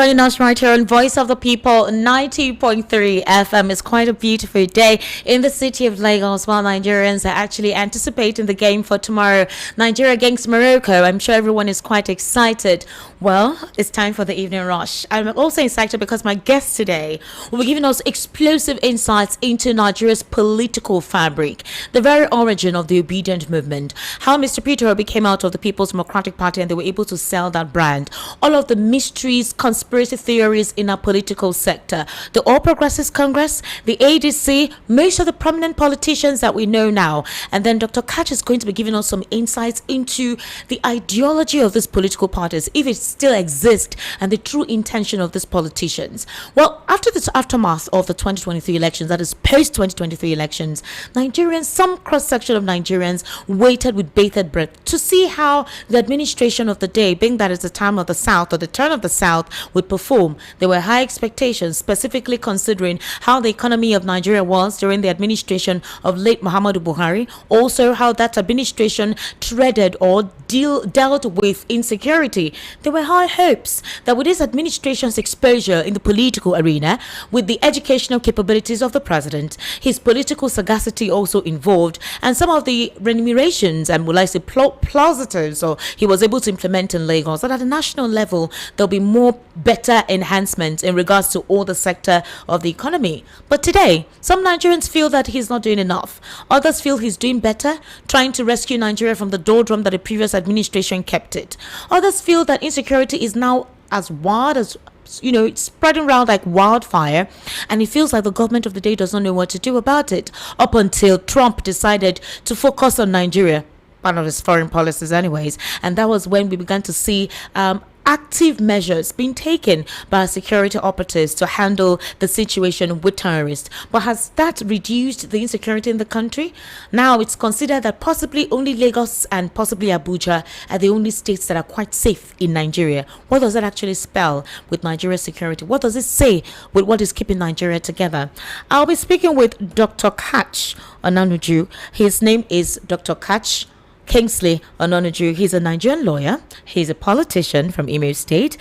joining us right here on Voice of the People 90.3 FM. It's quite a beautiful day in the city of Lagos while Nigerians are actually anticipating the game for tomorrow. Nigeria against Morocco. I'm sure everyone is quite excited. Well, it's time for the evening rush. I'm also excited because my guest today will be giving us explosive insights into Nigeria's political fabric, the very origin of the obedient movement, how Mr. Peter Obi came out of the People's Democratic Party and they were able to sell that brand, all of the mysteries, conspiracy theories in our political sector, the All Progressives Congress, the ADC, most of the prominent politicians that we know now. And then Dr. Katch is going to be giving us some insights into the ideology of these political parties, if it still exists, and the true intention of these politicians. Well, after this aftermath of the 2023 elections, that is post-2023 elections, Nigerians, some cross-section of Nigerians waited with bated breath to see how the administration of the day, being that it's the time of the South or the turn of the South, would perform. There were high expectations, specifically considering how the economy of Nigeria was during the administration of late Muhammadu Buhari, also how that administration treaded or dealt with insecurity. There were high hopes that with this administration's exposure in the political arena, with the educational capabilities of the president, his political sagacity also involved, and some of the remunerations and will I say positives or he was able to implement in Lagos, that at the national level there'll be more better enhancements in regards to all the sector of the economy. But today, some Nigerians feel that he's not doing enough. Others feel he's doing better, trying to rescue Nigeria from the doldrum that the previous administration kept it. Others feel that insecurity is now as wild as it's spreading around like wildfire, and it feels like the government of the day does not know what to do about it, up until Trump decided to focus on Nigeria, one of his foreign policies anyways. And that was when we began to see active measures being taken by security operatives to handle the situation with terrorists. But has that reduced the insecurity in the country? Now it's considered that possibly only Lagos and possibly Abuja are the only states that are quite safe in Nigeria. What does that actually spell with Nigeria's security? What does it say with what is keeping Nigeria together? I'll be speaking with Dr. Katch Onanuju. His name is Dr. Katch Kingsley Onanuju. He's a Nigerian lawyer. He's a politician from Imo State.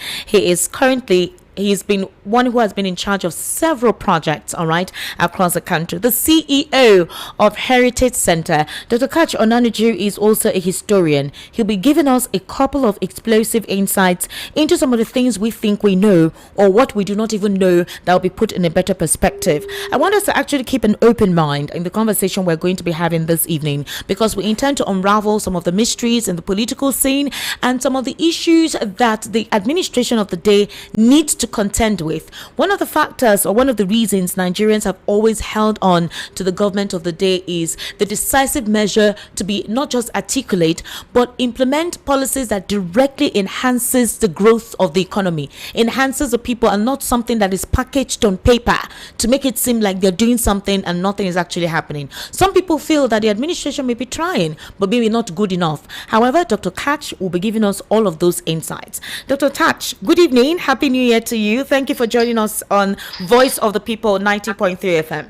He's been one who has been in charge of several projects, all right, across the country. The CEO of Heritage Center. Dr. Katch Onanuju is also a historian. He'll be giving us a couple of explosive insights into some of the things we think we know or what we do not even know that will be put in a better perspective. I want us to actually keep an open mind in the conversation we're going to be having this evening, because we intend to unravel some of the mysteries in the political scene and some of the issues that the administration of the day needs to contend with. One of the factors or one of the reasons Nigerians have always held on to the government of the day is the decisive measure to be not just articulate but implement policies that directly enhances the growth of the economy, enhances the people, and not something that is packaged on paper to make it seem like they're doing something and nothing is actually happening. Some people feel that the administration may be trying but maybe not good enough. However, Dr. Katch will be giving us all of those insights. Dr. Katch, good evening. Happy New Year to you. Thank you for joining us on Voice of the People 90.3 FM.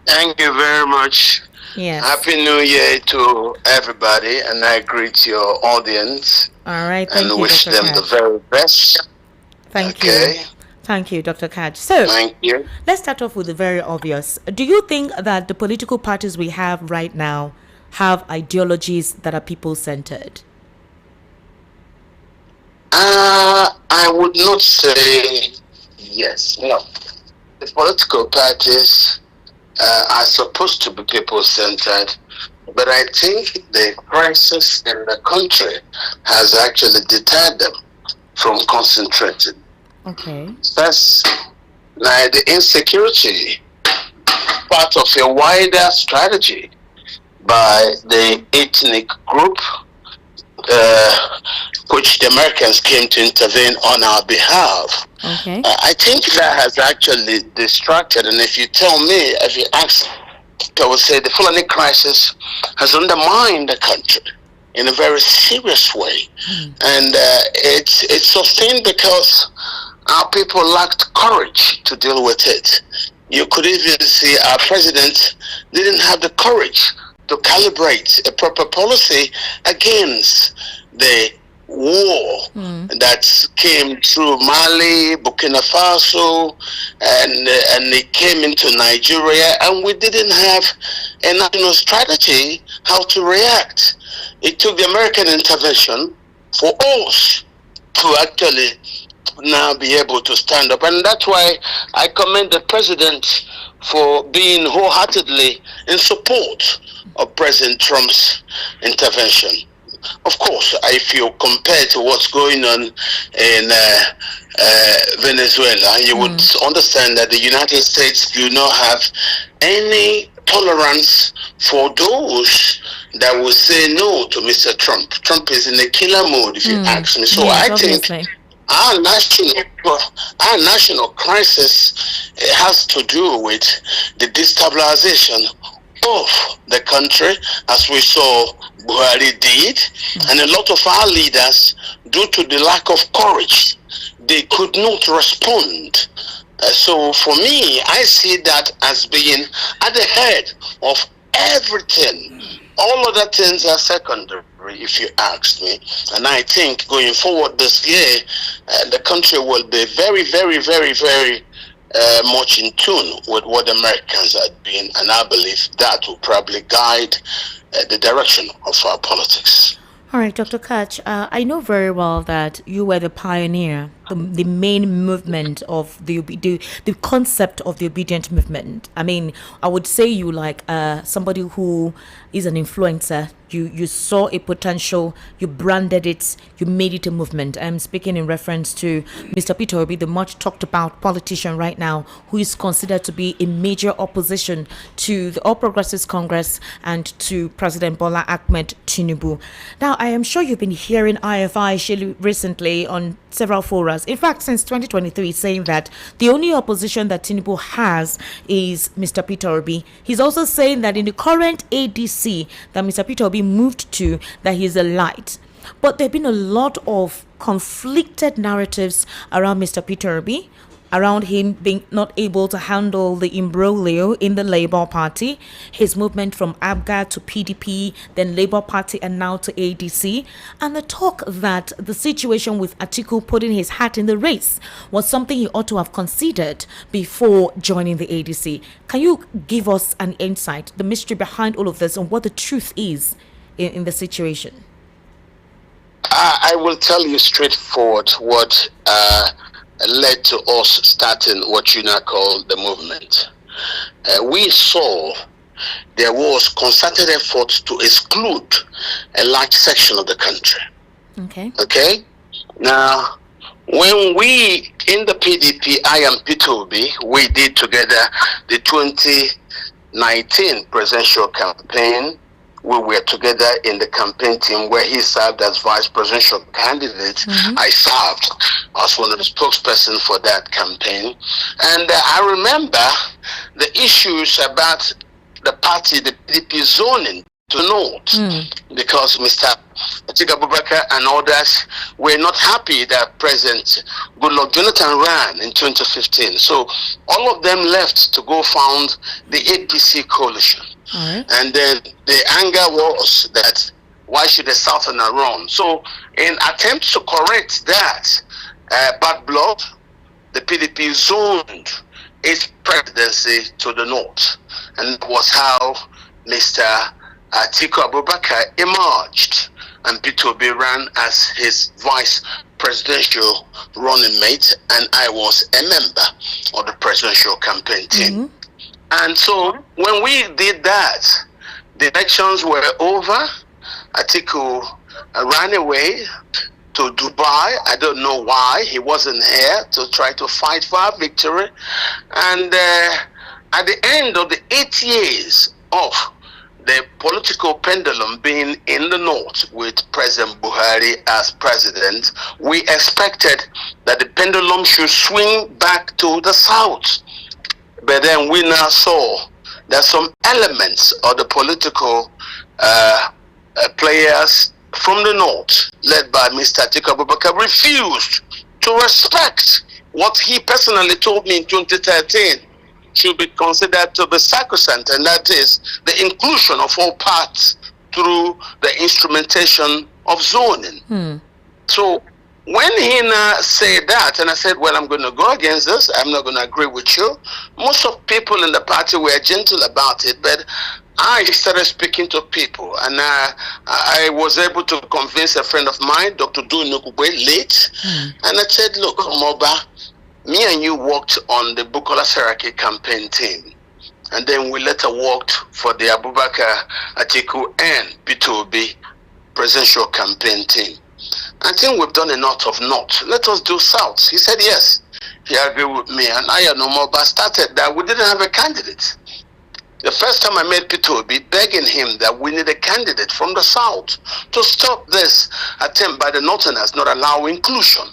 Thank you very much. Yes. Happy New Year to everybody, and I greet your audience. All right. Thank you, wish Dr. them Katch. the very best. Thank you. Thank you, Dr. Katch. So, thank you. Let's start off with the very obvious. Do you think that the political parties we have right now have ideologies that are people-centered? I would not say yes. No. The political parties are supposed to be people-centered, but I think the crisis in the country has actually deterred them from concentrating. Okay. That's like the insecurity, part of a wider strategy by the ethnic group, which the Americans came to intervene on our behalf. Okay. I think that has actually distracted, and if you tell me, if you ask, I would say the Fulani crisis has undermined the country in a very serious way. And it's sustained because our people lacked courage to deal with it. You could even see our president didn't have the courage to calibrate a proper policy against the war that came through Mali, Burkina Faso, and it came into Nigeria, and we didn't have a national strategy how to react. It took the American intervention for us to actually now be able to stand up, and that's why I commend the president for being wholeheartedly in support of President Trump's intervention. Of course, if you compare to what's going on in Venezuela, you would understand that the United States do not have any tolerance for those that will say no to Mr. Trump. Trump is in a killer mode, if you ask me. So yes, I think our national crisis has to do with the destabilization of the country, as we saw Buhari did, and a lot of our leaders, due to the lack of courage, they could not respond. So for me, I see that as being at the head of everything. All other things are secondary, if you ask me. And I think going forward this year, the country will be very, very, very, very much in tune with what the Americans are doing, and I believe that will probably guide the direction of our politics. All right, Dr. Katch, I know very well that you were the pioneer, the main movement of the concept of the obedient movement. I mean, I would say you like somebody who is an influencer. You saw a potential, you branded it, you made it a movement. I'm speaking in reference to Mr. Peter Obi, the much talked about politician right now, who is considered to be a major opposition to the All Progressives Congress and to President Bola Ahmed Tinubu. Now, I am sure you've been hearing IFI recently on several forums. In fact, since 2023, saying that the only opposition that Tinubu has is Mr. Peter Obi. He's also saying that in the current ADC that Mr. Peter Obi moved to, that he's a light. But there have been a lot of conflicted narratives around Mr. Peter Obi, around him being not able to handle the imbroglio in the Labour Party, his movement from ABGA to PDP, then Labour Party, and now to ADC, and the talk that the situation with Atiku putting his hat in the race was something he ought to have considered before joining the ADC. Can you give us an insight, the mystery behind all of this, and what the truth is in the situation? I will tell you straightforward what led to us starting what you now call the movement. We saw there was concerted efforts to exclude a large section of the country. Okay. Now, when we in the PDP, I and Peter Obi, we did together the 2019 presidential campaign. We were together in the campaign team where he served as vice presidential candidate. I served as one of the spokespersons for that campaign. And I remember the issues about the party, the PDP zoning to the north, because Mr. Atiku Abubakar and others were not happy that President Goodluck Jonathan ran in 2015. So all of them left to go found the APC coalition. And then the anger was that why should the Southerner run? So in attempts to correct that bad blood, the PDP zoned its presidency to the north. And that was how Mr. Atiku Abubakar emerged, and Peter Obi ran as his vice presidential running mate, and I was a member of the presidential campaign team. And so when we did that, the elections were over. Atiku ran away to Dubai. I don't know why. He wasn't here to try to fight for our victory. And at the end of the 8 years of the political pendulum being in the north with President Buhari as president, we expected that the pendulum should swing back to the south. But then we now saw that some elements of the political players from the north, led by Mr. Atiku Abubakar, refused to respect what he personally told me in 2013 should be considered to be sacrosanct, and that is the inclusion of all parts through the instrumentation of zoning. So when he now said that, and I said, well, I'm going to go against this. I'm not going to agree with you. Most of people in the party were gentle about it, but I started speaking to people, and I was able to convince a friend of mine, Dr. Dunukube, late, and I said, look, Moba, me and you worked on the Bukola Saraki campaign team, and then we later worked for the Abubakar Atiku and P2B presidential campaign team. I think we've done a lot of north. Let us do south. He said yes. He agreed with me, and I and Moba started that we didn't have a candidate. The first time I met Peter Obi, begging him that we need a candidate from the south to stop this attempt by the northerners not allow inclusion.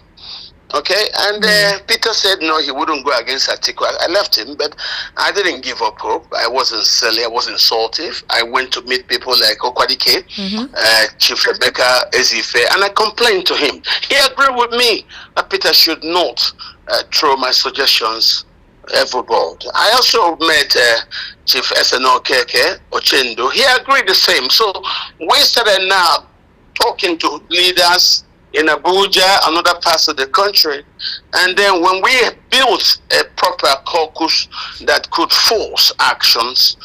Okay, and Peter said no, he wouldn't go against Atiku. I left him, but I didn't give up hope. I wasn't silly, I wasn't saltive. I went to meet people like Okwadike, Chief Rebecca Ezife, and I complained to him. He agreed with me that Peter should not throw my suggestions overboard. I also met Chief SNO Keke Ochendo. He agreed the same. So we started now talking to leaders in Abuja and other parts of the country. And then when we built a proper caucus that could force actions,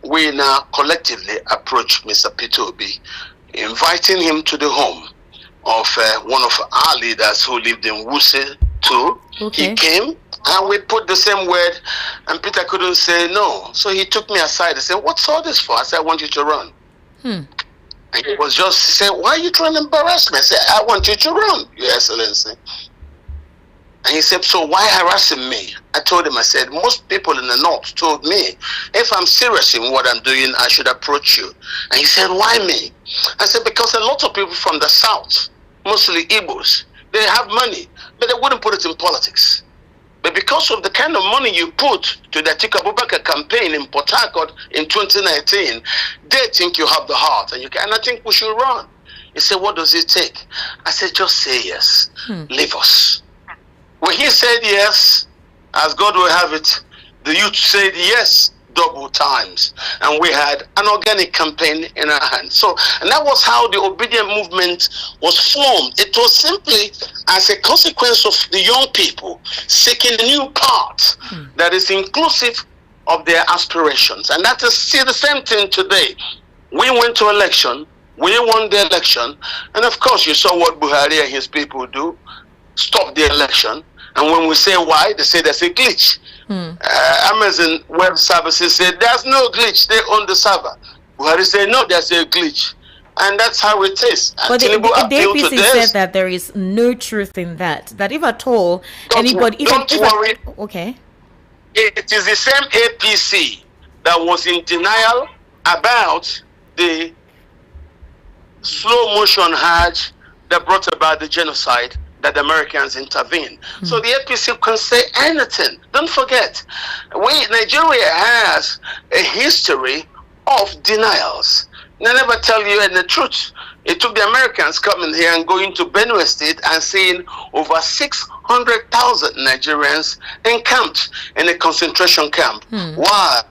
we now collectively approached Mr. Peter Obi, inviting him to the home of one of our leaders who lived in Wuse too. Okay. He came and we put the same word, and Peter couldn't say no. So he took me aside and said, what's all this for? I said, I want you to run. And he was just saying, why are you trying to embarrass me? I said, I want you to run, Your Excellency. And he said, so why harassing me? I told him, I said, most people in the north told me, if I'm serious in what I'm doing, I should approach you. And he said, why me? I said, because a lot of people from the south, mostly Igbos, they have money, but they wouldn't put it in politics. But because of the kind of money you put to the Atiku Abubakar campaign in Port Harcourt in 2019, they think you have the heart, and I think we should run. He said, what does it take? I said, just say yes. Leave us. When he said yes, as God will have it, the youth said yes double times, and we had an organic campaign in our hands. So, and that was how the obedient movement was formed. It was simply as a consequence of the young people seeking a new path that is inclusive of their aspirations. And that is still the same thing today. We went to election, we won the election, and of course you saw what Buhari and his people do, stop the election. And when we say why, they say there's a glitch. Amazon Web Services said there's no glitch, they own the server. Buhari said no, there's a glitch. And that's how it is. But the APC said that there is no truth in that. That if at all, anybody... Don't worry. Okay. It is the same APC that was in denial about the slow motion Hajj that brought about the genocide that the Americans intervened. So the APC can say anything. Don't forget, Nigeria has a history of denials. They never tell you any truth. It took the Americans coming here and going to Benue State and seeing over 600,000 Nigerians encamped in a concentration camp, while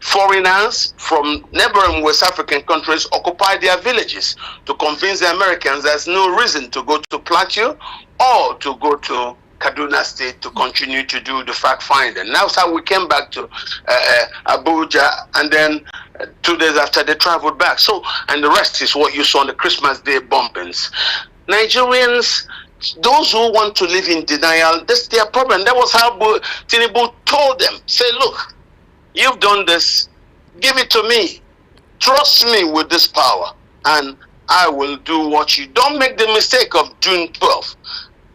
foreigners from neighboring West African countries occupied their villages to convince the Americans there's no reason to go to Plateau or to go to Kaduna State to continue to do the fact finding. That's how we came back to Abuja, and then 2 days after they traveled back. So, and the rest is what you saw on the Christmas Day bombings. Nigerians, those who want to live in denial, that's their problem. That was how Tinubu told them, say, look, you've done this, give it to me. Trust me with this power, and I will do what you... Don't make the mistake of June 12th.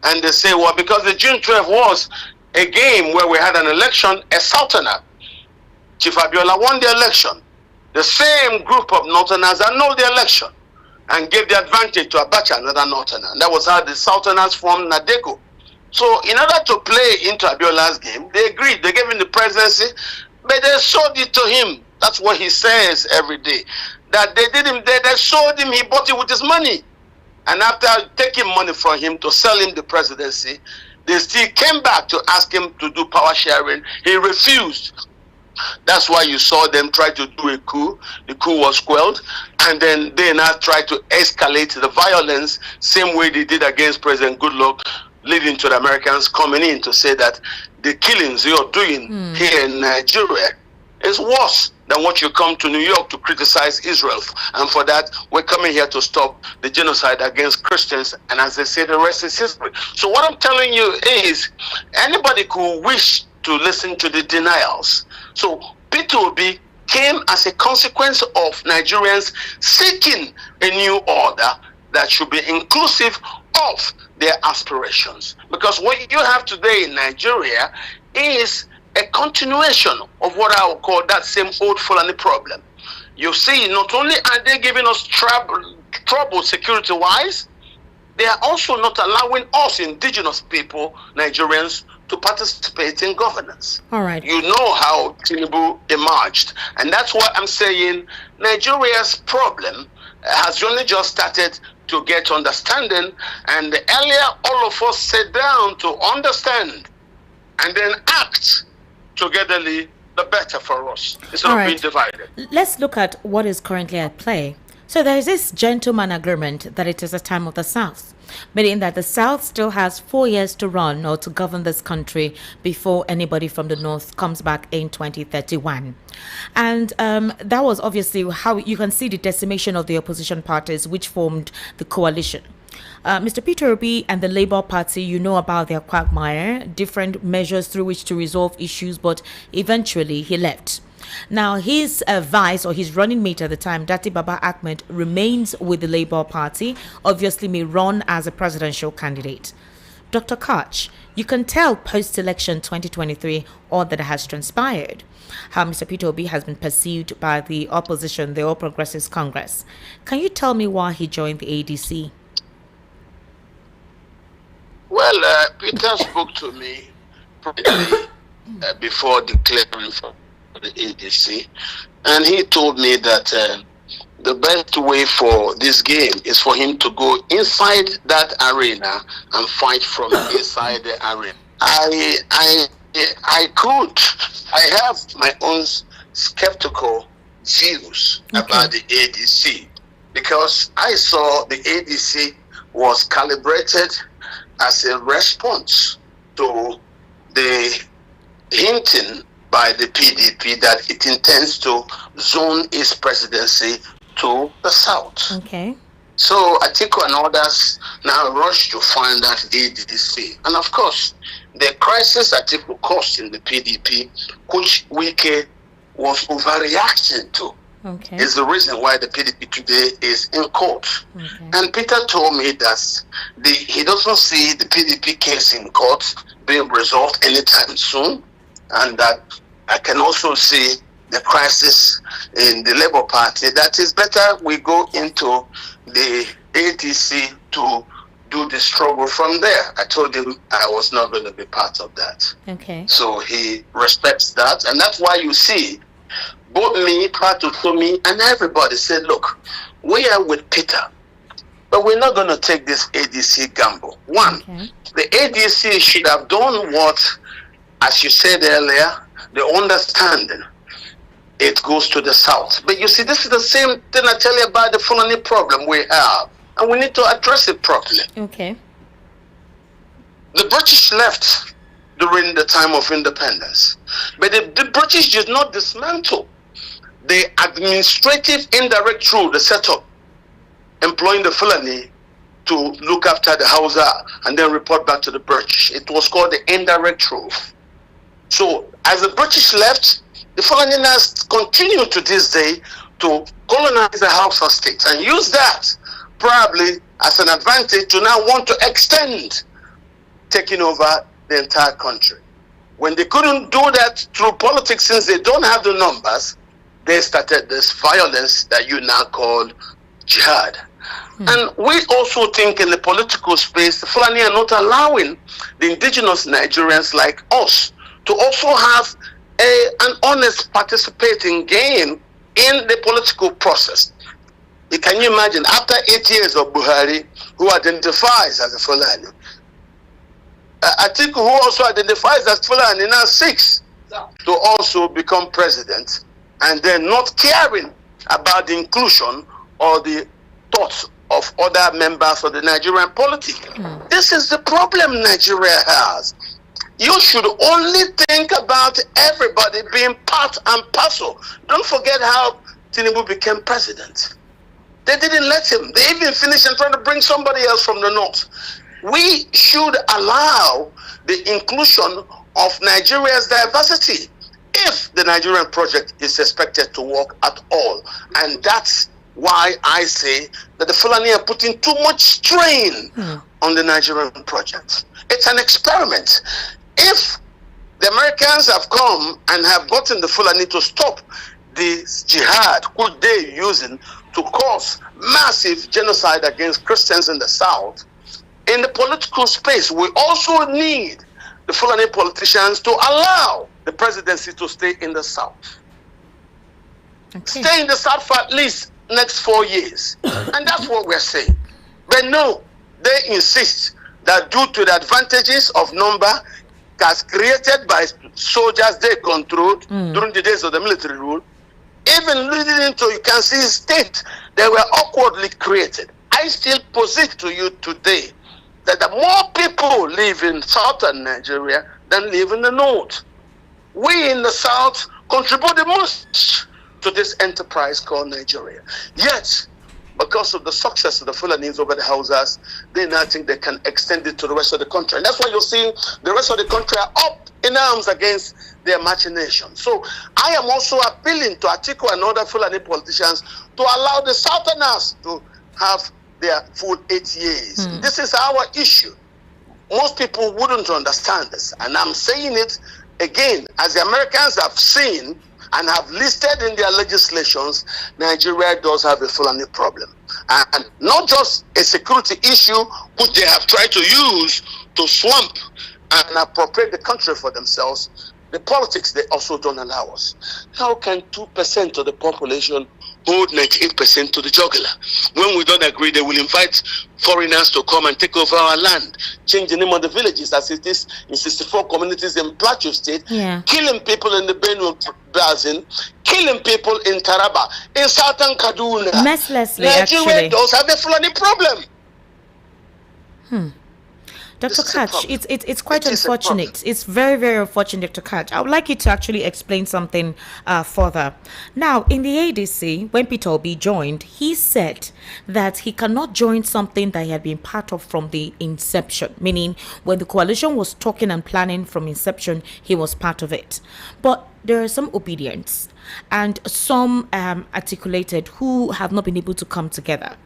And they say, well, because the June 12th was a game where we had an election, a sultanate. Chief Abiola won the election. The same group of northerners annulled the election and gave the advantage to Abacha, another northerner. And that was how the sultanates formed Nadeko. So in order to play into Abiola's game, they agreed. They gave him the presidency, but they sold it to him. That's what he says every day. That they did him, they sold him, he bought it with his money. And after taking money from him to sell him the presidency, they still came back to ask him to do power sharing. He refused. That's why you saw them try to do a coup. The coup was quelled, and then they now try to escalate the violence, same way they did against President Goodluck, leading to the Americans coming in to say that the killings you're doing here in Nigeria is worse than what you come to New York to criticize Israel. And for that, we're coming here to stop the genocide against Christians. And as they say, the rest is history. So what I'm telling you is, anybody who wish to listen to the denials. So Peter Obi came as a consequence of Nigerians seeking a new order that should be inclusive of their aspirations. Because what you have today in Nigeria is a continuation of what I would call that same old Fulani problem. You see, not only are they giving us trouble security-wise, they are also not allowing us indigenous people, Nigerians, to participate in governance. All right. You know how Tinubu emerged. And that's why I'm saying Nigeria's problem has only just started to get understanding. And the earlier all of us sit down to understand and then act togetherly, the better for us, instead of being divided. Let's look at what is currently at play. So there is this gentleman agreement that it is a time of the South, meaning that the South still has 4 years to run or to govern this country before anybody from the North comes back in 2031. And that was obviously how you can see the decimation of the opposition parties which formed the coalition. Mr. Peter Obi and the Labour Party, you know about their quagmire, different measures through which to resolve issues, but eventually he left. Now, his vice or his running mate at the time, Dati Baba Ahmed, remains with the Labour Party, obviously may run as a presidential candidate. Dr. Katch, you can tell post-election 2023 all that has transpired, how Mr. Peter Obi has been pursued by the opposition, the All Progressives Congress. Can you tell me why he joined the ADC? Well, Peter spoke to me privately before declaring for the ADC, and he told me that the best way for this game is for him to go inside that arena and fight from inside the arena. I have my own skeptical views about the ADC, because I saw the ADC was calibrated as a response to the hinting by the PDP that it intends to zone its presidency to the South. Okay. So Atiku and others now rush to find that ADC. And of course, the crisis Atiku caused in the PDP, which Wike was overreacting to, is the reason why the PDP today is in court. And Peter told me that he doesn't see the PDP case in court being resolved anytime soon, and that I can also see the crisis in the Labour Party, that is better we go into the ADC to do the struggle from there. I told him I was not going to be part of that. Okay. So he respects that, and that's why you see both me, Patutomi, and everybody said, look, we are with Peter, but we're not going to take this ADC gamble. One, the ADC should have done what, as you said earlier, the understanding, it goes to the South. But you see, this is the same thing I tell you about the Fulani problem we have, and we need to address it properly. Okay. The British left during the time of independence, but the British did not dismantle the administrative indirect rule they set up, employing the Fulani to look after the Hausa and then report back to the British. It was called the indirect rule. So as the British left, the Fulani continue to this day to colonize the Hausa states and use that probably as an advantage to now want to extend taking over the entire country. When they couldn't do that through politics, since they don't have the numbers, they started this violence that you now call jihad. And we also think in the political space, the Fulani are not allowing the indigenous Nigerians like us to also have an honest participating game in the political process. Can you imagine, after 8 years of Buhari, who identifies as a Fulani, Atiku, who also identifies as Fulani, now 6, to also become president, and then not caring about the inclusion or the thoughts of other members of the Nigerian polity. This is the problem Nigeria has. You should only think about everybody being part and parcel. Don't forget how Tinubu became president. They didn't let him. They even finished and tried to bring somebody else from the north. We should allow the inclusion of Nigeria's diversity if the Nigerian project is expected to work at all. And that's why I say that the Fulani are putting too much strain on the Nigerian project. It's an experiment. If the Americans have come and have gotten the Fulani to stop the jihad which they're using to cause massive genocide against Christians in the South, in the political space, we also need the Fulani politicians to allow the presidency to stay in the South. Okay. Stay in the South for at least next 4 years. And that's what we're saying. But no, they insist that due to the advantages of number as created by soldiers they controlled during the days of the military rule, even leading into, you can see, state, they were awkwardly created. I still posit to you today that the more people live in southern Nigeria than live in the north. We in the south contribute the most to this enterprise called Nigeria. Yet, because of the success of the Fulanis over the Hausas, they now think they can extend it to the rest of the country. And that's why you're seeing the rest of the country are up in arms against their machinations. So I am also appealing to Atiku and other Fulani politicians to allow the Southerners to have their full 8 years. This is our issue. Most people wouldn't understand this. And I'm saying it again, as the Americans have seen and have listed in their legislations, Nigeria does have a Fulani problem. And not just a security issue which they have tried to use to swamp and appropriate the country for themselves. The politics, they also don't allow us. How can 2% of the population hold 98% to the jugular? When we don't agree, they will invite foreigners to come and take over our land, change the name of the villages as it is in 64 communities in Plateau State, killing people in the Benue Basin, killing people in Taraba, in southern Kaduna. Mercilessly, Nigeria actually. does have a Fulani problem. Dr. Katch, it's quite unfortunate. It's very, very unfortunate, Dr. Katch. I would like you to actually explain something further. Now, in the ADC, when Peter Obi joined, he said that he cannot join something that he had been part of from the inception, meaning when the coalition was talking and planning from inception, he was part of it. But there are some obedience and some articulated who have not been able to come together.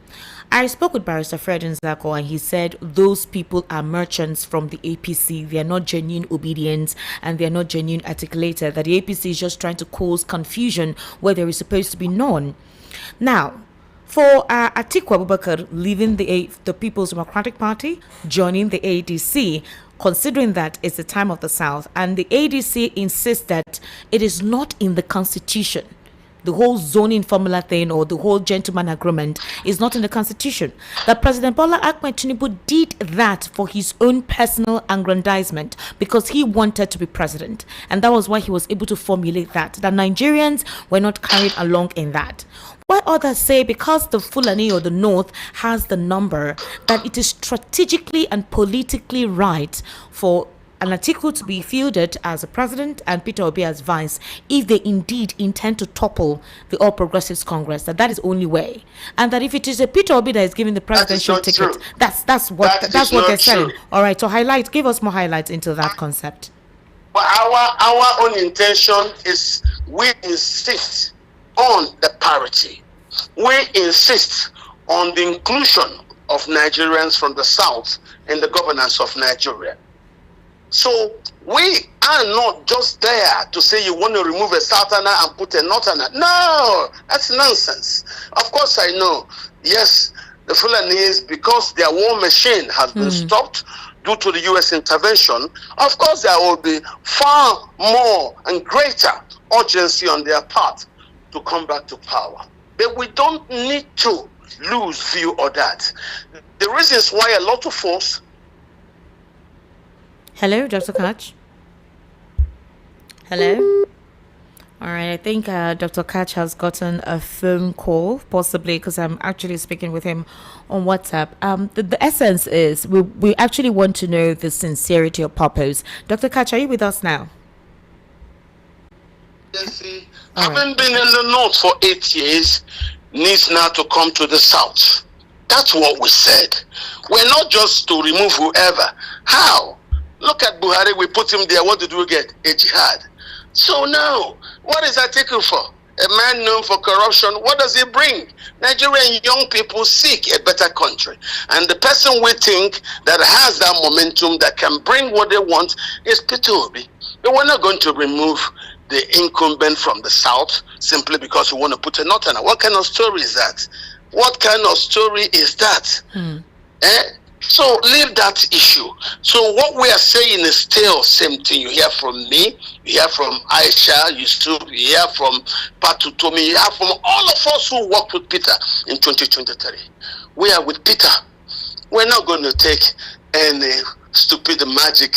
I spoke with Barrister Fred Nzako, and he said those people are merchants from the APC. They are not genuine obedience and they are not genuine articulated. That the APC is just trying to cause confusion where there is supposed to be none. Now, for Atiku Abubakar leaving the People's Democratic Party, joining the ADC, considering that it's the time of the South, and the ADC insists that it is not in the Constitution. The whole zoning formula thing or the whole gentleman agreement is not in the Constitution. That President Bola Ahmed Tinubu did that for his own personal aggrandizement because he wanted to be president. And that was why he was able to formulate that Nigerians were not carried along in that. While others say because the Fulani or the North has the number, that it is strategically and politically right for an Atiku to be fielded as a president and Peter Obi as vice if they indeed intend to topple the All Progressives Congress. That is the only way, and that if it is a Peter Obi that is giving the presidential ticket, true. that's what they're saying. All right, so give us more highlights into that concept. But our own intention is we insist on the parity. We insist on the inclusion of Nigerians from the South in the governance of Nigeria. So we are not just there to say you want to remove a Southerner and put a Northerner. No, that's nonsense. Of course I know. Yes, the Fulanese, because their war machine has been stopped due to the U.S. intervention, of course there will be far more and greater urgency on their part to come back to power. But we don't need to lose view of that. The reasons why a lot of us... Hello, Dr. Katch. Hello? All right, I think Dr. Katch has gotten a phone call, possibly because I'm actually speaking with him on WhatsApp. The essence is we actually want to know the sincerity of purpose. Dr. Katch, are you with us now? Having been in the north for 8 years, needs now to come to the south. That's what we said. We're not just to remove whoever. How? Look at Buhari, we put him there. What did we get? A jihad. So now, what is Atiku for? A man known for corruption. What does he bring? Nigerian young people seek a better country. And the person we think that has that momentum that can bring what they want is Peter Obi. But we're not going to remove the incumbent from the south simply because we want to put a northerner. What kind of story is that? What kind of story is that? So leave that issue. So what we are saying is still same thing. You hear from me, you hear from Aisha, you hear from Patu Tomi, you hear from all of us who worked with Peter in 2023. We are with Peter. We're not going to take any stupid magic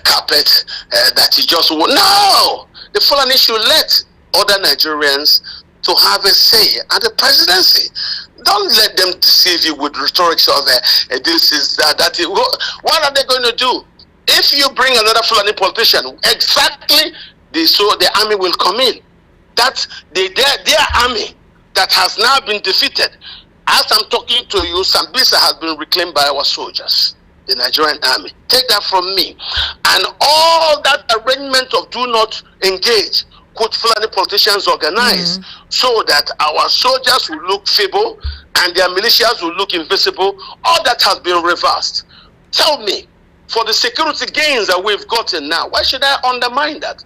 carpet that he just won. No! The Fulani should let other Nigerians to have a say at the presidency. Don't let them deceive you with rhetorics of this is that. What are they going to do? If you bring another Fulani politician, exactly the army will come in. That's their army that has now been defeated. As I'm talking to you, Sambisa has been reclaimed by our soldiers, the Nigerian army. Take that from me. And all that arrangement of do not engage could Fulani politicians organize so that our soldiers will look feeble and their militias will look invisible. All that has been reversed. Tell me, for the security gains that we've gotten now, why should I undermine that?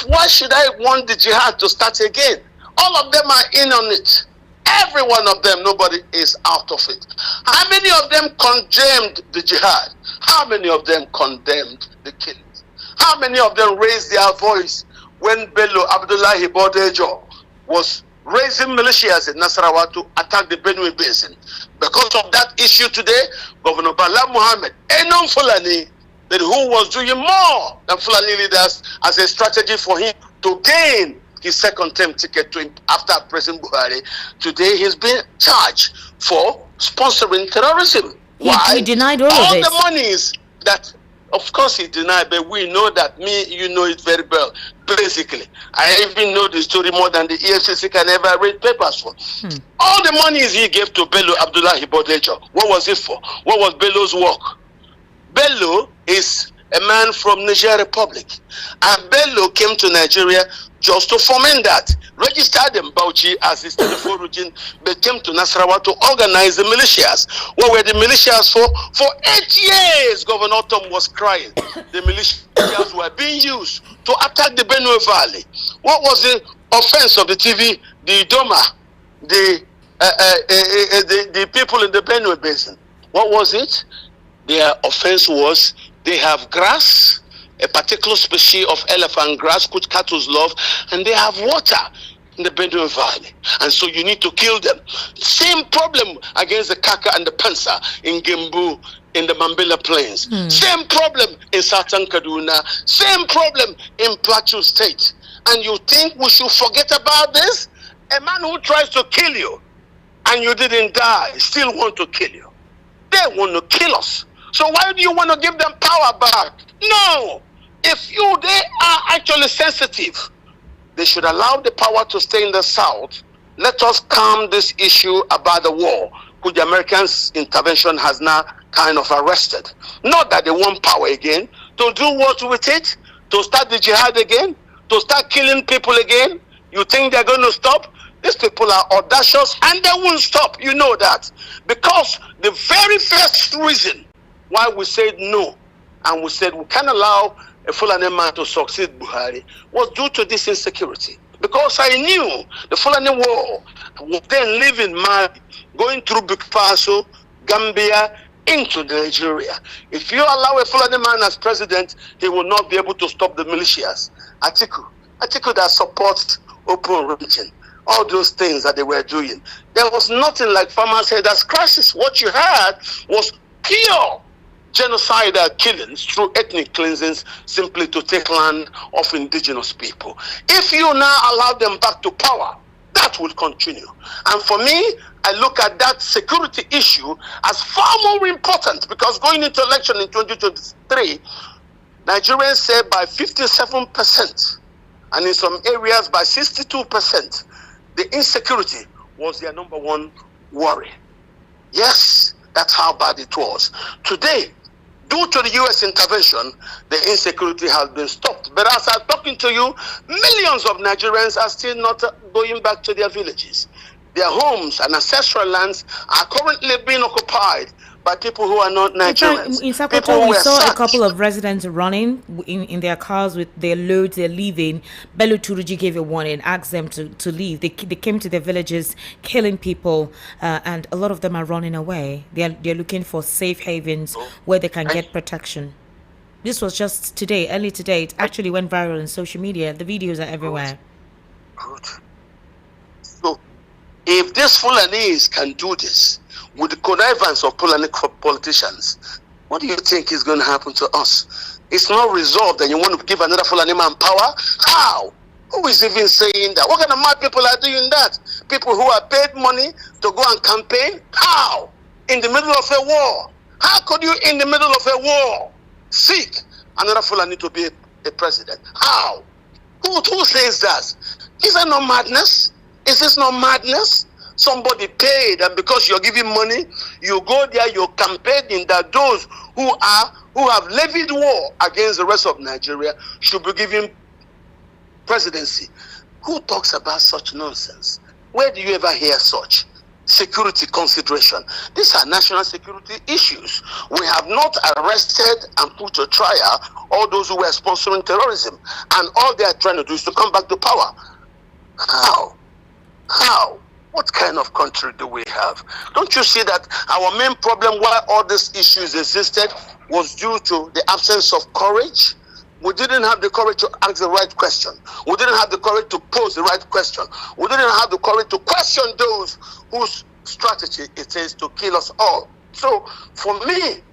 Why should I want the jihad to start again? All of them are in on it. Every one of them, nobody is out of it. How many of them condemned the jihad? How many of them condemned the killings? How many of them raised their voice when Bello Abdullahi Bodejo was raising militias in Nasarawa to attack the Benue Basin? Because of that issue today, Governor Bala Muhammad, a non-Fulani, that who was doing more than Fulani leaders as a strategy for him to gain his second term ticket after President Buhari, today he's been charged for sponsoring terrorism. Why? He denied all of this. The monies that, of course he denied, but we know that, you know it very well. Basically, I even know the story more than the EFCC can ever read papers for. All the monies he gave to Bello Abdullahi Bodejo, what was it for? What was Bello's work? Bello is a man from Niger Republic, and Bello came to Nigeria just to foment that. Registered in Bauchi as his telephone region, but came to Nasarawa to organize the militias. What were the militias for? For 8 years, Governor Tom was crying. The militias were being used to attack the Benue Valley. What was the offense of the TV, the Idoma, the people in the Benue Basin? What was it? Their offense was they have grass, a particular species of elephant grass which cattle love, and they have water in the Benue Valley, and so you need to kill them. Same problem against the Kaka and the Pansa in Gembu, in the Mambila Plains. Same problem in Southern Kaduna. Same problem in Plateau State. And you think we should forget about this? A man who tries to kill you and you didn't die still want to kill you. They want to kill us. So why do you want to give them power back? No. If they are actually sensitive, they should allow the power to stay in the South. Let us calm this issue about the war, which the Americans' intervention has now kind of arrested. Not that they want power again, to do what with it, to start the jihad again, to start killing people again. You think they're going to stop? These people are audacious and they won't stop. You know that. Because the very first reason why we said no, and we said we can't allow a Fulani man to succeed Buhari, was due to this insecurity. Because I knew the Fulani war was then leaving Mali, going through Burkina Faso, Gambia, into Nigeria. If you allow a Fulani man as president, he will not be able to stop the militias. Atiku that supports open ranching, all those things that they were doing. There was nothing like farmers' headers crisis. What you had was pure genocidal killings through ethnic cleansings simply to take land of indigenous people. If you now allow them back to power, that will continue. And for me, I look at that security issue as far more important, because going into election in 2023, Nigerians say by 57%, and in some areas by 62%, the insecurity was their number one worry. Yes, that's how bad it was. Today, due to the U.S. intervention, the insecurity has been stopped. But as I'm talking to you, millions of Nigerians are still not going back to their villages. Their homes and ancestral lands are currently being occupied by people who are not Nigerians. In Sokoto, we saw a couple of residents running in their cars with their loads. They're leaving. Bello Turuji gave a warning, asked them to leave. They came to their villages, killing people, and a lot of them are running away. They're looking for safe havens where they can get protection. This was just today, early today. It actually went viral on social media. The videos are everywhere. Good. So, if these Fulanis can do this with the connivance of Fulani politicians, what do you think is going to happen to us? It's not resolved, and you want to give another Fulani man power? How? Who is even saying that? What kind of mad people are doing that? People who are paid money to go and campaign? How? In the middle of a war? How could you, in the middle of a war, seek another Fulani to be a president? How? Who says that? Is that not madness? Is this not madness? Somebody paid, and because you're giving money, you go there, you're campaigning that those who have levied war against the rest of Nigeria should be given presidency. Who talks about such nonsense? Where do you ever hear such? Security consideration. These are national security issues. We have not arrested and put to trial all those who were sponsoring terrorism, and all they are trying to do is to come back to power. How? How? What kind of country do we have? Don't you see that our main problem why all these issues existed was due to the absence of courage? We didn't have the courage to ask the right question. We didn't have the courage to pose the right question. We didn't have the courage to question those whose strategy it is to kill us all. So, for me,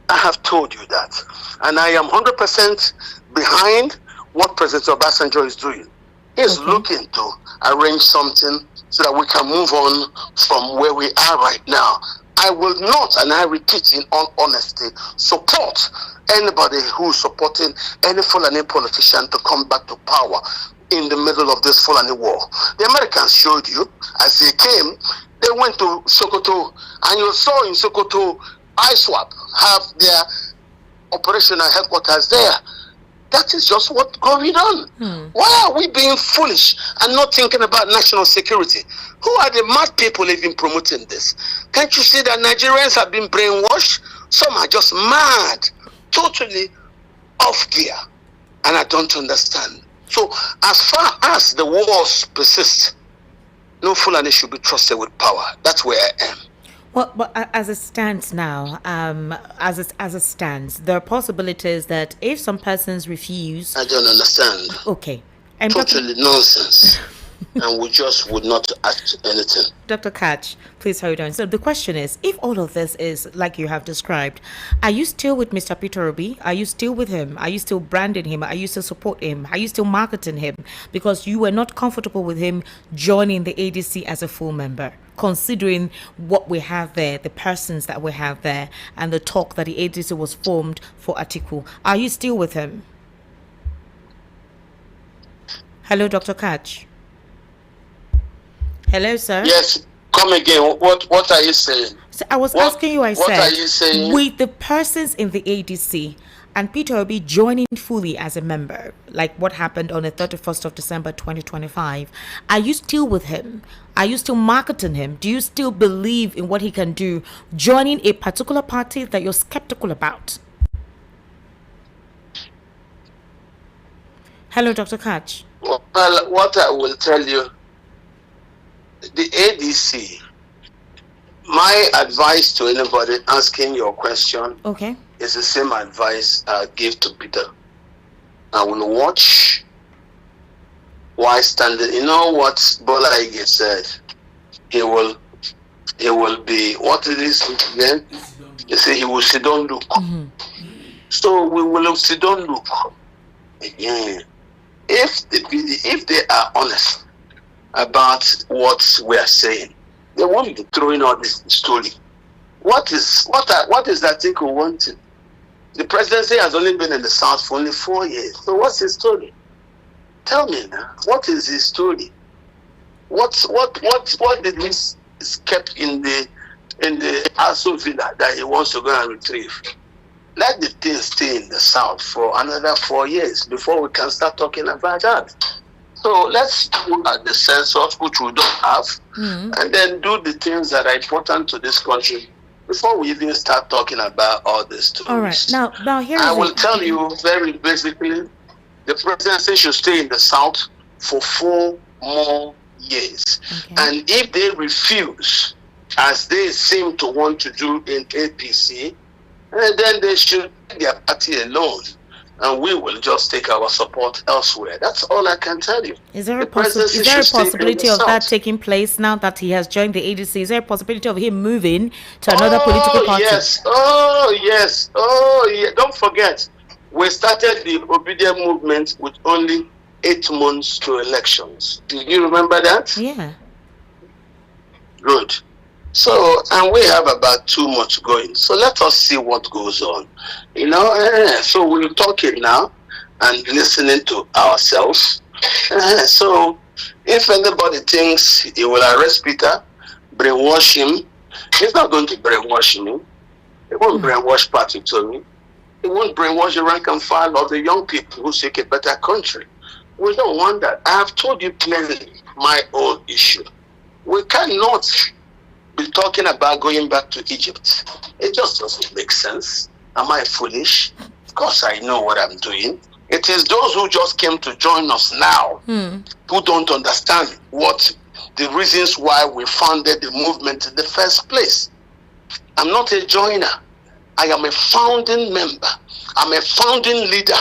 I have told you that. And I am 100% behind what President Obasanjo is doing. He's looking to arrange something so that we can move on from where we are right now. I will not, and I repeat in all honesty, support anybody who's supporting any Fulani politician to come back to power in the middle of this Fulani war. The Americans showed you, as they came, they went to Sokoto, and you saw in Sokoto, ISWAP have their operational headquarters there. That is just what's going on. Why are we being foolish and not thinking about national security? Who are the mad people even promoting this? Can't you see that Nigerians have been brainwashed? Some are just mad, totally off gear. And I don't understand. So as far as the wars persist, no Fulani should be trusted with power. That's where I am. Well, but as it stands now, as it stands, there are possibilities that if some persons refuse, I don't understand. Okay, totally nonsense, and we just would not act anything. Dr. Katch, please hold on. So the question is, if all of this is like you have described, are you still with Mr. Peter Obi? Are you still with him? Are you still branding him? Are you still supporting him? Are you still marketing him? Because you were not comfortable with him joining the ADC as a full member, considering what we have there, the persons that we have there, and the talk that the ADC was formed for Atiku. Are you still with him? Hello, Dr. Katch. Hello, sir. Yes, come again. What are you saying? So I was asking you, what said, are you saying? With the persons in the ADC and Peter Obi joining fully as a member, like what happened on the 31st of December 2025, are you still with him? Are you still marketing him? Do you still believe in what he can do, joining a particular party that you're skeptical about? Hello, Dr. Katch. Well, what I will tell you, the ADC, my advice to anybody asking your question is the same advice I give to Peter. I will watch while standing. You know what Bola Ige said? He will He will be, what is this again? They say he will sit down look. So we will sit down look again. If they are honest about what we are saying, they won't be throwing out this story. What is that Atiku wanting? The presidency has only been in the South for only 4 years. So what's his story? Tell me now. What is his story? What did he kept in the Aso Villa that he wants to go and retrieve? Let the thing stay in the South for another 4 years before we can start talking about that. So let's look at the census, which we don't have, and then do the things that are important to this country before we even start talking about all this stories. All right. Now here I will tell you very basically, the presidency should stay in the South for 4 more years. Okay. And if they refuse, as they seem to want to do in APC, then they should take their party alone, and we will just take our support elsewhere. That's all I can tell you. Is there a possibility of that taking place now that he has joined the ADC? Is there a possibility of him moving to another political party? Yes. Oh, yes. Oh, yeah. Don't forget, we started the obedient movement with only 8 months to elections. Do you remember that? Yeah. Good. So, and we have about 2 months going. So let us see what goes on. So we're talking now and listening to ourselves. So if anybody thinks he will arrest Peter, brainwash him, he's not going to brainwash him. He won't brainwash Patrick Tony. He won't brainwash the rank and file of the young people who seek a better country. We don't want that. I have told you plainly my own issue. We cannot be talking about going back to Egypt. It just doesn't make sense. Am I foolish? Of course I know what I'm doing. It is those who just came to join us now who don't understand what the reasons why we founded the movement in the first place. I'm not a joiner. I am a founding member. I'm a founding leader.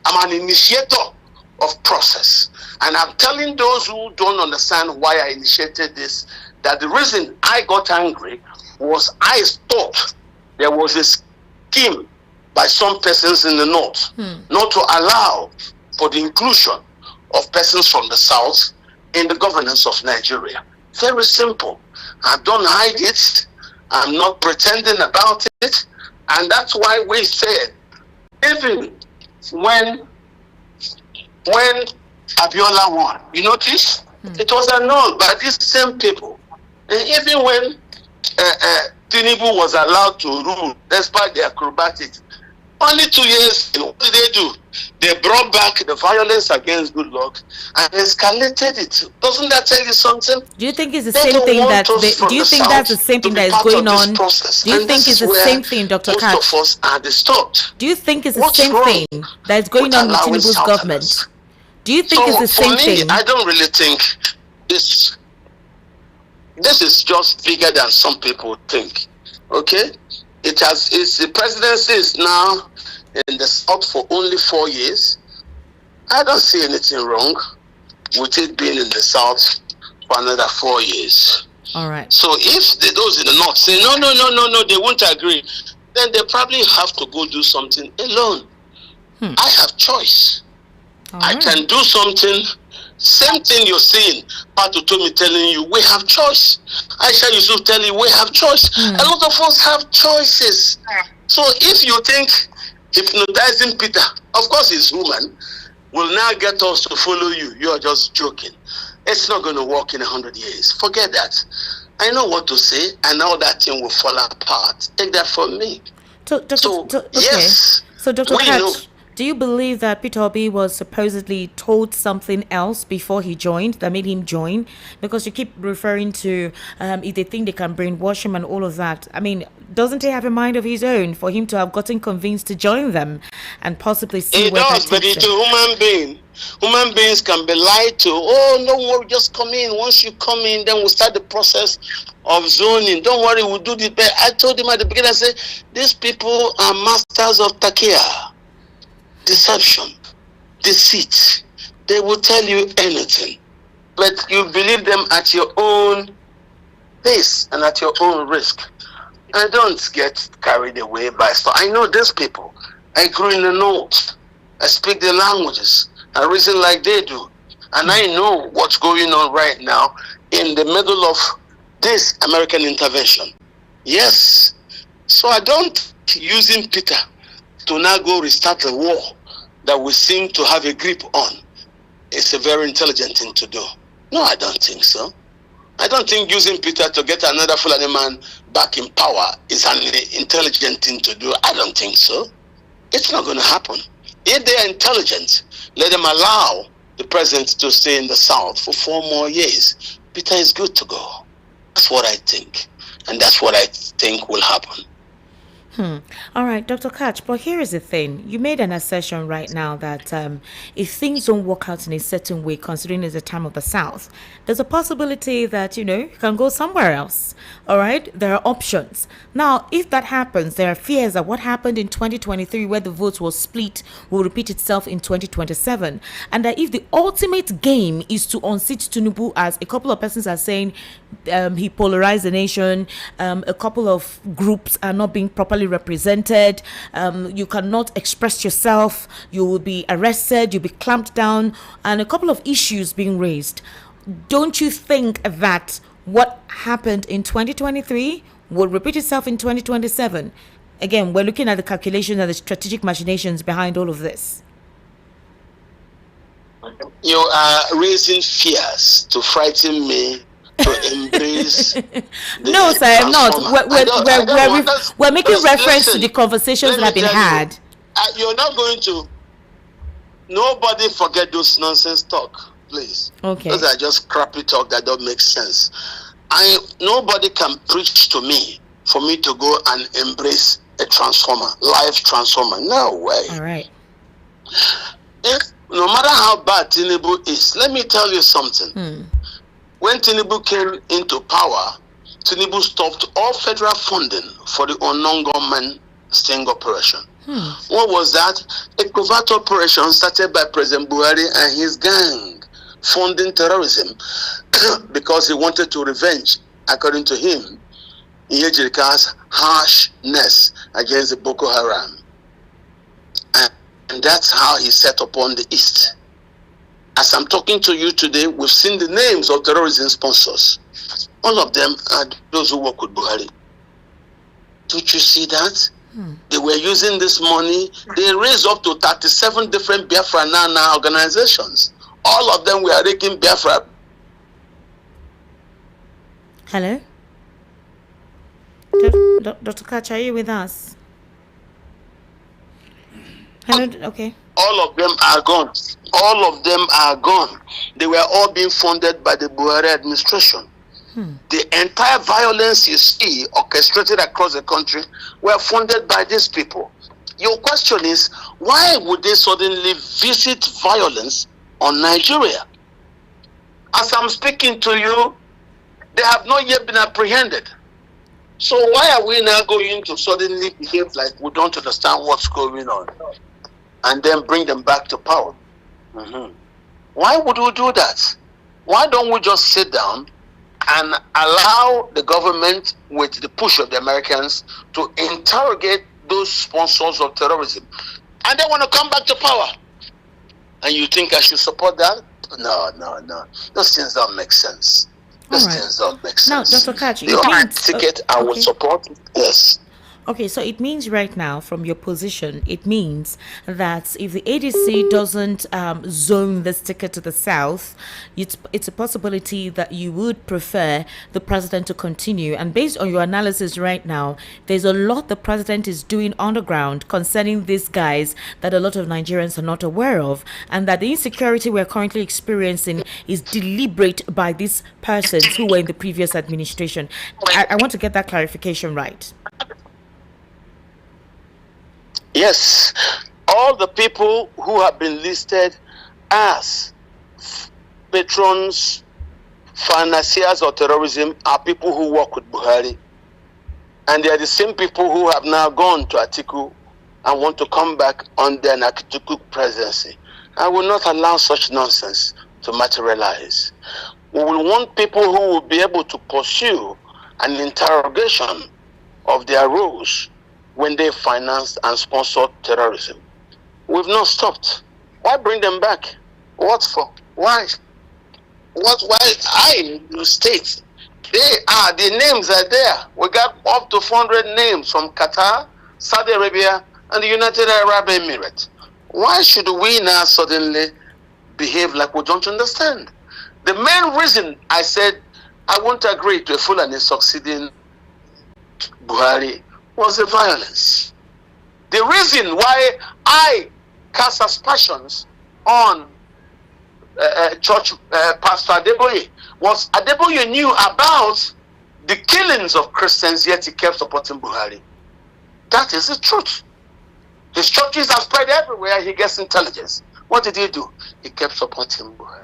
I'm an initiator of process. And I'm telling those who don't understand why I initiated this, that the reason I got angry was I thought there was a scheme by some persons in the North not to allow for the inclusion of persons from the South in the governance of Nigeria. Very simple. I don't hide it. I'm not pretending about it. And that's why we said, even when Abiola won, you notice, it was annulled by these same people. And even when Tinubu was allowed to rule, despite the acrobatics, only 2 years, what did they do? They brought back the violence against Goodluck and escalated it. Doesn't that tell you something? Do you think it's the same thing that? Do you think that's the same thing that is going on? Do you think it's the same thing, Dr. Katch? Most of us are disturbed. Do you think it's the same thing that is going on with Tinubu's government? Do you think it's the same thing? I don't really think this is just bigger than some people think. Okay? The presidency is now in the South for only 4 years. I don't see anything wrong with it being in the South for another 4 years. All right. So if those in the North say, no, they won't agree, then they probably have to go do something alone. I have choice. I can do something. Same thing you're saying. Patu Tomi telling you, we have choice. Aisha Yusuf telling you, we have choice. A lot of us have choices. So if you think hypnotizing Peter, of course he's human, will now get us to follow you, you're just joking. It's not going to work in 100 years. Forget that. I know what to say, and now that thing will fall apart. Take that from me. Yes. So, Dr. Katch, do you believe that Peter Obi was supposedly told something else before he joined that made him join? Because you keep referring to if they think they can brainwash him and all of that. I mean, doesn't he have a mind of his own for him to have gotten convinced to join them and possibly see where that takes him? It does, but it's a human being. Human beings can be lied to. Oh, no worry, just come in. Once you come in, then we'll start the process of zoning. Don't worry, we'll do the best. I told him at the beginning, I said, these people are masters of takia. Deception, deceit. They will tell you anything, but you believe them at your own pace and at your own risk. And don't get carried away by stuff. I know these people. I grew in the north. I speak the languages. I reason like they do. And I know what's going on right now in the middle of this American intervention. Yes. So I don't using Peter to now go restart a war that we seem to have a grip on. It's a very intelligent thing to do. No, I don't think so. I don't think using Peter to get another Fulani man back in power is an intelligent thing to do. I don't think so. It's not going to happen. If they are intelligent, let them allow the president to stay in the South for 4 more years. Peter is good to go. That's what I think. And that's what I think will happen. All right, Dr. Katch, but here is the thing. You made an assertion right now that if things don't work out in a certain way, considering it's the time of the South, there's a possibility that, you can go somewhere else. All right, there are options. Now, if that happens, there are fears that what happened in 2023, where the votes were split, will repeat itself in 2027. And that if the ultimate game is to unseat Tinubu, as a couple of persons are saying, he polarized the nation, a couple of groups are not being properly represented, you cannot express yourself, you will be arrested, you'll be clamped down, and a couple of issues being raised. Don't you think that what happened in 2023 will repeat itself in 2027? Again, we're looking at the calculations and the strategic machinations behind all of this. You are raising fears to frighten me to embrace. No, sir, I'm not. We're making reference to the conversations that have been had. You're not going to. Nobody forget those nonsense talk, please. Okay. Those are just crappy talk that don't make sense. Nobody can preach to me for me to go and embrace a transformer, life transformer. No way. All right. No matter how bad Tinubu is, let me tell you something. When Tinubu came into power, Tinubu stopped all federal funding for the unknown government sting operation. What was that? A covert operation started by President Buhari and his gang, funding terrorism because he wanted to revenge, according to him, Ejirika's harshness against the Boko Haram. And that's how he set upon the East. As I'm talking to you today, we've seen the names of terrorism sponsors. All of them are those who work with Buhari. Don't you see that? They were using this money. They raised up to 37 different Biafra Nana organizations. All of them were raking Biafra. Hello? Dr. Katch, are you with us? Hello? Okay. All of them are gone. All of them are gone. They were all being funded by the Buhari administration. The entire violence you see orchestrated across the country were funded by these people. Your question is, why would they suddenly visit violence on Nigeria? As I'm speaking to you, they have not yet been apprehended. So why are we now going to suddenly behave like we don't understand what's going on and then bring them back to power? Why would we do that? Why don't we just sit down and allow the government, with the push of the Americans, to interrogate those sponsors of terrorism? And they want to come back to power. And you think I should support that? No. Those things don't make sense. Those things don't make sense. Now, Dr. Katch, the only ticket I would support, yes. Okay, so it means right now, from your position, it means that if the ADC doesn't zone this ticket to the South, it's a possibility that you would prefer the president to continue. And based on your analysis right now, there's a lot the president is doing on the ground concerning these guys that a lot of Nigerians are not aware of, and that the insecurity we're currently experiencing is deliberate by these persons who were in the previous administration. I want to get that clarification right. Yes, all the people who have been listed as patrons, financiers of terrorism are people who work with Buhari. And they are the same people who have now gone to Atiku and want to come back under an Atiku presidency. I will not allow such nonsense to materialize. We will want people who will be able to pursue an interrogation of their roles when they financed and sponsored terrorism. We've not stopped. Why bring them back? What for? Why? Why I state? The names are there. We got up to 400 names from Qatar, Saudi Arabia, and the United Arab Emirates. Why should we now suddenly behave like we don't understand? The main reason I said I won't agree to a Fulani succeeding Buhari was the violence. The reason why I cast aspersions on Church Pastor Adeboye was Adeboye knew about the killings of Christians, yet he kept supporting Buhari. That is the truth. His churches are spread everywhere. He gets intelligence. What did he do? He kept supporting Buhari.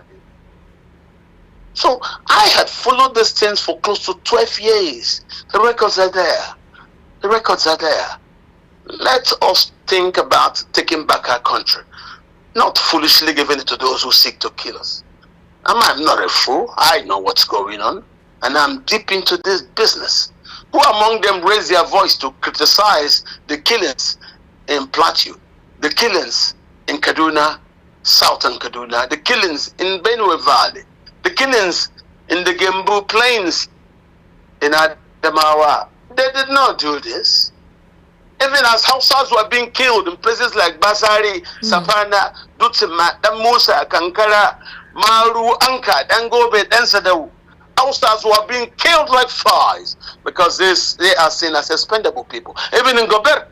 So I had followed these things for close to 12 years. The records are there. The records are there. Let us think about taking back our country, not foolishly giving it to those who seek to kill us. I'm not a fool. I know what's going on, and I'm deep into this business. Who among them raised their voice to criticize the killings in Plateau, the killings in Kaduna, Southern Kaduna, the killings in Benue Valley, the killings in the Gembu Plains in Adamawa? They did not do this. Even as Hausas were being killed in places like Basari, Sapana, Dutsima, Musa, Kankara, Maru, Anka, Dangobe, Densadau, Hausas were being killed like flies because they are seen as expendable people. Even in Gober,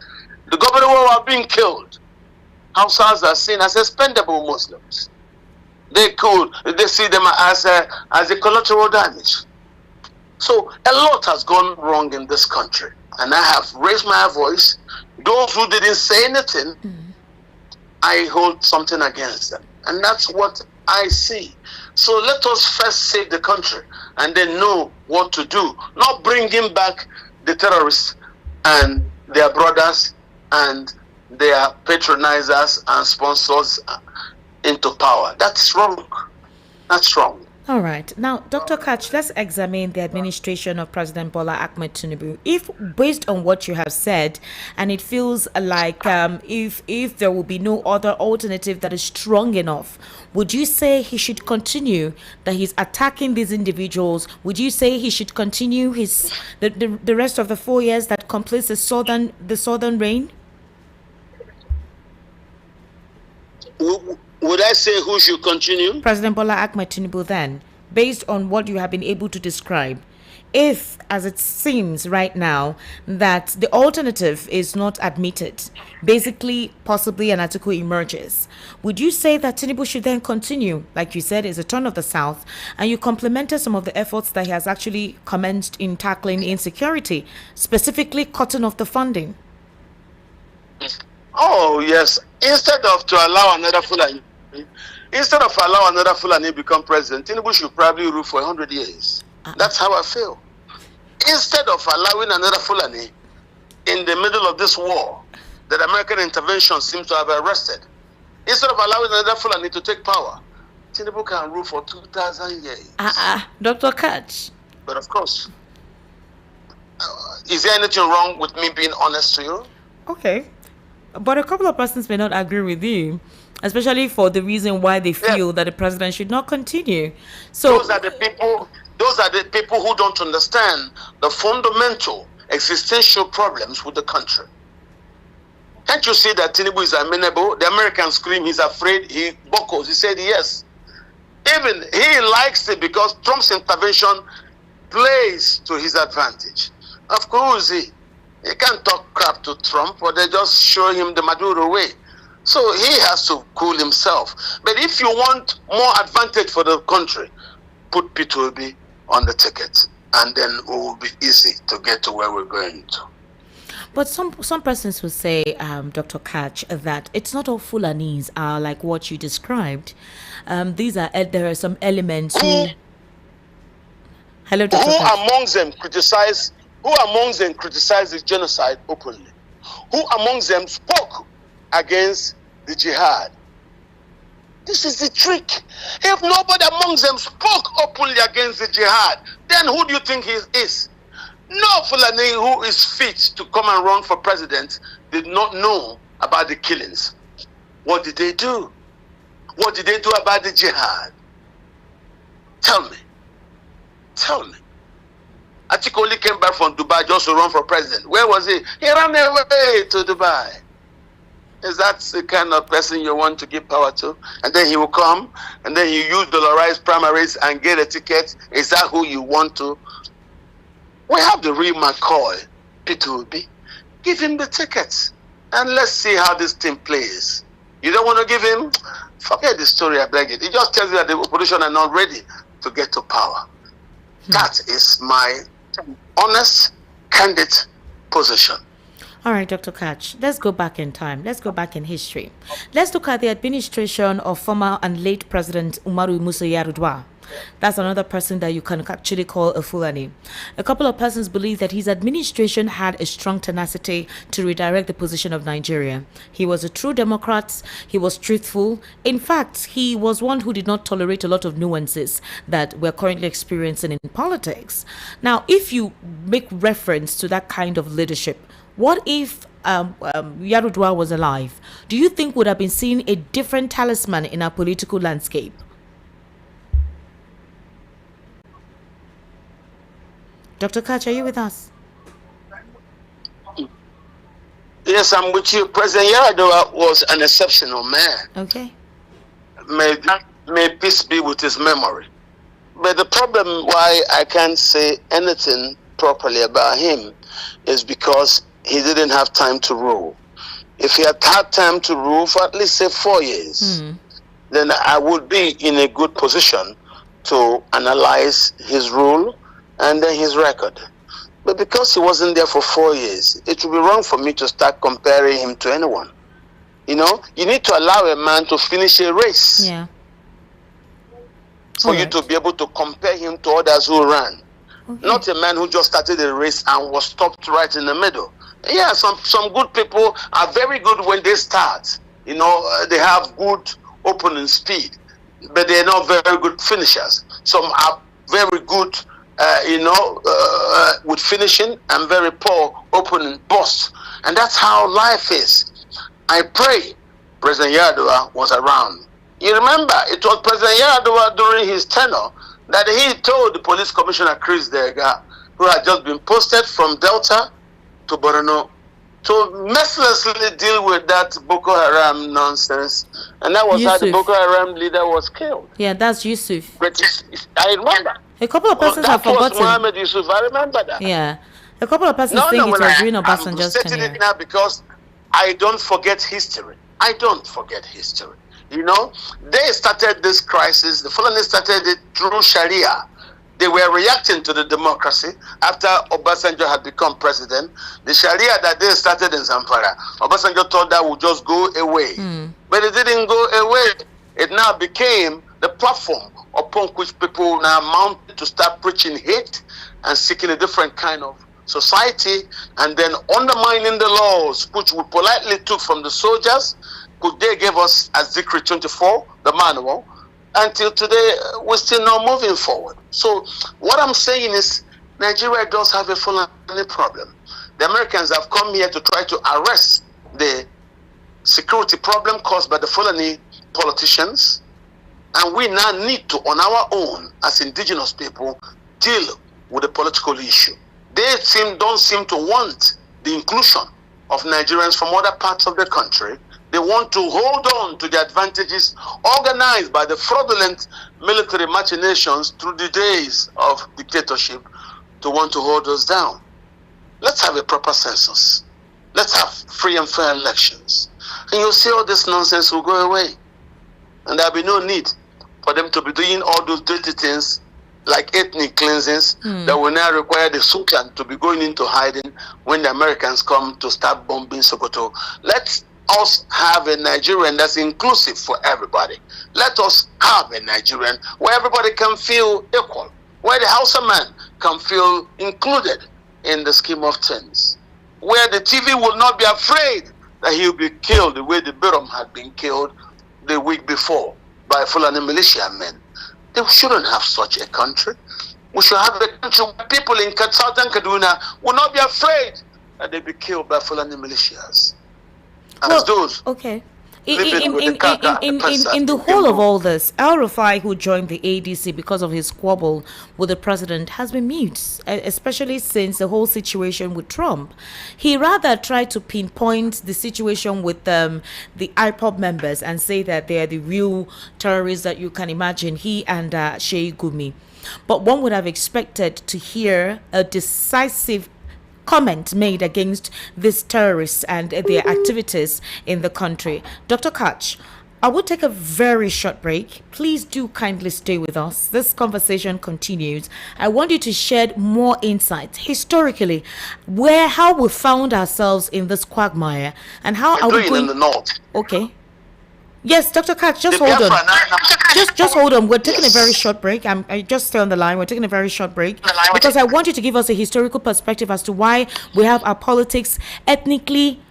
the Gober were being killed. Hausas are seen as expendable Muslims. They see them as a collateral damage. So a lot has gone wrong in this country, and I have raised my voice. Those who didn't say anything, I hold something against them, and that's what I see. So let us first save the country, and then know what to do. Not bringing back the terrorists and their brothers and their patronizers and sponsors into power. That's wrong. That's wrong. All right. Now, Dr. Katch, let's examine the administration of President Bola Ahmed Tinubu. If, based on what you have said, and it feels like if there will be no other alternative that is strong enough, would you say he should continue, that he's attacking these individuals? Would you say he should continue the rest of the 4 years that completes the southern reign? Would I say who should continue? President Bola Ahmed Tinubu then, based on what you have been able to describe. If, as it seems right now, that the alternative is not admitted, basically, possibly an article emerges, would you say that Tinubu should then continue? Like you said, is a turn of the South, and you complimented some of the efforts that he has actually commenced in tackling insecurity, specifically cutting off the funding. Oh, yes. Instead of allowing another Fulani become president, Tinubu should probably rule for 100 years. That's how I feel. Instead of allowing another Fulani in the middle of this war that American intervention seems to have arrested, instead of allowing another Fulani to take power, Tinubu can rule for 2,000 years. Dr. Katch. But of course, is there anything wrong with me being honest to you? Okay. But a couple of persons may not agree with you, especially for the reason why they feel that the president should not continue. So those are the people who don't understand the fundamental existential problems with the country. Can't you see that Tinubu is amenable? The Americans scream he's afraid, he buckles. He said yes. Even he likes it because Trump's intervention plays to his advantage. Of course, he can't talk crap to Trump, but they just show him the Maduro way. So he has to cool himself. But if you want more advantage for the country, put P2B on the ticket, and then it will be easy to get to where we're going to. But some persons will say, Dr. Katch, that it's not all Fulanis are like what you described. There are some elements Hello, Dr. Who Katch. amongst them criticized the genocide openly? Who amongst them spoke against the jihad? This is the trick. If nobody amongst them spoke openly against the jihad, then who do you think he is? No Fulani who is fit to come and run for president did not know about the killings. What did they do? What did they do about the jihad? Tell me. Tell me. Atiku only came back from Dubai just to run for president. Where was he? He ran away to Dubai. Is that the kind of person you want to give power to? And then he will come, and then you use dollarized primaries and get a ticket. Is that who you want to? We have the real McCoy, Peter Obi. Give him the tickets, and let's see how this team plays. You don't want to give him? Forget the story, I beg it. It just tells you that the opposition are not ready to get to power. That is my honest, candid position. All right, Dr. Katch, let's go back in time. Let's go back in history. Let's look at the administration of former and late President Umaru Musa Yar'Adua. That's another person that you can actually call a Fulani. A couple of persons believe that his administration had a strong tenacity to redirect the position of Nigeria. He was a true Democrat. He was truthful. In fact, he was one who did not tolerate a lot of nuances that we're currently experiencing in politics. Now, if you make reference to that kind of leadership, what if Yar'Adua was alive? Do you think would have been seen a different talisman in our political landscape? Dr. Katch, are you with us? Yes, I'm with you. President Yar'Adua was an exceptional man. Okay. May peace be with his memory. But the problem why I can't say anything properly about him is because he didn't have time to rule. If he had had time to rule for at least say 4 years, then I would be in a good position to analyze his rule and then his record. But because he wasn't there for 4 years, it would be wrong for me to start comparing him to anyone. You know, you need to allow a man to finish a race. Yeah. For you to be able to compare him to others who ran. Okay. Not a man who just started a race and was stopped right in the middle. Yeah, some good people are very good when they start. You know, they have good opening speed, but they're not very good finishers. Some are very good with finishing and very poor opening bursts. And that's how life is. I pray President Yar'Adua was around. You remember, it was President Yar'Adua during his tenure that he told the police commissioner Chris Dega, who had just been posted from Delta to Borno, to mercilessly deal with that Boko Haram nonsense. And that was Yusuf. how the Boko Haram leader was killed. Yeah, that's Yusuf. But I remember. A couple of persons have forgotten. That was Mohammed Yusuf. I remember that. Yeah. A couple of persons think it was during Obasanjo's I'm tenure. stating it now because I don't forget history. I don't forget history. You know, they started this crisis, the Fulani started it through Sharia. They were reacting to the democracy after Obasanjo had become president. The Sharia that they started in Zamfara, Obasanjo thought that would just go away. But it didn't go away. It now became the platform upon which people now mounted to start preaching hate and seeking a different kind of society, and then undermining the laws which we politely took from the soldiers, which they gave us as Decree 24, the manual. Until today, we're still not moving forward. So what I'm saying is Nigeria does have a Fulani problem. The Americans have come here to try to arrest the security problem caused by the Fulani politicians. And we now need to, on our own, as indigenous people, deal with the political issue. They don't seem to want the inclusion of Nigerians from other parts of the country. They want to hold on to the advantages organized by the fraudulent military machinations through the days of dictatorship to want to hold us down. Let's have a proper census. Let's have free and fair elections. And you'll see all this nonsense will go away. And there'll be no need for them to be doing all those dirty things like ethnic cleansings that will now require the Sultan to be going into hiding when the Americans come to start bombing Sokoto. Let's us have a Nigerian that's inclusive for everybody. Let us have a Nigerian where everybody can feel equal, where the Hausa man can feel included in the scheme of things, where the TV will not be afraid that he'll be killed the way the Birom had been killed the week before by Fulani militia men. They shouldn't have such a country. We should have a country where people in southern Kaduna will not be afraid that they be killed by Fulani militias. As those. Okay. In the whole of all this, El-Rufai, who joined the ADC because of his squabble with the president, has been mute, especially since the whole situation with Trump. He rather tried to pinpoint the situation with the IPOB members and say that they are the real terrorists that you can imagine, he and Sheikh Gumi. But one would have expected to hear a decisive comment made against these terrorists and their activities in the country. Dr. Katch, I will take a very short break. Please do kindly stay with us. This conversation continues. I want you to shed more insights historically, how we found ourselves in this quagmire and how are we going in the north. Okay. Yes, Dr. Katch, just hold on. Just hold on. We're taking a very short break. I just stay on the line. We're taking a very short break because I want you to give us a historical perspective as to why we have our politics ethnically,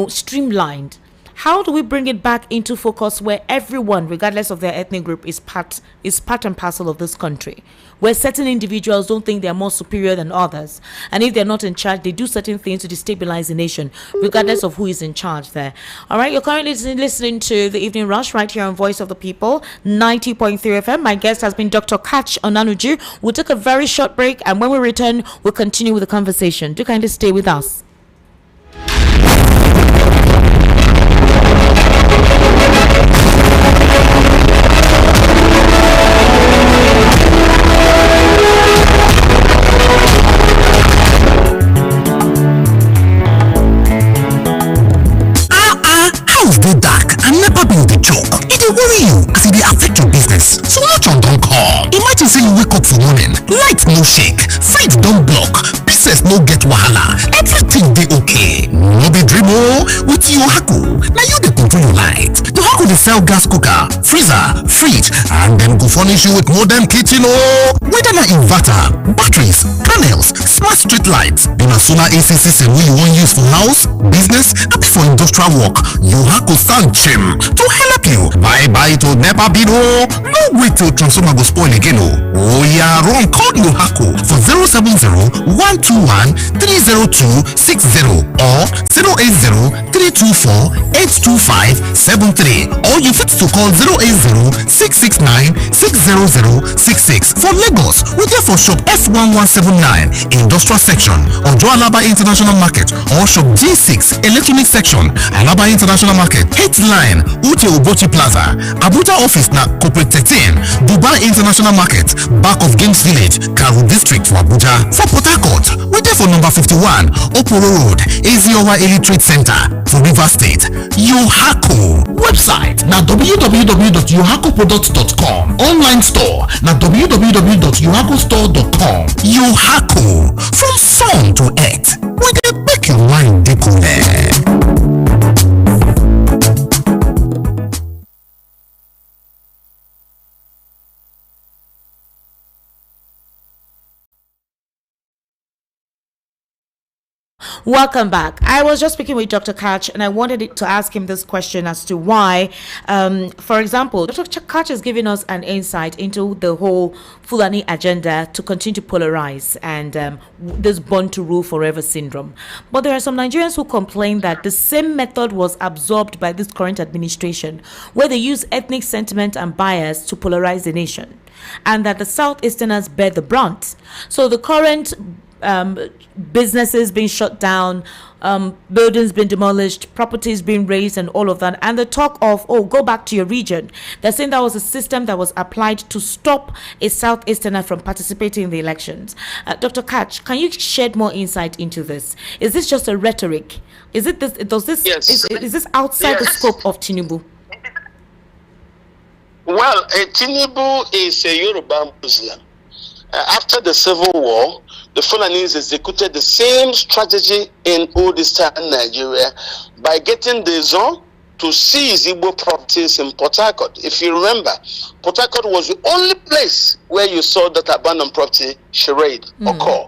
streamlined. How do we bring it back into focus where everyone, regardless of their ethnic group, is part and parcel of this country? Where certain individuals don't think they're more superior than others. And if they're not in charge, they do certain things to destabilize the nation, regardless of who is in charge there. All right, you're currently listening to The Evening Rush right here on Voice of the People, 90.3 FM. My guest has been Dr. Katch Onanuju. We'll take a very short break, and when we return, we'll continue with the conversation. Do kindly stay with us. Worry you as it dey affect your business. So much on don come. Imagine say you wake up for morning, light no shake, fridge don block, business no get wahala, everything dey okay. No be dream o. With Yohaku, na you dey control your light. Yohaku dey sell gas cooker, freezer, fridge, and dem go furnish you with modern kitchen o. Whether na inverter, batteries, panels, smart street lights, be na solar AC system wey you wan use for house, business, abi for industrial work, Yohaku stand chim to help you. Bye to NEPA bill o. No wait till transformer go spoil again o. Oya run call Yohaku for 070-121-30260 or 080-324-82573, or you fit to call 080-669-60066. For Lagos, we dey for shop F1179 industrial section, Ojo Alaba International Market, or shop G6 electronic section, Alaba International Market, Headline, Ute Obochi Plaza, Abuja office na Corporate 13, Dubai International Market, back of Games Village, Karu District for Abuja. For Port Harcourt, we dey for number 51, Oporo Road, Eziowa Eli Trade Center, for Rivers State. Yohaku website na www.yohakuproducts.com. Online store na www.yohakustore.com. Yohaku, from sun to earth, we dey make your mind dey connect. Welcome back. I was just speaking with Dr. Katch, and I wanted to ask him this question as to why, for example, Dr. Katch has given us an insight into the whole Fulani agenda to continue to polarize and this born to rule forever syndrome. But there are some Nigerians who complain that the same method was absorbed by this current administration, where they use ethnic sentiment and bias to polarize the nation, and that the Southeasterners bear the brunt. So the current businesses being shut down, buildings being demolished, properties being raised, and all of that, and the talk of, go back to your region. They're saying that was a system that was applied to stop a Southeasterner from participating in the elections. Dr. Katch, can you shed more insight into this? Is this just a rhetoric? Is it this? Yes. Is this outside the scope of Tinubu? Well, Tinubu is a Yoruba Muslim. After the Civil War, the Fulanis executed the same strategy in old Eastern Nigeria by getting the zone to seize Igbo properties in Port Harcourt. If you remember, Port Harcourt was the only place where you saw that abandoned property charade occur.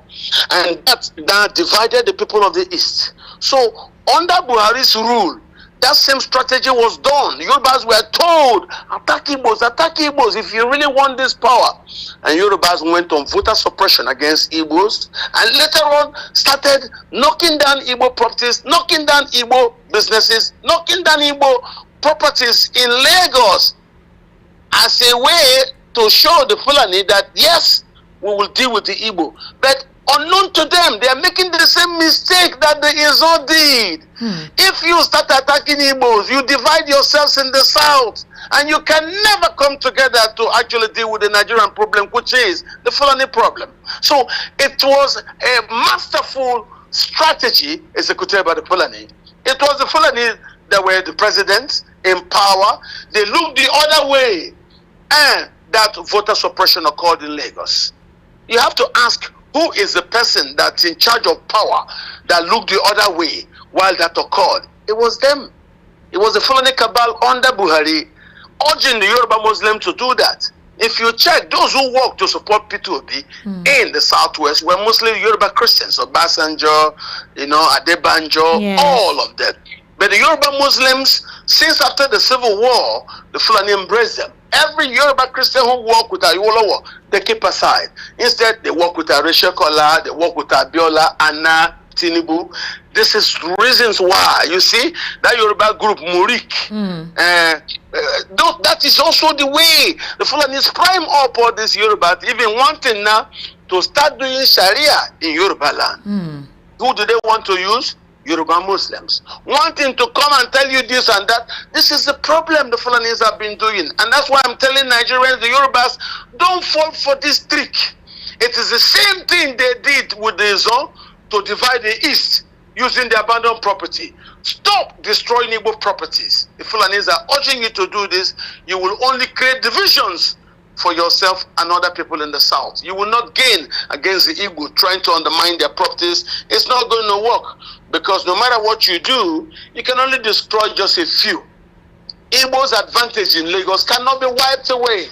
And that divided the people of the East. So, under Buhari's rule, that same strategy was done. Yorubas were told, attack Igbos, attack Igbos if you really want this power. And Yorubas went on voter suppression against Igbos, and later on started knocking down Igbo properties, knocking down Igbo businesses, knocking down Igbo properties in Lagos as a way to show the Fulani that yes, we will deal with the Igbo. But unknown to them, they are making the same mistake that the Izo did. If you start attacking Igbos, you divide yourselves in the south, and you can never come together to actually deal with the Nigerian problem, which is the Fulani problem. So it was a masterful strategy executed by the Fulani. It was the Fulani that were the presidents in power. They looked the other way, and that voter suppression occurred in Lagos. You have to ask, who is the person that's in charge of power that looked the other way while that occurred? It was them. It was the Fulani cabal under Buhari urging the Yoruba Muslim to do that. If you check, those who worked to support P2B in the southwest were mostly Yoruba Christians, Obasanjo, Adebanjo, all of them. But the Yoruba Muslims, since after the Civil War, the Fulani embraced them. Every Yoruba Christian who worked with Ayolowo, they keep aside. Instead, they work with Arisha Kola, they work with Abiola, Anna, Tinubu. This is reasons why, you see, that Yoruba group, Murik, that is also the way the Fulanis prime up all this Yoruba, even wanting now to start doing Sharia in Yoruba land. Who do they want to use? Yoruba Muslims. Wanting to come and tell you this and that. This is the problem the Fulanis have been doing. And that's why I'm telling Nigerians, the Yorubas, don't fall for this trick. It is the same thing they did with the Izo to divide the East using the abandoned property. Stop destroying Igbo properties. The Fulanis are urging you to do this. You will only create divisions for yourself and other people in the south. You will not gain against the Igbo trying to undermine their properties. It's not going to work, because no matter what you do, you can only destroy just a few. Igbo's advantage in Lagos cannot be wiped away.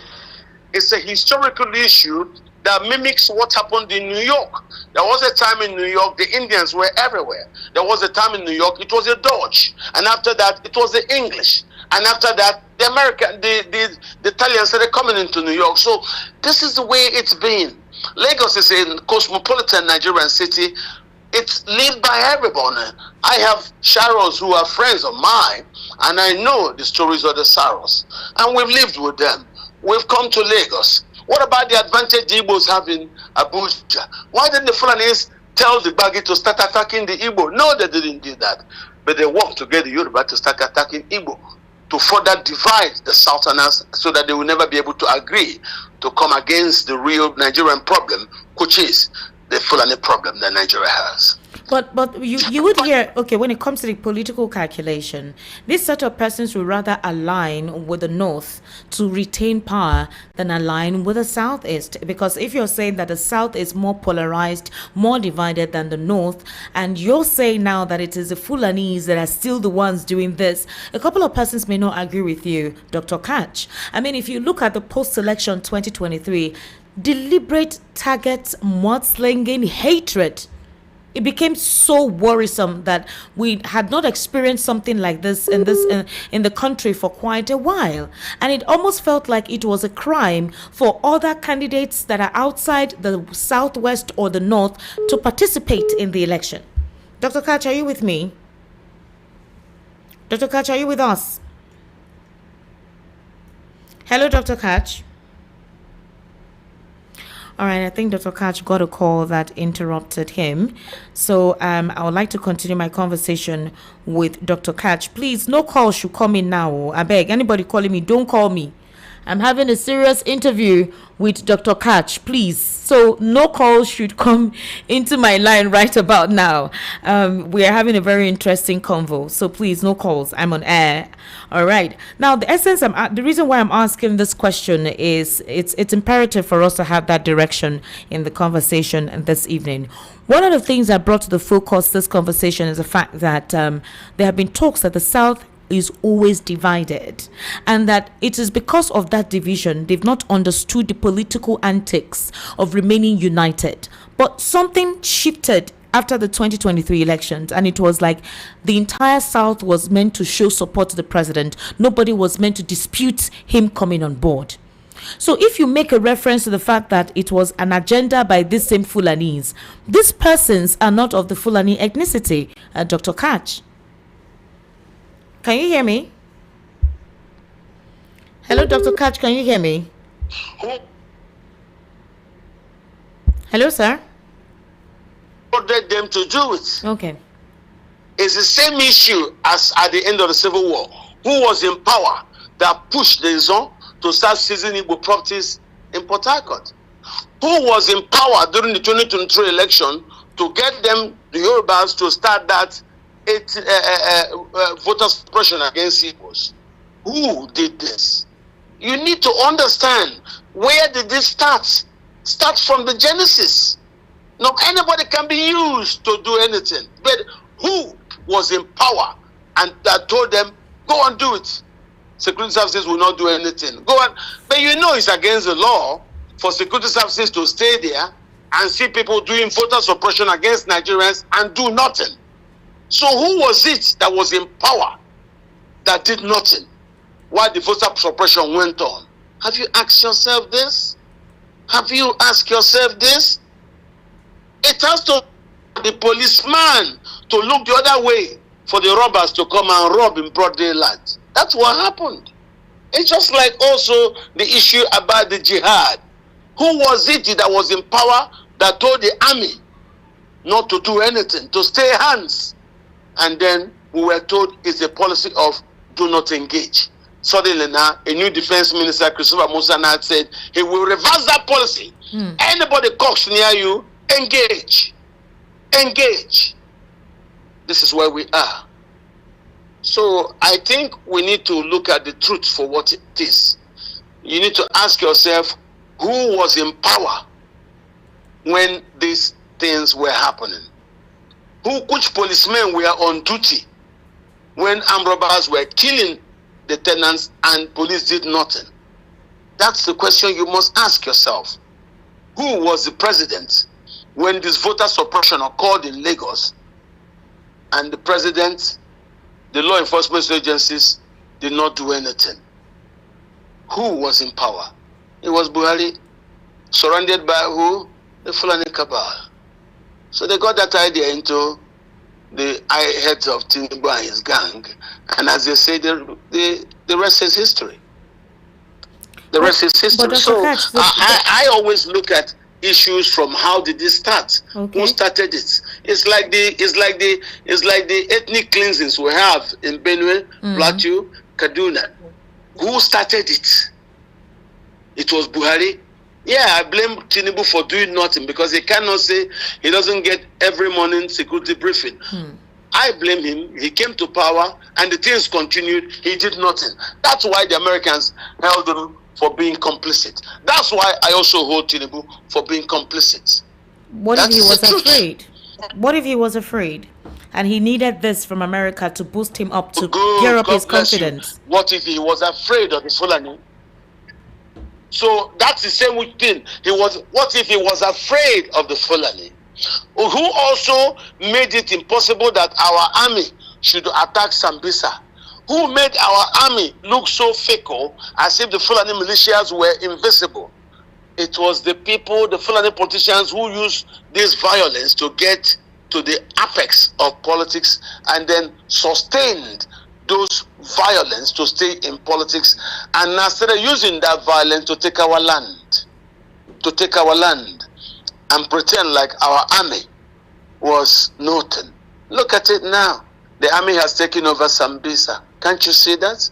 It's a historical issue that mimics what happened in New York. There was a time in New York, the Indians were everywhere. There was a time in New York, it was the Dutch. And after that, it was the English. And after that, the Italians started coming into New York. So this is the way it's been. Lagos is a cosmopolitan Nigerian city. It's lived by everyone. I have Sharos who are friends of mine, and I know the stories of the Saros. And we've lived with them. We've come to Lagos. What about the advantage the Igbos have in Abuja? Why didn't the Fulanis tell the Bagi to start attacking the Igbo? No, they didn't do that. But they worked to get the Yoruba to start attacking Igbo, to further divide the Southerners so that they will never be able to agree to come against the real Nigerian problem, which is the Fulani problem that Nigeria has. But you would hear, okay, when it comes to the political calculation, this set of persons would rather align with the North to retain power than align with the Southeast. Because if you're saying that the South is more polarized, more divided than the North, and you're saying now that it is the Fulanis that are still the ones doing this, a couple of persons may not agree with you, Dr. Katch. I mean, if you look at the post-election 2023, deliberate targets, mudslinging, hatred, it became so worrisome that we had not experienced something like this in the country for quite a while, and it almost felt like it was a crime for other candidates that are outside the Southwest or the North to participate in the election. Dr. Katch, are you with me? Dr. Katch, are you with us? Hello, Dr. Katch. All right, I think Dr. Katch got a call that interrupted him. So I would like to continue my conversation with Dr. Katch. Please, no call should come in now. I beg, anybody calling me, don't call me. I'm having a serious interview with Dr. Katch, please. So no calls should come into my line right about now. We are having a very interesting convo. So please, no calls. I'm on air. All right. Now, the reason why I'm asking this question is it's imperative for us to have that direction in the conversation this evening. One of the things that brought to the focus this conversation is the fact that there have been talks that the South is always divided, and that it is because of that division they've not understood the political antics of remaining united. But something shifted after the 2023 elections, and it was like the entire South was meant to show support to the president. Nobody was meant to dispute him coming on board. So if you make a reference to the fact that it was an agenda by these same Fulanis, these persons are not of the Fulani ethnicity, Dr. Katch. Can you hear me? Hello, Dr. Katch, can you hear me? Hello, sir. Ordered them to do it. Okay. It's the same issue as at the end of the Civil War. Who was in power that pushed the zone to start seizing Igbo properties in Port Harcourt? Who was in power during the 2023 election to get them, the Yorubas, to start that voter suppression against Igbos? Who did this? You need to understand, where did this start? Start from the genesis. No, anybody can be used to do anything, but who was in power and that told them, go and do it? Security services will not do anything. Go on, but you know it's against the law for security services to stay there and see people doing voter suppression against Nigerians and do nothing. So who was it that was in power that did nothing while the voter suppression went on? Have you asked yourself this? Have you asked yourself this? It has to be the policeman to look the other way for the robbers to come and rob in broad daylight. That's what happened. It's just like also the issue about the jihad. Who was it that was in power that told the army not to do anything, to stay hands? And then we were told it's a policy of do not engage. Suddenly now, a new defense minister, Christopher Musa, said he will reverse that policy. Anybody cooks near you, engage. Engage. This is where we are. So I think we need to look at the truth for what it is. You need to ask yourself, who was in power when these things were happening? Which policemen were on duty when armed robbers were killing the tenants and police did nothing? That's the question you must ask yourself. Who was the president when this voter suppression occurred in Lagos and the president, the law enforcement agencies did not do anything? Who was in power? It was Buhari, surrounded by who? The Fulani cabal. So they got that idea into the heads of Tinubu and his gang, and as they say, the rest is history. The rest is history. So I always look at issues from how did this start? Okay. Who started it? It's like the ethnic cleansings we have in Benue, Plateau, Kaduna. Who started it? It was Buhari. Yeah, I blame Tinubu for doing nothing because he cannot say he doesn't get every morning security briefing. I blame him. He came to power and the things continued. He did nothing. That's why the Americans held him for being complicit. That's why I also hold Tinubu for being complicit. What if he was afraid? What if he was afraid and he needed this from America to boost him up, to gear up his confidence? What if he was afraid of the Fulani? So that's the same thing. What if he was afraid of the Fulani, who also made it impossible that our army should attack Sambisa? Who made our army look so fickle, as if the Fulani militias were invisible? It was the people, the Fulani politicians, who used this violence to get to the apex of politics and then sustained those violence to stay in politics, and now started using that violence to take our land, and pretend like our army was nothing. Look at it now. The army has taken over Sambisa. Can't you see that?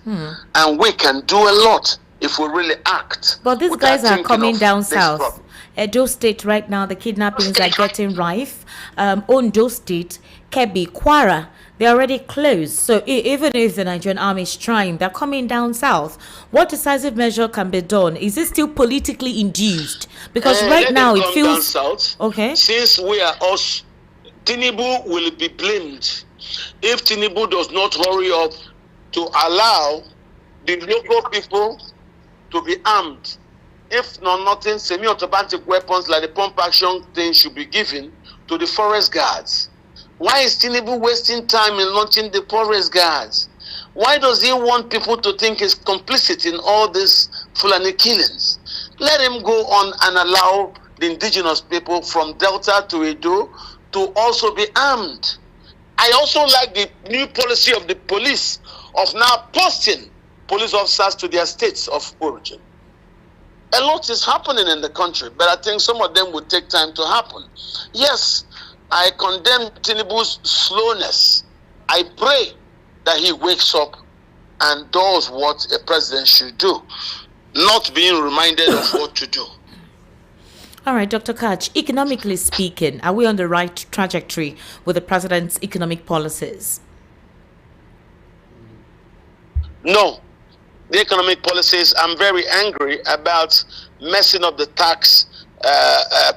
And we can do a lot if we really act. But these guys are coming down south. Edo State right now, the kidnappings are getting rife. Ondo State, Kebbi, Kwara, they're already closed. So even if the Nigerian army is trying, they're coming down south. What decisive measure can be done? Is it still politically induced? Because right now it feels down south. Okay. Since we are us, Tinubu will be blamed if Tinubu does not hurry up to allow the local people to be armed. If not nothing, semi-automatic weapons like the pump action thing should be given to the forest guards? Why is Tinubu wasting time in launching the forest guards? Why does he want people to think he's complicit in all these Fulani killings? Let him go on and allow the indigenous people from Delta to Edo to also be armed. I also like the new policy of the police of now posting police officers to their states of origin. A lot is happening in the country, but I think some of them will take time to happen. Yes, I condemn Tinubu's slowness. I pray that he wakes up and does what a president should do, not being reminded of what to do. All right, Dr. Katch, economically speaking, are we on the right trajectory with the president's economic policies? No. The economic policies, I'm very angry about messing up the tax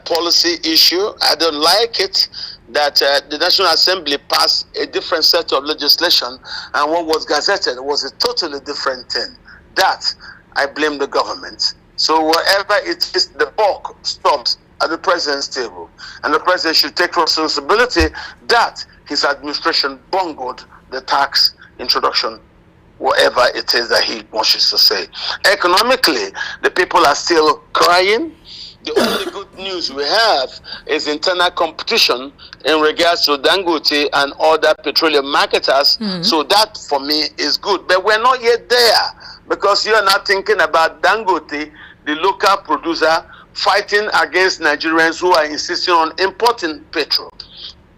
policy issue. I don't like it that the National Assembly passed a different set of legislation, and what was gazetted was a totally different thing. That I blame the government. So wherever it is, the buck stops at the president's table, and the president should take responsibility that his administration bungled the tax introduction, whatever it is that he wants to say. Economically, the people are still crying. The only good news we have is internal competition in regards to Dangote and other petroleum marketers. So that for me is good. But we're not yet there, because you're not thinking about Dangote, the local producer, fighting against Nigerians who are insisting on importing petrol.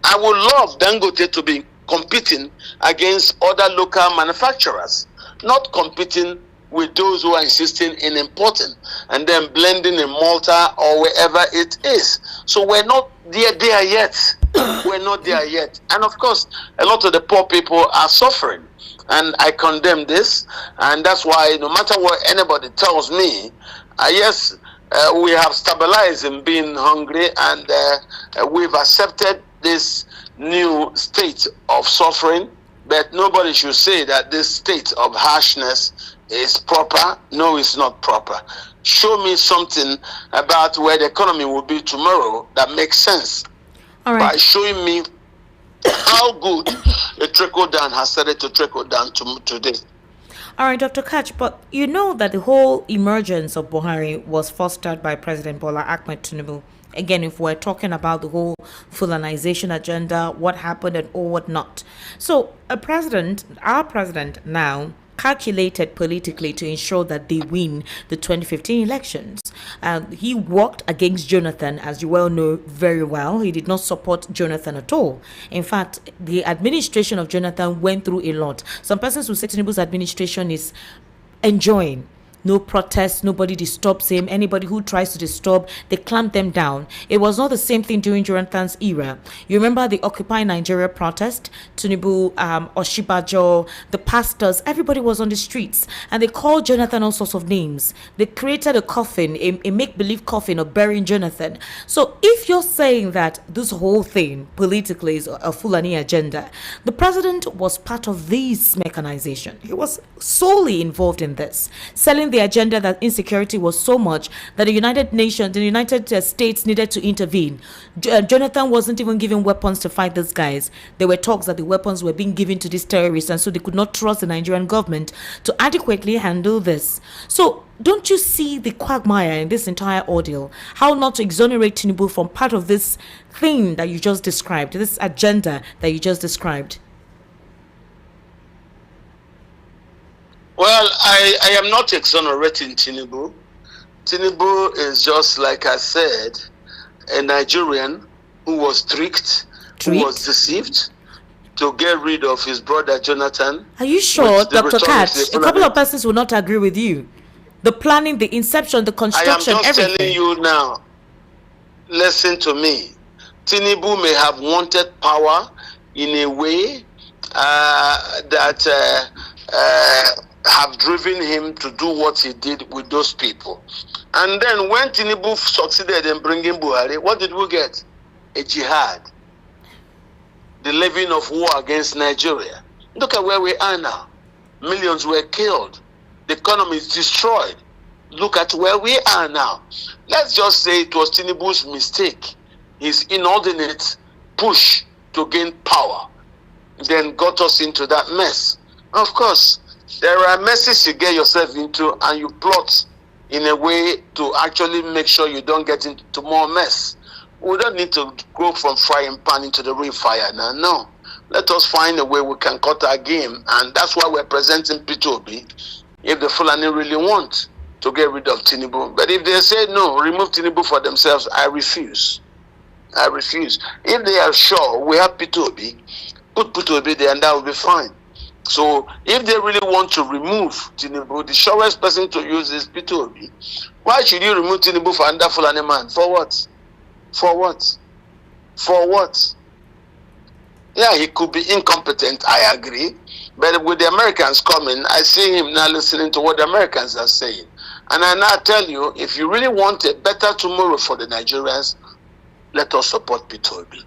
I would love Dangote to be competing against other local manufacturers, not competing with those who are insisting in importing and then blending in Malta or wherever it is. So we're not there yet. We're not there yet. And of course, a lot of the poor people are suffering. And I condemn this. And that's why no matter what anybody tells me, yes, we have stabilized in being hungry, and we've accepted this new state of suffering, but nobody should say that this state of harshness is proper. No, it's not proper. Show me something about where the economy will be tomorrow that makes sense. All right. By showing me how good the trickle down has started to trickle down to today. All right, Dr. Katch, but you know that the whole emergence of Buhari was fostered by President Bola Ahmed Tinubu. Again, if we're talking about the whole Fulanization agenda, what happened and all what not. So our president now calculated politically to ensure that they win the 2015 elections. He worked against Jonathan, as you well know very well. He did not support Jonathan at all. In fact, the administration of Jonathan went through a lot. Some persons who say Tinubu's administration is enjoying. No protests, nobody disturbs him. Anybody who tries to disturb, they clamp them down. It was not the same thing during Jonathan's era. You remember the Occupy Nigeria protest? Tinubu, Oshibajo, the pastors, everybody was on the streets. And they called Jonathan all sorts of names. They created a coffin, a make-believe coffin of burying Jonathan. So if you're saying that this whole thing politically is a Fulani agenda, the president was part of this mechanization. He was solely involved in this, selling the agenda that insecurity was so much that the United States needed to intervene. Jonathan wasn't even given weapons to fight these guys. There were talks that the weapons were being given to these terrorists, and so they could not trust the Nigerian government to adequately handle this. So don't you see the quagmire in this entire ordeal? How not to exonerate Tinubu from part of this thing that you just described, this agenda that you just described? Well, I am not exonerating Tinubu. Tinubu is just, like I said, a Nigerian who was tricked, who was deceived to get rid of his brother Jonathan. Are you sure, Dr. Katch? A couple of persons will not agree with you. The planning, the inception, the construction, everything. I am just telling you now, listen to me. Tinubu may have wanted power in a way that have driven him to do what he did with those people. And then when Tinubu succeeded in bringing Buhari, what did we get? A jihad. The levying of war against Nigeria. Look at where we are now. Millions were killed. The economy is destroyed. Look at where we are now. Let's just say it was Tinubu's mistake. His inordinate push to gain power, then got us into that mess. Of course, there are messes you get yourself into, and you plot in a way to actually make sure you don't get into more mess. We don't need to go from frying pan into the real fire now. No. Let us find a way we can cut our game, and that's why we're presenting P2B if the Fulani really want to get rid of Tinubu. But if they say no, remove Tinubu for themselves, I refuse. I refuse. If they are sure we have P2B, put P2B there and that will be fine. So if they really want to remove Tinubu, the surest person to use is P2B. Why should you remove Tinubu for under Fulani man? For what? For what? For what? Yeah, he could be incompetent, I agree. But with the Americans coming, I see him now listening to what the Americans are saying. And I now tell you, if you really want a better tomorrow for the Nigerians, let us support P2B,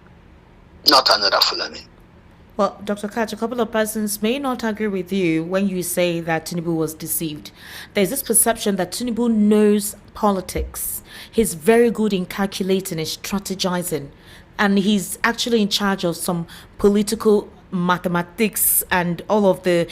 not another Fulani. Well, Dr. Katch, a couple of persons may not agree with you when you say that Tinubu was deceived. There's this perception that Tinubu knows politics. He's very good in calculating and strategizing. And he's actually in charge of some political mathematics and all of the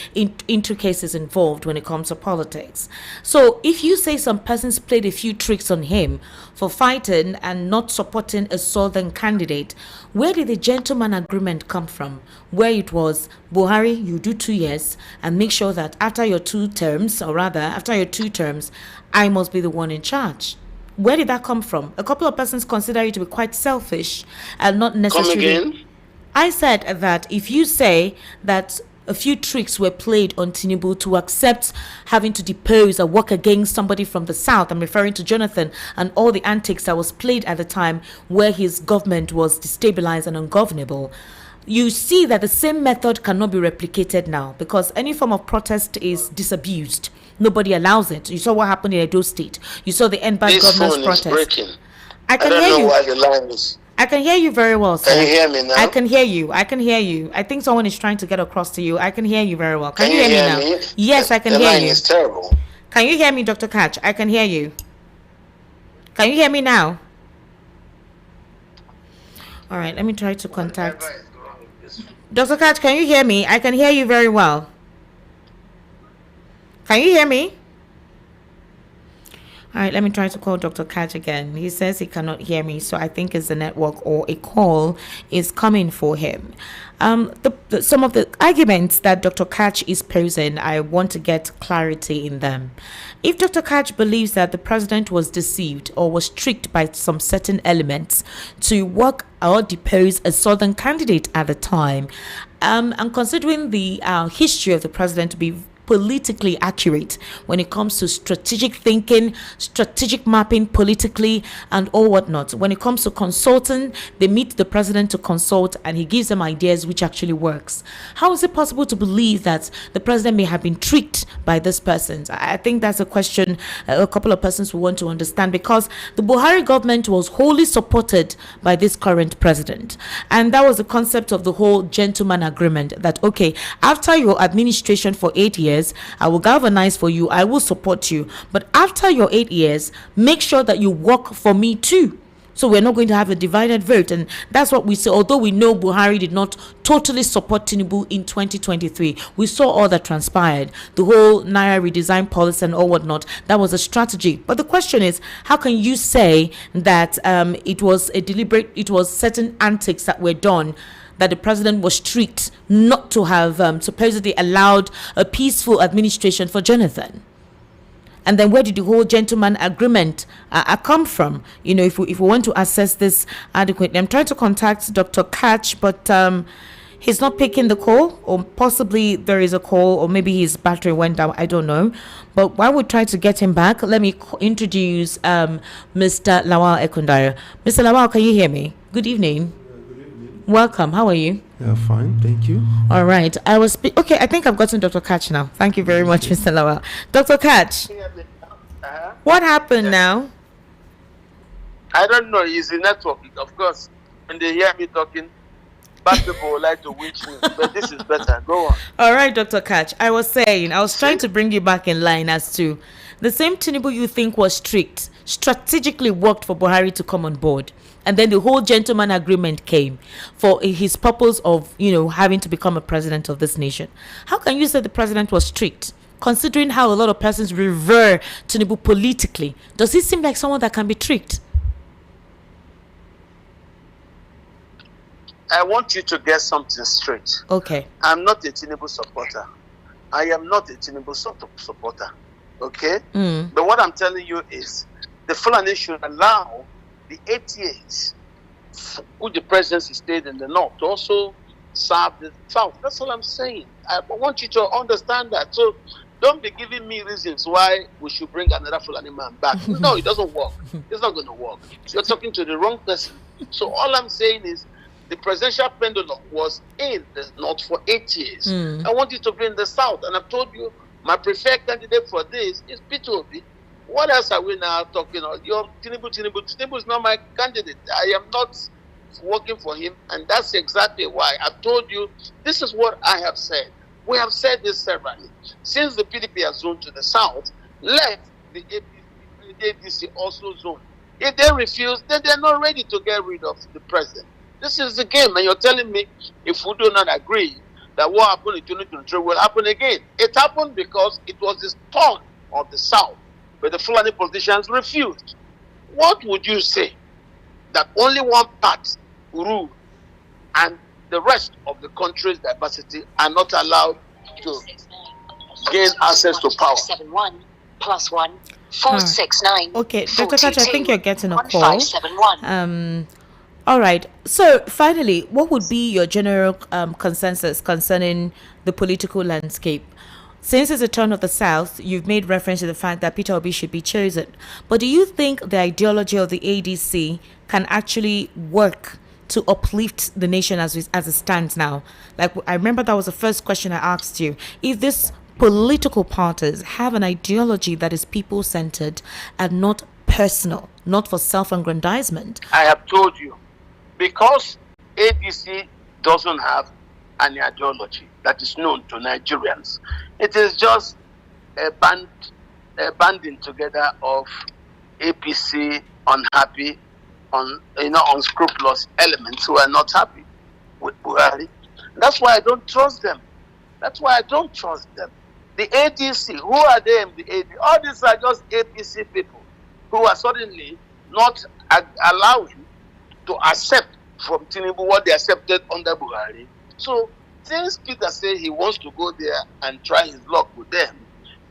intricacies involved when it comes to politics. So if you say some persons played a few tricks on him for fighting and not supporting a southern candidate, where did the gentleman agreement come from? Where it was, Buhari, you do 2 years and make sure that after your 2 terms, or rather after your 2 terms, I must be the one in charge. Where did that come from? A couple of persons consider it to be quite selfish and not necessarily. Come again? I said that if you say that a few tricks were played on Tinubu to accept having to depose or work against somebody from the south, I'm referring to Jonathan and all the antics that was played at the time where his government was destabilized and ungovernable, you see that the same method cannot be replicated now because any form of protest is disabused. Nobody allows it. You saw what happened in Edo State. You saw the end by governor's protest. Breaking. I don't know why the line is. I can hear you very well, sir. Can you hear me now? I can hear you. I can hear you. I think someone is trying to get across to you. I can hear you very well. Can you hear me now? Yes, I can hear you. The line is terrible. Can you hear me, Dr. Katch? I can hear you. Can you hear me now? All right, let me try to contact. Dr. Katch, can you hear me? I can hear you very well. Can you hear me? All right, let me try to call Dr. Katch again. He says he cannot hear me, so I think it's the network or a call is coming for him. Some of the arguments that Dr. Katch is posing, I want to get clarity in them. If Dr. Katch believes that the president was deceived or was tricked by some certain elements to work or depose a southern candidate at the time, and considering the history of the president to be politically accurate when it comes to strategic thinking, strategic mapping politically and all whatnot. When it comes to consulting, they meet the president to consult and he gives them ideas which actually works. How is it possible to believe that the president may have been tricked by this person? I think that's a question a couple of persons will want to understand, because the Buhari government was wholly supported by this current president, and that was the concept of the whole gentleman agreement that, okay, after your administration for 8 years, I will galvanize for you, I will support you, but after your 8 years, make sure that you work for me too. So we're not going to have a divided vote. And that's what we say. Although we know Buhari did not totally support Tinubu in 2023, we saw all that transpired. The whole Naira redesign policy and all whatnot, that was a strategy. But the question is, how can you say that it was a deliberate, it was certain antics that were done, that the president was tricked not to have supposedly allowed a peaceful administration for Jonathan? And then where did the whole gentleman agreement come from? You know, if we want to assess this adequately. I'm trying to contact Dr. Katch, but he's not picking the call, or possibly there is a call, or maybe his battery went down. I don't know. But while we try to get him back, let me introduce Mr. Lawal Ekundaya. Mr. Lawal, can you hear me? Good evening. Welcome. How are you? Yeah, fine. Thank you. All right. Okay, I think I've gotten Dr. Katch now. Thank you very much, Mr. Lawal. Dr. Katch, what happened now? I don't know. It's the network. Of course, when they hear me talking, bad people would like to winch me. But this is better. Go on. All right, Dr. Katch. I was trying to bring you back in line as to The same Tinubu you think was strict strategically worked for Buhari to come on board. And then the whole gentleman agreement came for his purpose of, having to become a president of this nation. How can you say the president was strict, considering how a lot of persons revere Tinubu politically? Does he seem like someone that can be tricked? I want you to get something straight. Okay. I'm not a Tinubu supporter. I am not a Tinubu supporter. Okay? But what I'm telling you is the Fulani should allow the 8 years who the presidency stayed in the north to also serve the south. That's all I'm saying. I want you to understand that. So don't be giving me reasons why we should bring another Fulani man back. No, it doesn't work. It's not going to work. You're talking to the wrong person. So all I'm saying is the presidential pendulum was in the north for 8 years. I want you to be in the south. And I've told you my preferred candidate for this is Peter Obi. What else are we now talking about? You're Tinubu. Tinubu is not my candidate. I am not working for him. And that's exactly why I've told you this is what I have said. We have said this severally. Since the PDP has zoned to the south, let the ADC also zone. If they refuse, then they're not ready to get rid of the president. This is the game, and you're telling me if we do not agree that what happened in 2023 will happen again. It happened because it was the turn of the south, but the Fulani politicians refused. What would you say? That only one part rule and the rest of the country's diversity are not allowed to gain access to power. 71 plus 1 469. Okay, Dr. Katch, I think you're getting a call. All right. So finally, what would be your general consensus concerning the political landscape? Since it's a turn of the South, you've made reference to the fact that Peter Obi should be chosen. But do you think the ideology of the ADC can actually work to uplift the nation as it stands now? Like, I remember that was the first question I asked you. If these political parties have an ideology that is people-centered and not personal, not for self-aggrandizement. I have told you, because ADC doesn't have an ideology that is known to Nigerians, it is just a banding together of APC unhappy, unscrupulous elements who are not happy with Buhari. That's why I don't trust them. The ADC, who are they in the ADC? All these are just APC people who are suddenly not allowing to accept from Tinubu what they accepted under Buhari. So since Peter said he wants to go there and try his luck with them,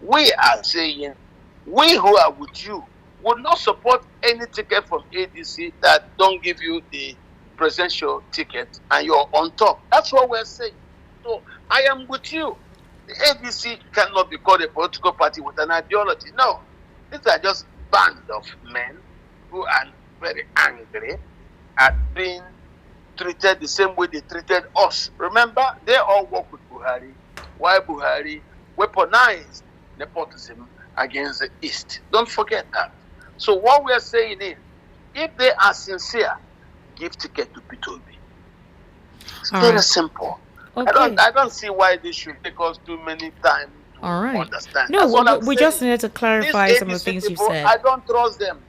we are saying, we who are with you would not support any ticket from ADC that don't give you the presidential ticket and you're on top. That's what we're saying. So I am with you. The ADC cannot be called a political party with an ideology. No. These are just band of men who are very angry at being treated the same way they treated us. Remember, they all work with Buhari, while Buhari weaponized nepotism against the East. Don't forget that. So what we're saying is, if they are sincere, give ticket to Peter Obi. It's very simple. Okay. I don't see why this should take us too many times to understand. No, we just needed to clarify some of the things you said. I don't trust them.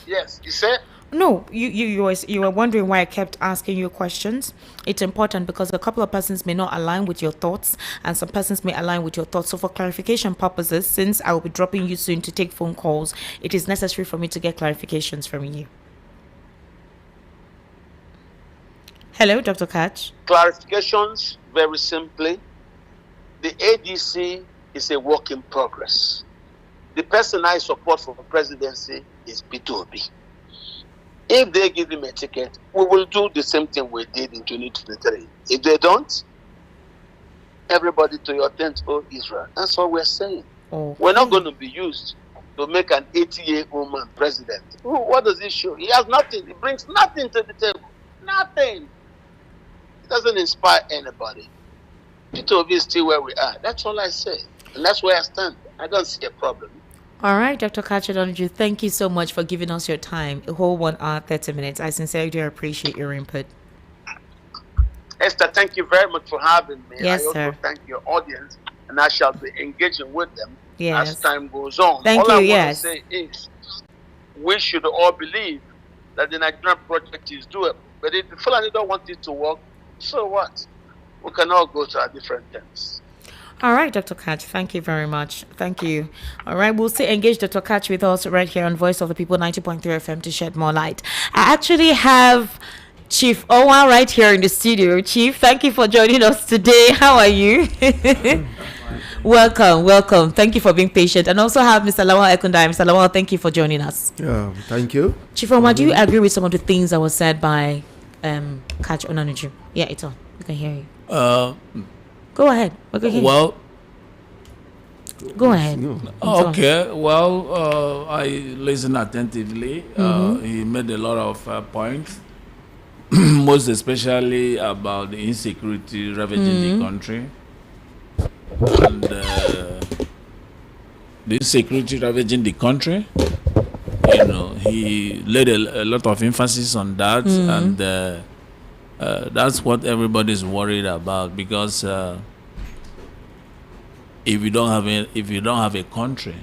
Yes, you said? No, you were wondering why I kept asking you questions. It's important because a couple of persons may not align with your thoughts and some persons may align with your thoughts. So for clarification purposes, since I will be dropping you soon to take phone calls, it is necessary for me to get clarifications from you. Hello, Dr. Katch. Clarifications, very simply. The ADC is a work in progress. The person I support for the presidency is Peter Obi. If they give him a ticket, we will do the same thing we did in 2023. If they don't, everybody to your tent, oh Israel. That's what we're saying. Okay. We're not going to be used to make an 80-year-old man president. What does he show? He has nothing. He brings nothing to the table. Nothing. It doesn't inspire anybody. Peter Obi is still where we are. That's all I say. And that's where I stand. I don't see a problem. All right, Dr. Katch, thank you so much for giving us your time, a whole 1 hour, 30 minutes. I sincerely do appreciate your input. Esther, thank you very much for having me. Yes, I also sir. thank your audience, and I shall be engaging with them Yes. as time goes on. Thank all you, I yes. want to say is we should all believe that the Nigerian project is doable. But if the Fulani don't want it to work, so what? We can all go to our different tents. All right, Dr. Katch, thank you very much. Thank you. All right, we'll still engage Dr. Katch with us right here on Voice of the People 90.3 FM to shed more light. I actually have Chief Owa right here in the studio. Chief, thank you for joining us today. How are you? Welcome. Thank you for being patient. And also have Mr. Lawal Ekundai. Mr. Lawal, thank you for joining us. Yeah, thank you. Chief Owa, do you agree with some of the things that were said by Katch Onanuju? Yeah, it's on. We can hear you. Go ahead. Okay. Well, go ahead. okay. Well, I listened attentively. He made a lot of points, most especially about the insecurity ravaging the country. And the insecurity ravaging the country, he laid a lot of emphasis on that, and that's what everybody's worried about, because if you don't have a country,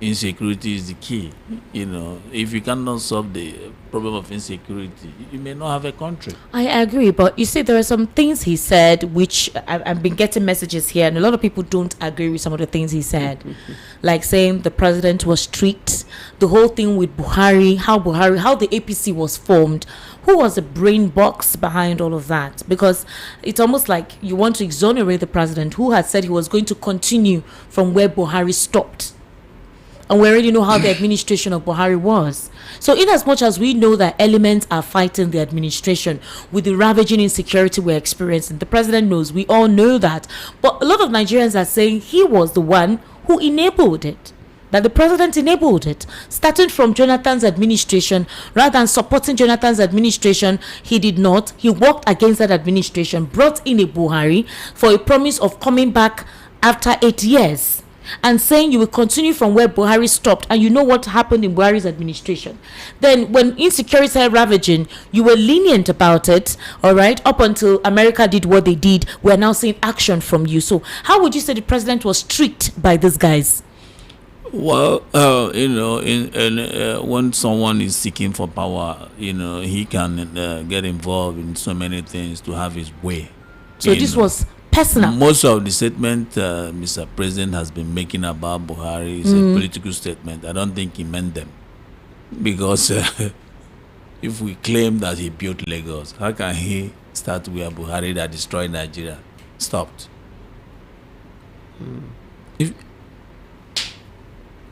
insecurity is the key. If you cannot solve the problem of insecurity, you may not have a country. I agree, but you see, there are some things he said which I've been getting messages here, and a lot of people don't agree with some of the things he said, like saying the president was tricked, the whole thing with Buhari, how the APC was formed. Who was the brain box behind all of that? Because it's almost like you want to exonerate the president who had said he was going to continue from where Buhari stopped. And we already know how the administration of Buhari was. So in as much as we know that elements are fighting the administration with the ravaging insecurity we're experiencing, the president knows, we all know that. But a lot of Nigerians are saying he was the one who enabled it. That the president enabled it, starting from Jonathan's administration. Rather than supporting Jonathan's administration, he did not. He worked against that administration, brought in a Buhari for a promise of coming back after 8 years and saying you will continue from where Buhari stopped. And you know what happened in Buhari's administration. Then when insecurity started ravaging, you were lenient about it, all right, up until America did what they did. We're now seeing action from you. So how would you say the president was tricked by these guys? Well, when someone is seeking for power, he can get involved in so many things to have his way. So this was personal. Most of the statement Mr. President has been making about Buhari is a political statement. I don't think he meant them. Because if we claim that he built Lagos, how can he start where Buhari that destroyed Nigeria stopped?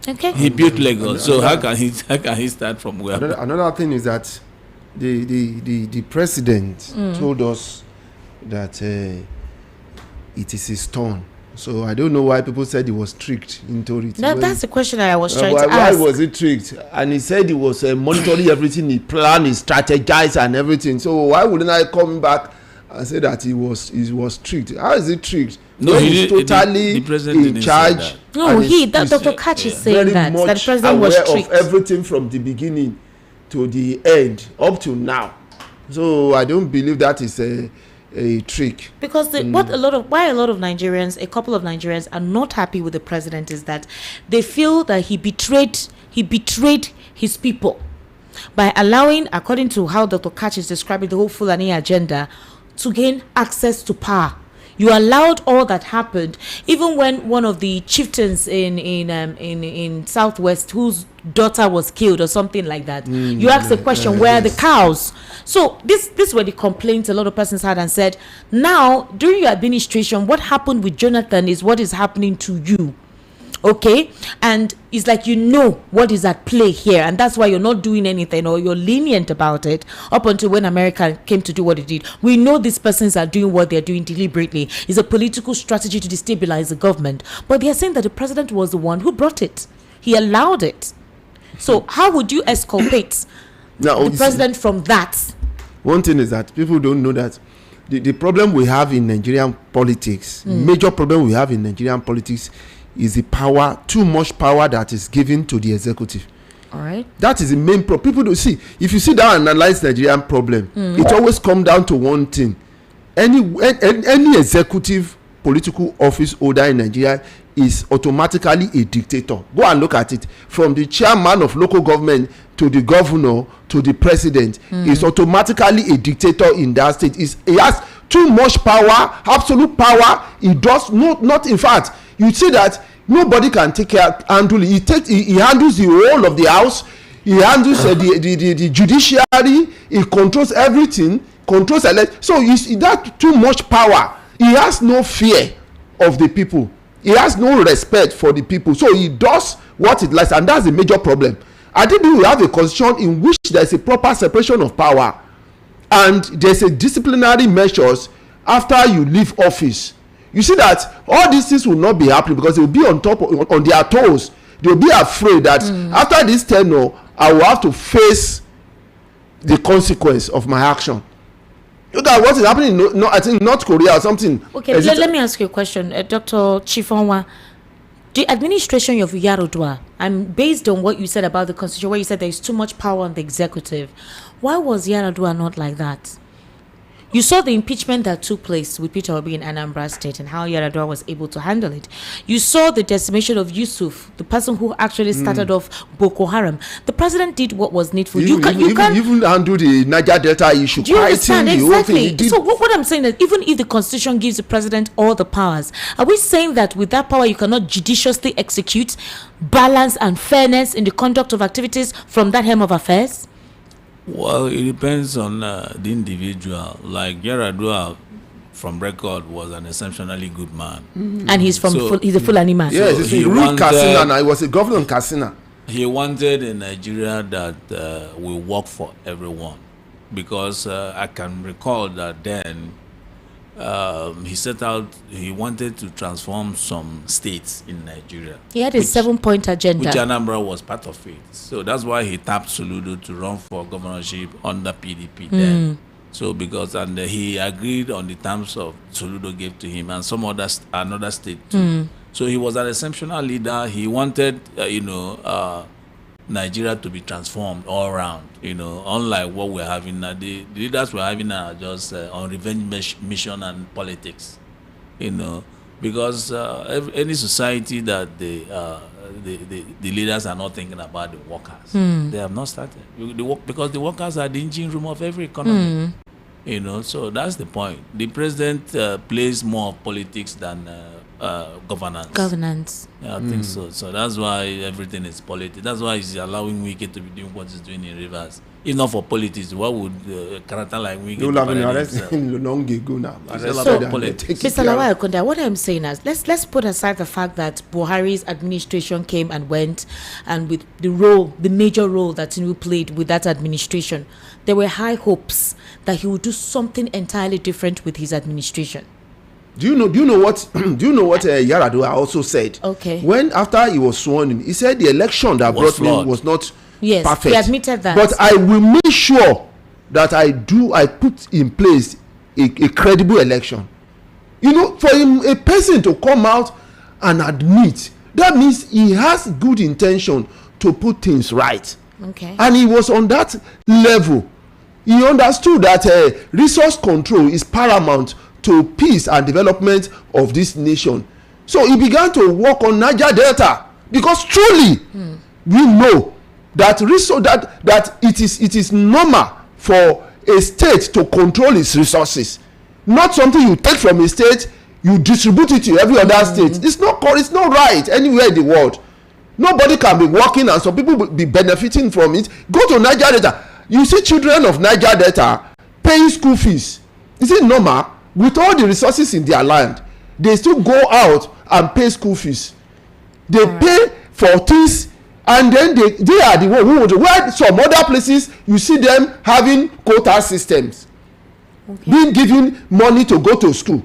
Okay. He built Lagos, so how can he start from where? Another thing is that the president told us that it is his turn. So I don't know why people said he was tricked into it. That's the question that I was trying to why ask. Why was he tricked? And he said he was monitoring everything, he planned, he strategized and everything. So why wouldn't I come back and say that he was tricked? How is he tricked? No, he's totally in charge. No, Dr. Katch is saying that the president was tricked. Of everything from the beginning to the end up to now. So I don't believe that is a trick. Because why a lot of Nigerians, a couple of Nigerians are not happy with the president is that they feel that he betrayed his people by allowing, according to how Dr. Katch is describing the whole Fulani agenda, to gain access to power. You allowed all that happened, even when one of the chieftains in Southwest, whose daughter was killed or something like that. You asked the question, where are the cows? So this were the complaints a lot of persons had and said, now during your administration, what happened with Jonathan is what is happening to you. Okay, and it's like what is at play here, and that's why you're not doing anything or you're lenient about it up until when America came to do what it did. We know these persons are doing what they're doing deliberately. It's a political strategy to destabilize the government, but they're saying that the president was the one who brought it. He allowed it. So how would you exculpate the president from that? One thing is that people don't know that the problem we have in Nigerian politics, major problem we have in Nigerian politics, is the power, too much power that is given to the executive. All right. That is the main problem. People don't see. If you sit down and analyze Nigerian problem, it always comes down to one thing. Any executive political office holder in Nigeria is automatically a dictator. Go and look at it. From the chairman of local government to the governor to the president is automatically a dictator in that state. He has too much power, absolute power. He does not in fact, you see that nobody can handle it. He handles the whole of the house. He handles the judiciary. He controls everything. Controls so you that too much power. He has no fear of the people. He has no respect for the people. So he does what it likes, and that's the major problem. I think we have a constitution in which there is a proper separation of power, and there's a disciplinary measures after you leave office. You see that all these things will not be happening because they will be on their toes. They will be afraid that after this tenure, I will have to face the consequence of my action. Look at what is happening in I think North Korea or something. Okay, let me ask you a question, Dr. Chifonwa. The administration of Yaradua, and based on what you said about the constitution, where you said there is too much power on the executive, why was Yaradua not like that? You saw the impeachment that took place with Peter Obi in Anambra State and how Yaradua was able to handle it. You saw the decimation of Yusuf, the person who actually started off Boko Haram. The president did what was needful. You can even handle the Niger Delta issue. Do you understand? Exactly. So what I'm saying is, even if the constitution gives the president all the powers, are we saying that with that power you cannot judiciously execute balance and fairness in the conduct of activities from that hem of affairs? Well, it depends on the individual. Like Yaradua, from record, was an exceptionally good man. And he's he's a Fulani man. Yes, so he ruled Katsina, and I was a governor in Katsina. He wanted a Nigeria that will work for everyone, because I can recall that then he wanted to transform some states in Nigeria. He had a 7-point agenda, which Anambra was part of it. So that's why he tapped Soludo to run for governorship under PDP then. So he agreed on the terms of Soludo gave to him and another state too. So he was an exceptional leader. He wanted Nigeria to be transformed all around, unlike what we're having now. The leaders we're having now are just on revenge mission and politics, because any society that the leaders are not thinking about the workers, they have not started. Because the workers are the engine room of every economy, so that's the point. The president plays more of politics than governance. Yeah, I think so. So that's why everything is politics. That's why he's allowing Wike to be doing what he's doing in Rivers. If not for politics, what would a character like Wike do? Mr. Lawal Konda, what I'm saying is, let's put aside the fact that Buhari's administration came and went, and with the major role that Tinubu played with that administration, there were high hopes that he would do something entirely different with his administration. Do you know what Yaradua also said? Okay. When after he was sworn in, he said the election that brought me was not perfect. He admitted that. But I will make sure that I put in place a credible election. For a person to come out and admit, that means he has good intention to put things right. Okay. And he was on that level. He understood that resource control is paramount to peace and development of this nation. So he began to work on Niger Delta, because truly we know that it is normal for a state to control its resources, not something you take from a state, you distribute it to every other state. It's not right anywhere in the world. Nobody can be working and some people will be benefiting from it. Go to Niger Delta, you see children of Niger Delta paying school fees. Is it normal? With all the resources in their land, they still go out and pay school fees. They pay for things, and then they are the one who, where some other places you see them having quota systems, being given money to go to school,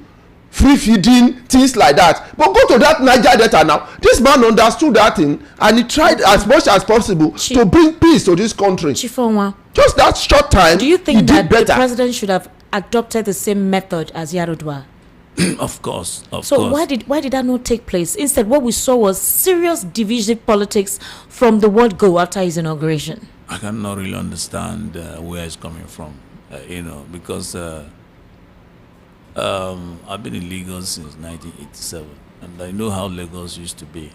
free feeding, things like that. But go to that Niger Delta now. This man understood that thing, and he tried as much as possible to bring peace to this country. Chifonwa, just that short time, do you think that the president should have adopted the same method as Yaradua? Of course. So why did that not take place? Instead, what we saw was serious divisive politics from the word go after his inauguration. I cannot really understand where it's coming from, because I've been in Lagos since 1987, and I know how Lagos used to be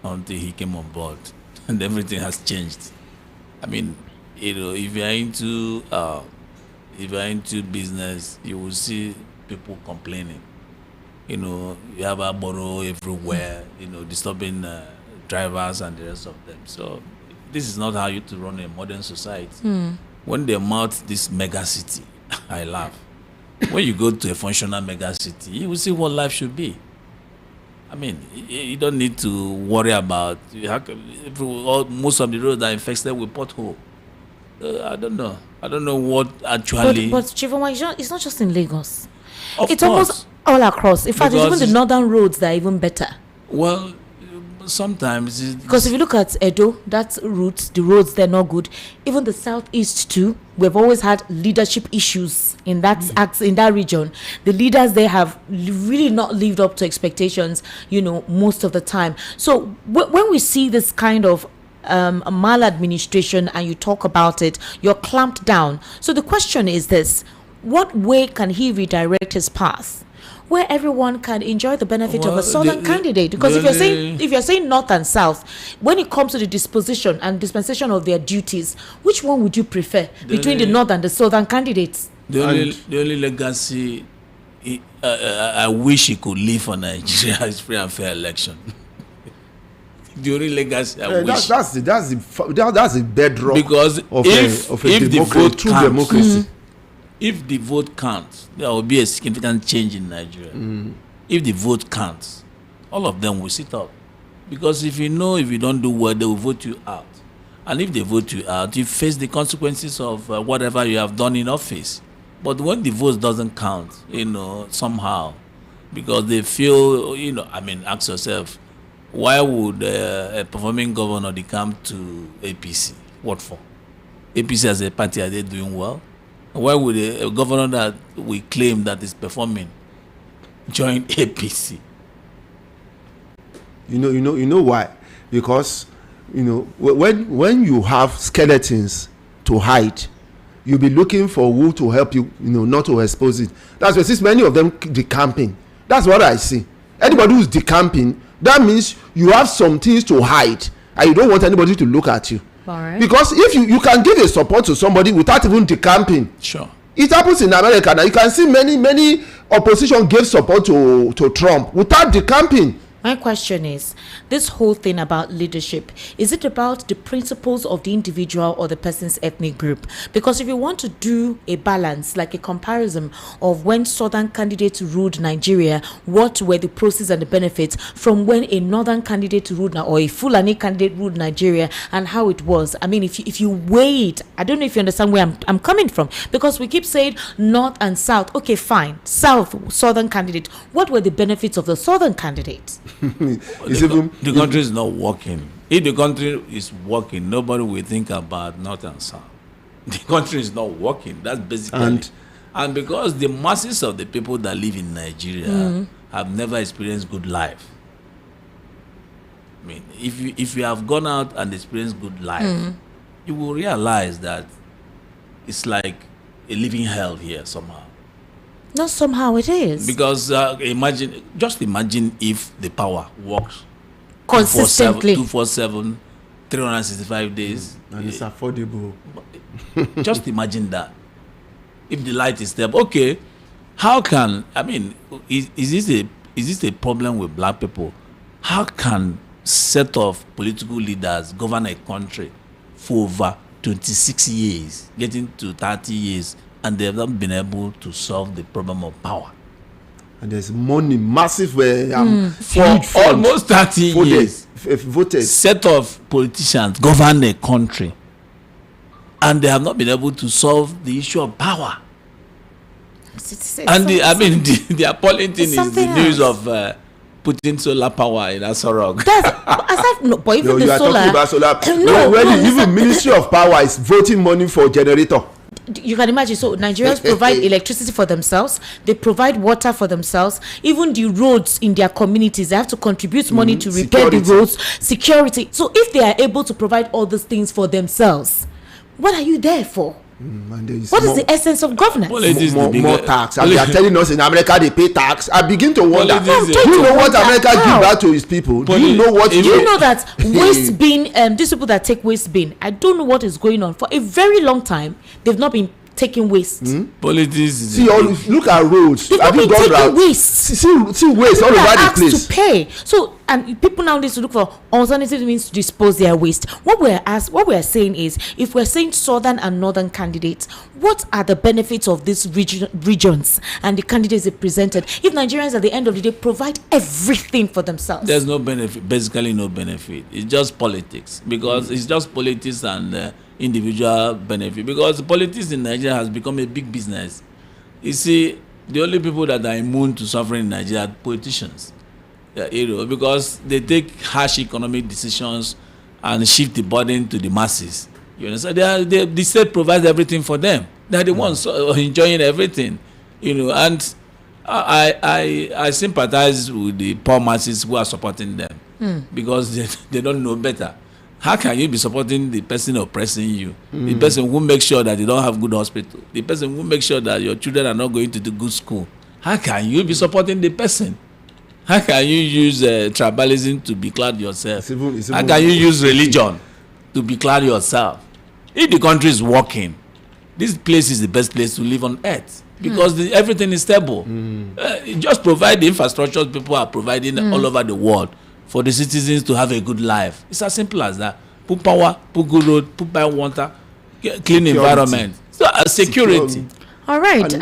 until he came on board, and everything has changed. I mean, if you're into business, you will see people complaining. You have a borrow everywhere. Disturbing drivers and the rest of them. So this is not how you to run a modern society. When they mount this mega city, I laugh. When you go to a functional mega city, you will see what life should be. I mean, you don't need to worry about most of the roads are infested with pothole. I don't know. I don't know what actually. But Chief Omar, it's not just in Lagos. Of It's course. almost all across. In fact, Because even the northern roads that are even better. Well, sometimes Because if you look at Edo, that route, the roads, they're not good. Even the southeast too, we've always had leadership issues in that in that region. The leaders there have really not lived up to expectations, most of the time. So when we see this kind of maladministration and you talk about it, you're clamped down. So the question is this: what way can he redirect his path, where everyone can enjoy the benefit of a southern candidate? Because if you're saying north and south, when it comes to the disposition and dispensation of their duties, which one would you prefer between the north and the southern candidates? The only legacy I wish he could leave for Nigeria is free and fair election. The only legacy I wish. That's the bedrock Because of if a the vote true counts, democracy. if the vote counts, there will be a significant change in Nigeria. If the vote counts, all of them will sit up. Because if you don't do well, they will vote you out. And if they vote you out, you face the consequences of whatever you have done in office. But when the vote doesn't count, somehow, because they feel, ask yourself, why would a performing governor come to APC? What for? APC as a party, are they doing well? Why would a governor that we claim that is performing join APC? You know why? Because when you have skeletons to hide, you'll be looking for who to help you, not to expose it. That's why since many of them decamping. That's what I see. Anybody who's decamping, that means you have some things to hide and you don't want anybody to look at you. Right. Because if you can give a support to somebody without even decamping. Sure. It happens in America now. You can see many opposition gave support to Trump without decamping. My question is, this whole thing about leadership, is it about the principles of the individual or the person's ethnic group? Because if you want to do a balance, like a comparison of when southern candidates ruled Nigeria, what were the pros and the benefits from when a northern candidate ruled or a Fulani candidate ruled Nigeria and how it was? I mean, if you weigh it, I don't know if you understand where I'm coming from, because we keep saying north and south. Okay, fine. Southern candidate. What were the benefits of the southern candidate? The country is not working. If the country is working, nobody will think about north and south. The country is not working. That's basically and because the masses of the people that live in Nigeria have never experienced good life. I mean, if you have gone out and experienced good life, you will realize that it's like a living hell here somehow. Not somehow it is. Because imagine if the power works consistently 247 365 days And it's affordable. just imagine that if the light is there. Okay, how can is this a problem with black people? How can set of political leaders govern a country for over 26 years, getting to 30 years, and they have not been able to solve the problem of power? And there's money, massive For almost 30 years, voted. set of politicians govern a country, and they have not been able to solve the issue of power. And the appalling thing is the news of putting solar power in Asorok. But even You the are solar. talking about solar. No, when even Ministry of Power is voting money for generator. You can imagine. So Nigerians provide electricity for themselves, they provide water for themselves. Even the roads in their communities, they have to contribute money to repair the roads, security. So if they are able to provide all these things for themselves, what are you there for? And there is What is the essence of governance? Politics more tax, and they are telling us in America they pay tax. I begin to wonder. Politics Do you know what wonder America how? give back to his people? Do you know what? Do you know that waste bin, these people that take waste bin, I don't know what is going on. For a very long time, they've not been taking waste. Politics is See, look at roads. They've Have not you been gone taking round? waste. See waste all People over are the asked place. to pay. So, and people now need to look for alternative means to dispose their waste. What we're saying is, if we're saying southern and northern candidates, what are the benefits of these regions and the candidates they presented? If Nigerians at the end of the day provide everything for themselves, there's no benefit, basically no benefit. It's just politics, because it's just politics and individual benefit, because politics in Nigeria has become a big business. You see, the only people that are immune to suffering in Nigeria are politicians. Because they take harsh economic decisions and shift the burden to the masses. You understand? The state provides everything for them. They're the ones enjoying everything. And I sympathize with the poor masses who are supporting them, because they don't know better. How can you be supporting the person oppressing you? The person who makes sure that you don't have good hospital, the person who makes sure that your children are not going to the good school? How can you be supporting the person? How can you use tribalism to becloud yourself? How can you use religion to becloud yourself? If the country is working, this place is the best place to live on earth, because everything is stable. Just provide the infrastructure people are providing all over the world for the citizens to have a good life. It's as simple as that. Put power, put good road, put bad water, clean environment. So security. All right.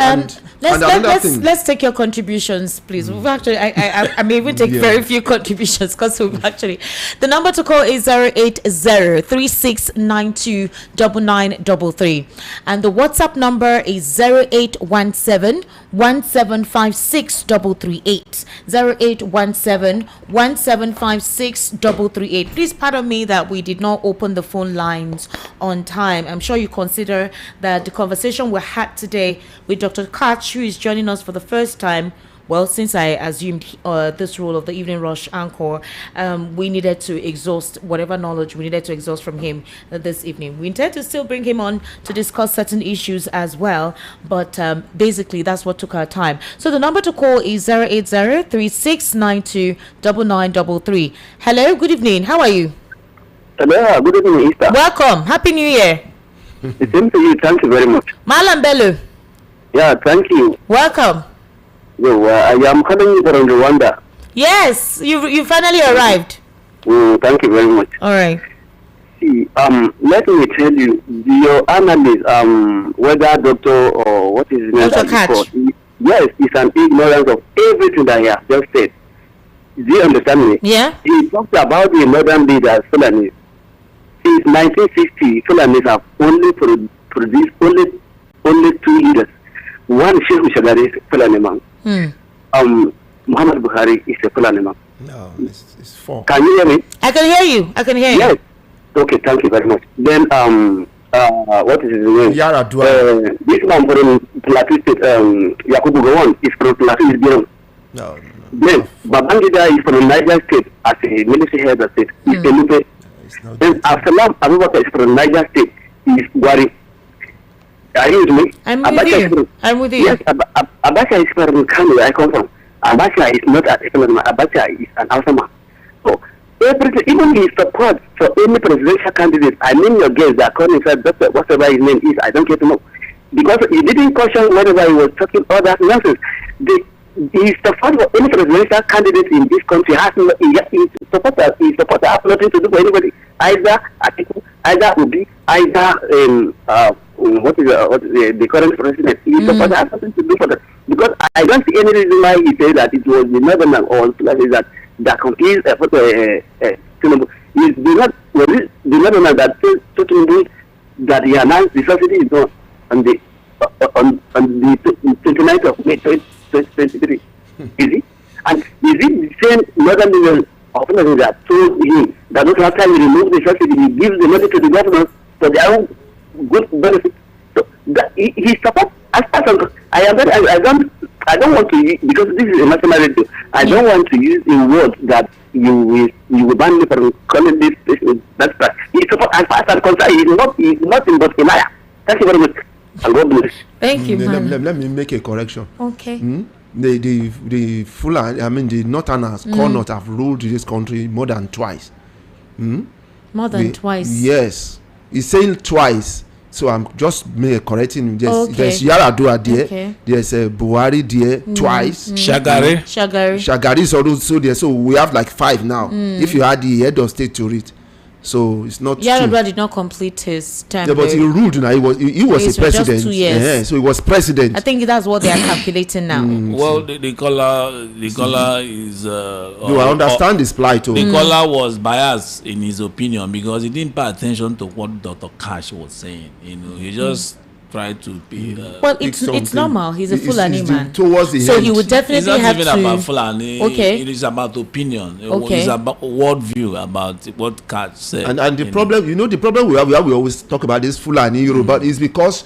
Let's take your contributions, please. We've actually, I may even take very few contributions, because we've actually. The number to call is 080-3692-9933, and the WhatsApp number is 0817-1756-338. 0817-1756-338. Please pardon me that we did not open the phone lines on time. I'm sure you consider that the conversation we had today with Dr. Katch, who is joining us for the first time, well, since I assumed this role of the Evening Rush anchor, we needed to exhaust whatever knowledge we needed to exhaust from him this evening. We intend to still bring him on to discuss certain issues as well, but basically that's what took our time. So the number to call is 080-3692-9933. Hello, good evening. How are you? Hello, good evening, Easter. Welcome. Happy New Year. The same to you. Thank you very much. Malam Bello. Yeah, thank you. Welcome. Yo, I am calling you from Rwanda. Yes, you finally arrived. Thank you very much. All right. See, let me tell you, your analyst, whether doctor or what is his name? Dr. Katch. Yes, it's an ignorance of everything that he has just said. Do you understand me? Yeah. He talked about the modern leaders, Fulani. Since 1960, Fulani have only produced only two leaders. One Sheikh Shagari is Fulani man. Muhammad Buhari is a Fulani man. No, it's four. Can you hear me? I can hear you. Yes. Okay, thank you very much. Then what is his name? Yaradua. This man from Plateau State, Yakubu Gowon, is from Plateau State. No. Then Babangida is from Niger State as a military head of state. Then Absalam Abubakar is from Niger State. He is Gwari. Are you with me? I'm with you. Yes, Abacha is from Kano, I come from. Abacha is not an economic. Abacha is an Ausama. So, everything, even his support for any presidential candidate, I mean your guess that Connie said, whatever his name is, I don't get to know. Because he didn't caution whenever he was talking all that nonsense. His support for any presidential candidate in this country has no, his supporters have nothing to do for anybody. Either Atiku, either Obi, either what is the current president. His supporters have nothing to do for that. Because I don't see any reason why he said that it was the Northern or that confused Tinubu. It's the Northern that told Tinubu that he announced the subsidy is on the 29th of May 2023. Is it? And is it the same Northern Union officers that told him that not after he remove the subsidy, he gives the money to the governors for their own good benefit? So he supports. I don't want to use, because this is a national radio, I don't want to use a word that you will ban me from calling this. That's right. He supports, as far as I'm concerned, he's nothing but a liar. Thank you very much. And God bless. Thank you, Let me make a correction. Okay. The Fulani, I mean the Northerners, Connaught have ruled this country more than twice. More than twice. Yes, he's saying twice. So I'm just correcting him. There's Okay. Yaradua there. Okay. There's Buhari there twice. Shagari. Is also there. So we have like 5 now. If you add the head of state to it, so it's not Yaradua true. did not complete his term. Yeah, but he ruled now. He was Yes, a president. just 2 years. Yeah, so he was president. I think that's what they are calculating now. Well, the caller is. Do I understand this plight? The caller was biased in his opinion because he didn't pay attention to what Dr. Katch was saying. He just tried to be. Well, pick it's something. normal. He's a Fulani man. Towards the So end. he would It's definitely not have even to. about Fulani. Okay. It is about opinion. Okay. It's about worldview about what Katch said. And the problem, the problem we always talk about this Fulani Yoruba is because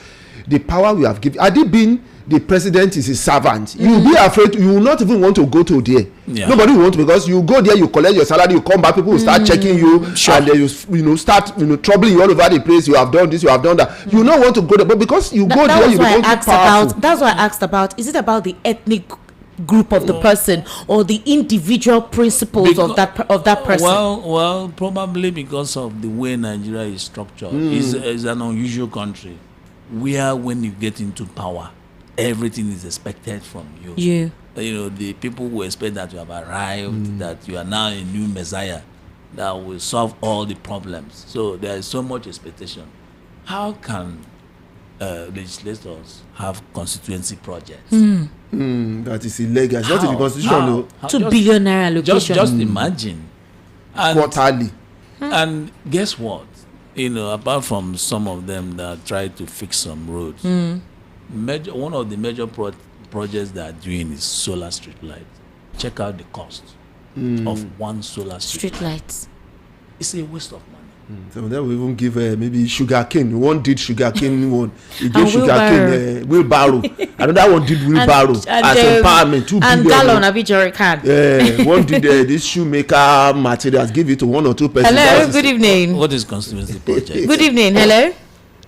the power we have given. Had it been the president is a servant, you will be afraid. You will not even want to go to there. Yeah. Nobody will want to, because you go there, you collect your salary, you come back, people will start checking you, and then you start troubling you all over the place. You have done this, you have done that. You don't want to go there, but because you go there, you become too powerful. That's why I asked about. Is it about the ethnic group of the person or the individual principles of that person? Well, probably because of the way Nigeria is structured. It's an unusual country where when you get into power, everything is expected from you. The people who expect that you have arrived, that you are now a new messiah that will solve all the problems. So there is so much expectation. How can legislators have constituency projects? That is illegal. It's not in the constitution. No. 2 billion naira allocation. Just imagine. And, Quarterly. and guess what? Apart from some of them that try to fix some roads, one of the major projects they are doing is solar street light. Check out the cost of one solar street light. Streetlights. It's a waste of money. So that we even give maybe sugarcane. One did sugarcane one. He gave And sugarcane wheelbarrow. Another one did wheelbarrow as empowerment. 2 and billion. gallon of jerrycan. One did this shoemaker materials. Give it to 1 or 2 persons. Hello, good evening. What is constituency project? Good evening. Hello.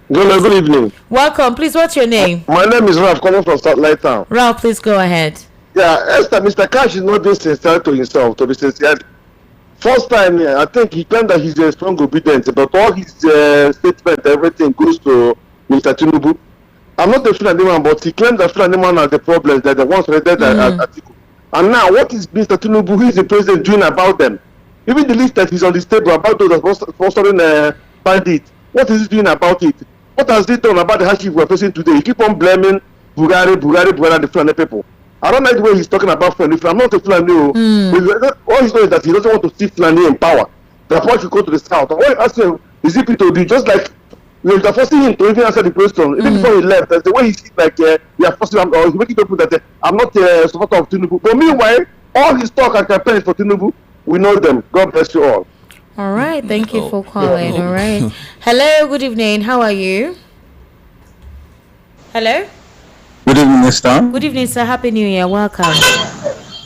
Good evening. Welcome. Please, what's your name? My name is Ralph, calling from South Light Town. Ralph, please go ahead. Yeah, Esther, Mr. Cash is not being sincere to himself, to be sincere. First time, I think he claimed that he's a strong obedient, but all his statement, everything goes to Mr. Tinubu. I'm not a Fulani man, but he claimed that Fulani man has the problems that the ones read that article. And now, what is Mr. Tinubu, who is the president, doing about them? Even the list that is on the table about those sponsoring bandits, what is he doing about it? What has he done about the hardship we're facing today? You keep on blaming Bulgari, the Fulani people. I don't like the way he's talking about Fulani. I'm not a Fulani. All he's doing is that he doesn't want to see Fulani in power. That's why he go to the south. And when you ask him, is it P2B? Just like you're forcing him to even answer the question. Even before he left, that's the way he seems like you are forcing him, or he's making people that I'm not a supporter of Tinubu. But meanwhile, all his talk and campaigns for Tinubu, we know them. God bless you all. All right. Thank you for calling. All right. Hello. Good evening. How are you? Hello. Good evening, Mr. Good evening, sir. Happy New Year. Welcome.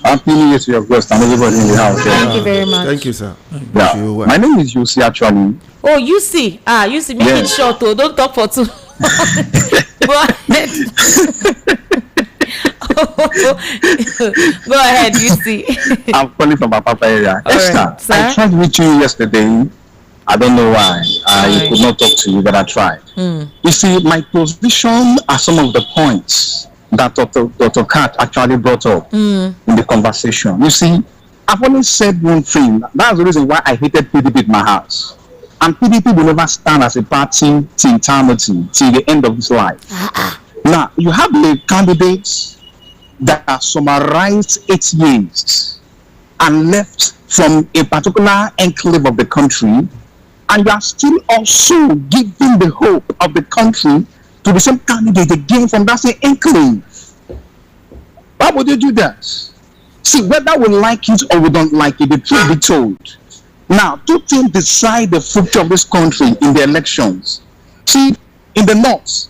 Happy New Year to your guest and everybody in the house. Thank you very much. Thank you, sir. Yeah. My name is Yusi, actually. Oh, you see. You see. Make it short, though. Don't talk for too Go ahead. Go ahead, you see. I'm calling from Apapa area. All Esther, right, sir. I tried reaching you yesterday. I don't know why. I could not talk to you, but I tried. You see, my position are some of the points that Dr. Katch actually brought up in the conversation. You see, I've always said one thing. That's the reason why I hated PDP in my house. And PDP will never stand as a party till eternity, till the end of his life. Now, you have the candidates that are summarized 8 years and left from a particular enclave of the country, and you are still also giving the hope of the country to the same candidate again from that same enclave. Why would you do that? See, whether we like it or we don't like it, the truth be told. Now, 2 things decide the future of this country in the elections. See, in the north,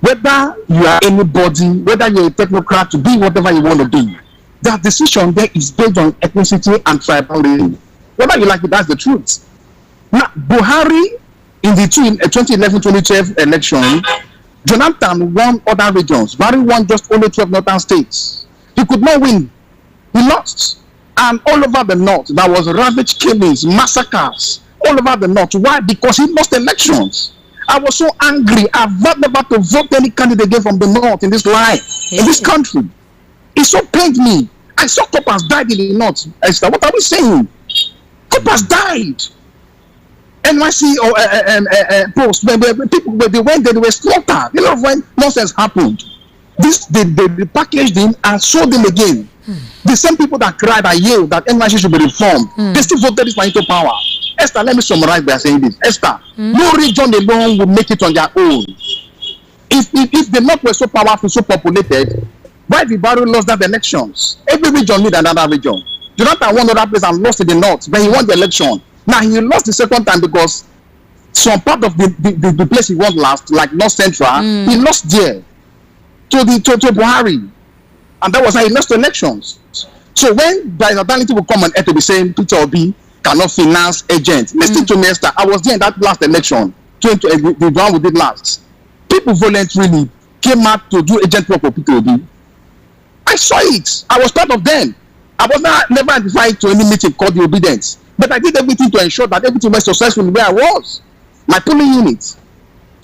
whether you are anybody, whether you're a technocrat, to be whatever you want to be, that decision there is based on ethnicity and tribalism. Whether you like it, that's the truth. Now, Buhari, in the 2011-2012 election, Jonathan won other regions. Barry won just only 12 northern states. He could not win. He lost. And all over the north, there was ravage killings, massacres, all over the north. Why? Because he lost elections. I was so angry. I vowed never to vote any candidate again from the north in this life, in this country. It so pained me. I saw coppers died in the north. Esther, what are we saying? Coppers died. NYC or post, when people they went there, they were slaughtered. You know when nonsense happened. They packaged him and sold him again. The same people that cried at Yale that NYC should be reformed, they still voted this man into power. Esther, let me summarize by saying this. Esther, no region alone will make it on their own. If the north were so powerful, so populated, why the Barrow lost that elections? Every region need another region. Jonathan won another place and lost in the north, but he won the election. Now he lost the second time because some part of the place he won last, like North Central, he lost there to Buhari. And that was how he lost the elections. So when by nationality will come on air to be saying Peter Obi cannot finance agents, listen to me, Esther. I was there in that last election, the one we did last. People voluntarily came out to do agent work for Peter Obi. I saw it. I was part of them. I was never identified to any meeting called the Obedience, but I did everything to ensure that everything was successful where I was, my polling unit.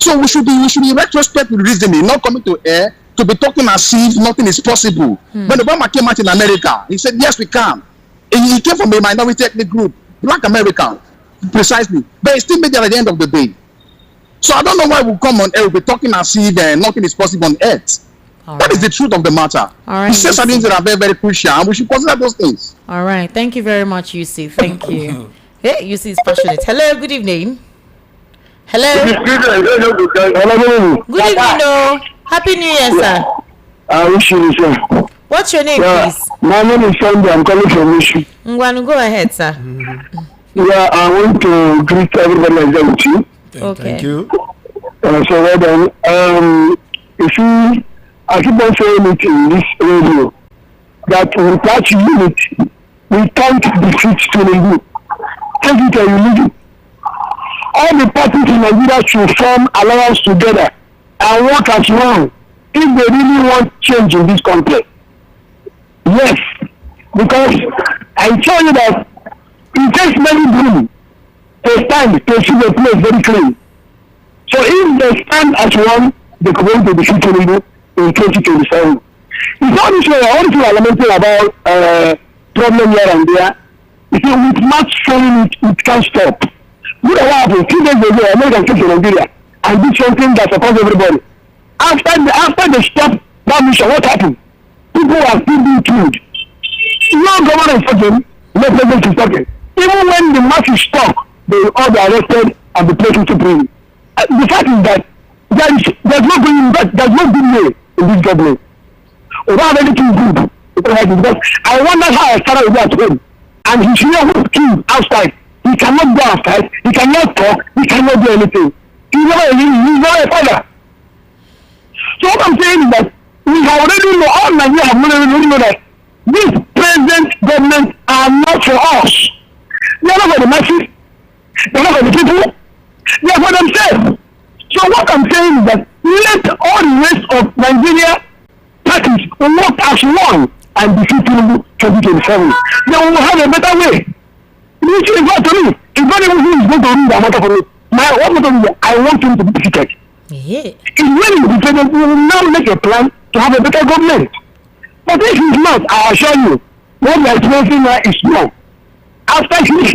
So we should be retrospective reasoning, not coming to air to be talking as if nothing is possible. When Obama came out in America, he said, yes, we can. And he came from a minority ethnic group, Black American, precisely. But he still made it at the end of the day. So I don't know why we come on air, we'll be talking as if nothing is possible on earth. That is the truth of the matter. All he says some things that are very, very crucial, and we should consider those things. All right. Thank you very much, Yusuf. Thank you. Hey, Yusuf is passionate. Hello, good evening. Hello. Good evening, no. Happy New Year, sir. I wish you, sir. What's your name, please? My name is Sunday. I'm calling from Mishi. Ngwanu, go ahead, sir. Yeah, I want to greet everybody like that with you. Okay. Thank you. So well done. You see, I keep on saying it in this radio that we catch unit, we can't defeat Tinubu. Take it or you leave it. All the parties in Nigeria should form alliance together and work as one if they really want change in this country. Yes, because I tell you that it takes many brooms to stand to see the place very clean. So if they stand as one, they could going to defeat Tinubu in 2027. It's all this way, I want to lamenting about problem here and there. You see, with much showing it can't stop. Look at what happened 2 days ago, American came to Nigeria and did something that surprised everybody. After they stopped that mission, what happened? People are still being killed. No government is talking, no president is talking. Even when the masses stop, they will all be arrested and be placed into prison. The fact is that there's no good way in this government. We don't have anything good. Because I wonder how I started with that home. And his senior was killed outside. He cannot go outside. He cannot talk. He cannot do anything. He's not a father. So what I'm saying is that we have already know, all Nigeria have already know that these present governments are not for us. They are not for the masses. They are not for the people. They are for themselves. So what I'm saying is that let all the rest of Nigeria parties work as one and defeat Tinubu 2027. Then we will have a better way. Which is not to me. It's not even who is going to win the matter for me. What matter is I want him to be defeated. Yeah. If when he is defeated, we will now make a plan to have a better government. But if he's not, I assure you, what we are experiencing now is wrong. After he is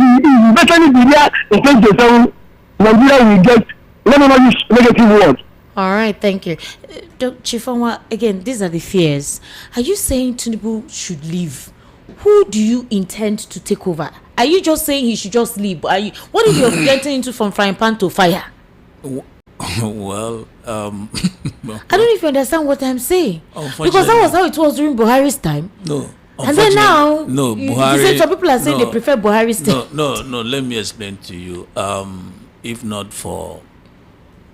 better be there in 2027, Nigeria will get, let me not use negative words. All right, thank you. Chifonwa, again, these are the fears. Are you saying Tinubu should leave? Who do you intend to take over? Are you just saying he should just leave? What if you're getting into from frying pan to fire? Well, I don't know if you understand what I'm saying. Because that was how it was during Buhari's time. No. And then now, no, Buhari, you said some people are saying they prefer Buhari's time. No, let me explain to you. If not for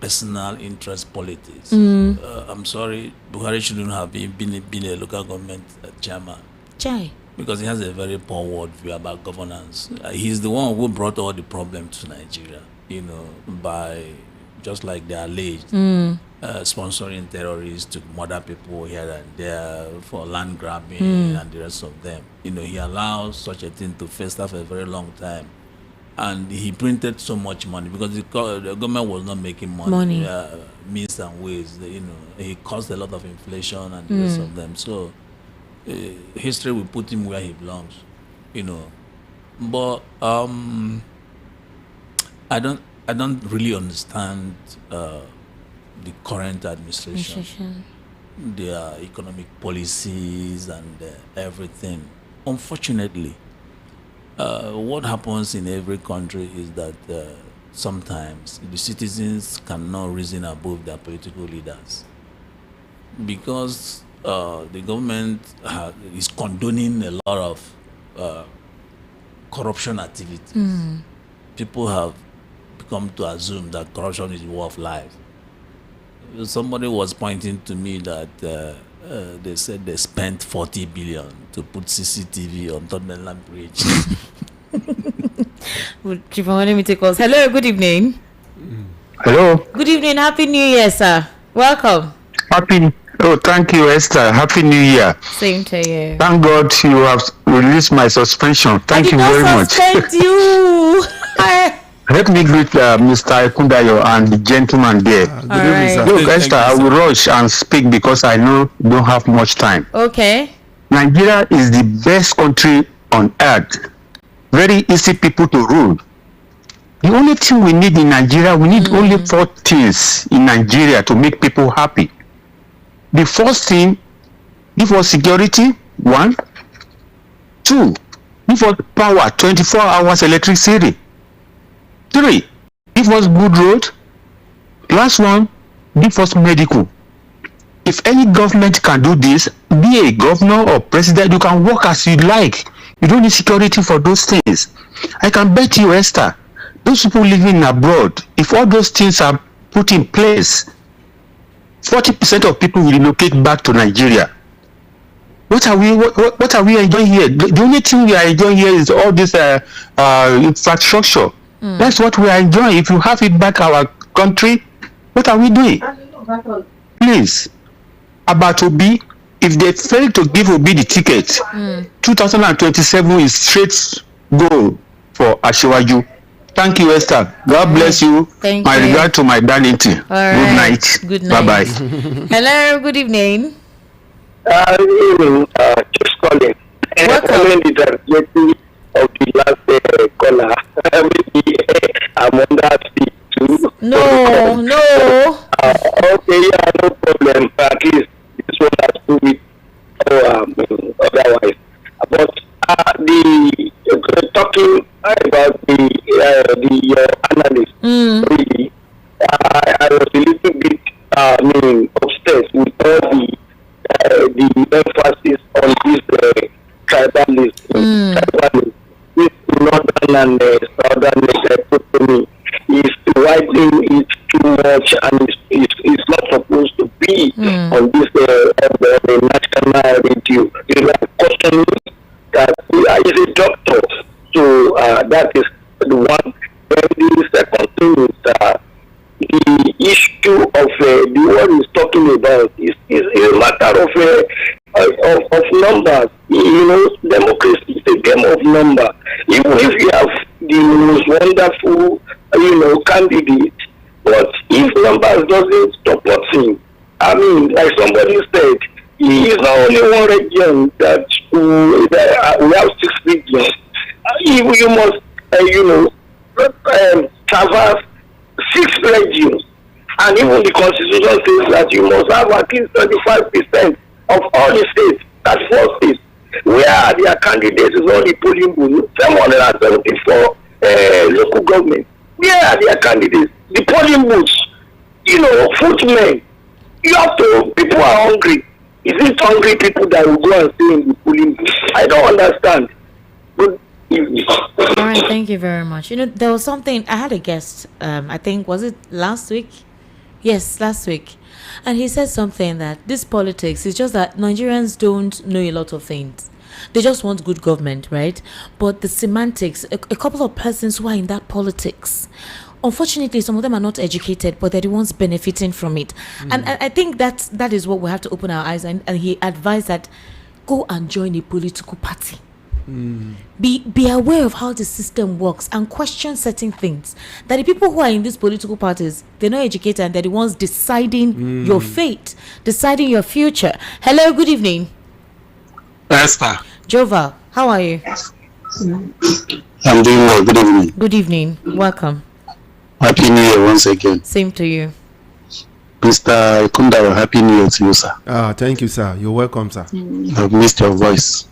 personal interest politics, I'm sorry, Buhari shouldn't have been a local government chairman. Chai. Because he has a very poor worldview about governance. He's the one who brought all the problems to Nigeria, by just like they alleged. sponsoring terrorists to murder people here and there for land grabbing and the rest of them. He allowed such a thing to fester for a very long time. And he printed so much money because the government was not making money. Means and ways. He caused a lot of inflation and the rest of them. So history will put him where he belongs. But I don't really understand the current administration, their economic policies and everything. Unfortunately, what happens in every country is that sometimes the citizens cannot reason above their political leaders because the government is condoning a lot of corruption activities. People have become to assume that corruption is a way of life. Somebody was pointing to me that they said they spent 40 billion to put CCTV on Tottenham Bridge. Let me take calls. Hello, good evening. Hello. Good evening. Happy New Year, sir. Welcome. Thank you, Esther. Happy New Year. Same to you. Thank God you have released my suspension. Thank you very much. I did not suspend you. Let me greet Mr. Ekundayo and the gentleman there. Look, Esther, I will rush and speak because I know you don't have much time. Okay. Nigeria is the best country on earth. Very easy people to rule. The only thing we need in Nigeria, we need only 4 things in Nigeria to make people happy. The first thing, give us security, 1. 2, give us power, 24 hours electricity. 3, give us good road. Last one, give us medical. If any government can do this, be a governor or president, you can work as you like. You don't need security for those things. I can bet you, Esther, those people living abroad, if all those things are put in place, 40% of people will relocate back to Nigeria. What are we enjoying here? The only thing we are enjoying here is all this infrastructure. That's what we are enjoying. If you have it back our country, what are we doing? Please, about Obi, if they fail to give Obi the ticket, 2027 is straight goal for Ashiwaju. Thank you, Esther. God bless you. Thank my you. regard to my darling. Good night. Good night. Bye-bye. Hello, good evening. Good evening. Just calling. Welcome. Of the last caller. Maybe I'm on that speed too. No. Okay, yeah, no problem. At least this one has to be otherwise. But the talking about the analyst, really, I was a little bit obsessed with all the emphasis on this tribalism. This northern and southern economy is widening it too much, and it's not supposed to be on this national radio. You are questioning that is a doctor, so that is the one. Then the second thing is the issue of the one is talking about is a matter of numbers. Democracy is a game of number. Even if you have the most wonderful, candidate, but if numbers doesn't support him, like somebody said, he is not only one region that we have 6 regions. You must, traverse 6 regions, and even the constitution says that you must have at least 35% of all the states. That's 4 states. Where are their candidates is all the polling booths? 774 local government. Where are their candidates? The polling booths, footmen. People are hungry. Is it hungry people that will go and stay in the polling booth? I don't understand. Good evening. All right, thank you very much. There was something, I had a guest, I think, was it last week? Yes, last week. And he said something that this politics is just that Nigerians don't know a lot of things. They just want good government, right? But the semantics, a couple of persons who are in that politics, unfortunately, some of them are not educated, but they're the ones benefiting from it. And I think that is what we have to open our eyes. And he advised that go and join a political party. Be aware of how the system works and question certain things. That the people who are in these political parties, they're not educated and they're the ones deciding your fate, deciding your future. Hello, good evening. Esther. Jova, how are you? I'm doing well. Good evening. Good evening. Welcome. Happy New Year once again. Same to you. Mr. Kundawa, Happy New Year to you, sir. Thank you, sir. You're welcome, sir. I've missed your voice.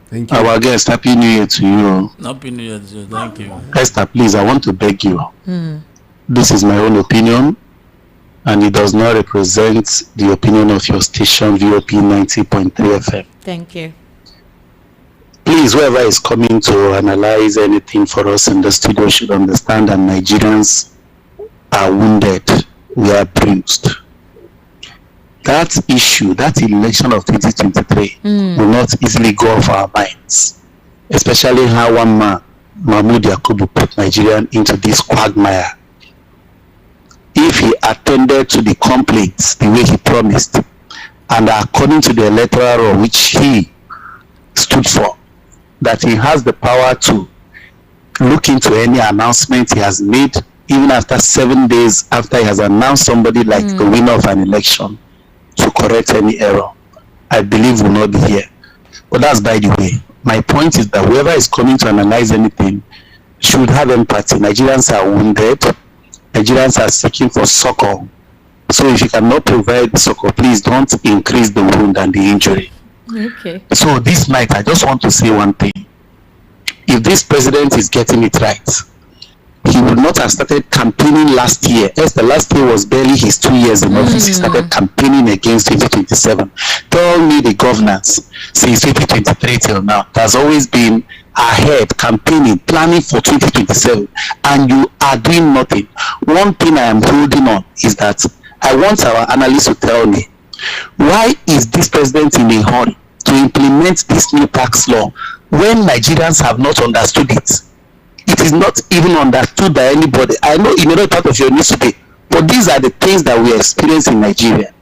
Thank you. Our guest, Happy New Year to you. Happy New Year to you. Thank you. Esther, please, I want to beg you. This is my own opinion, and it does not represent the opinion of your station, VOP 90.3 FM. Thank you. Please, whoever is coming to analyze anything for us in the studio should understand that Nigerians are wounded. We are bruised. That issue, that election of 2023 will not easily go off our minds, especially how one man, Mahmoud Yakubu, put Nigerian into this quagmire. If he attended to the complaints the way he promised, and according to the electoral law which he stood for, that he has the power to look into any announcement he has made, even after 7 days after he has announced somebody like the winner of an election, to correct any error, I believe will not be here. But that's by the way. My point is that whoever is coming to analyze anything should have empathy. Nigerians are wounded. Nigerians are seeking for succor. So if you cannot provide succor, please don't increase the wound and the injury. Okay. So this night, I just want to say one thing. If this president is getting it right, he would not have started campaigning last year. Yes, the last year was barely his 2 years in office. He started campaigning against 2027. Tell me the governance since 2023 till now. There's always been ahead, campaigning, planning for 2027, and you are doing nothing. One thing I am holding on is that I want our analysts to tell me, why is this president in a hurry to implement this new tax law when Nigerians have not understood it? It is not even understood by anybody. I know in another part of your news today, but these are the things that we experience in Nigeria,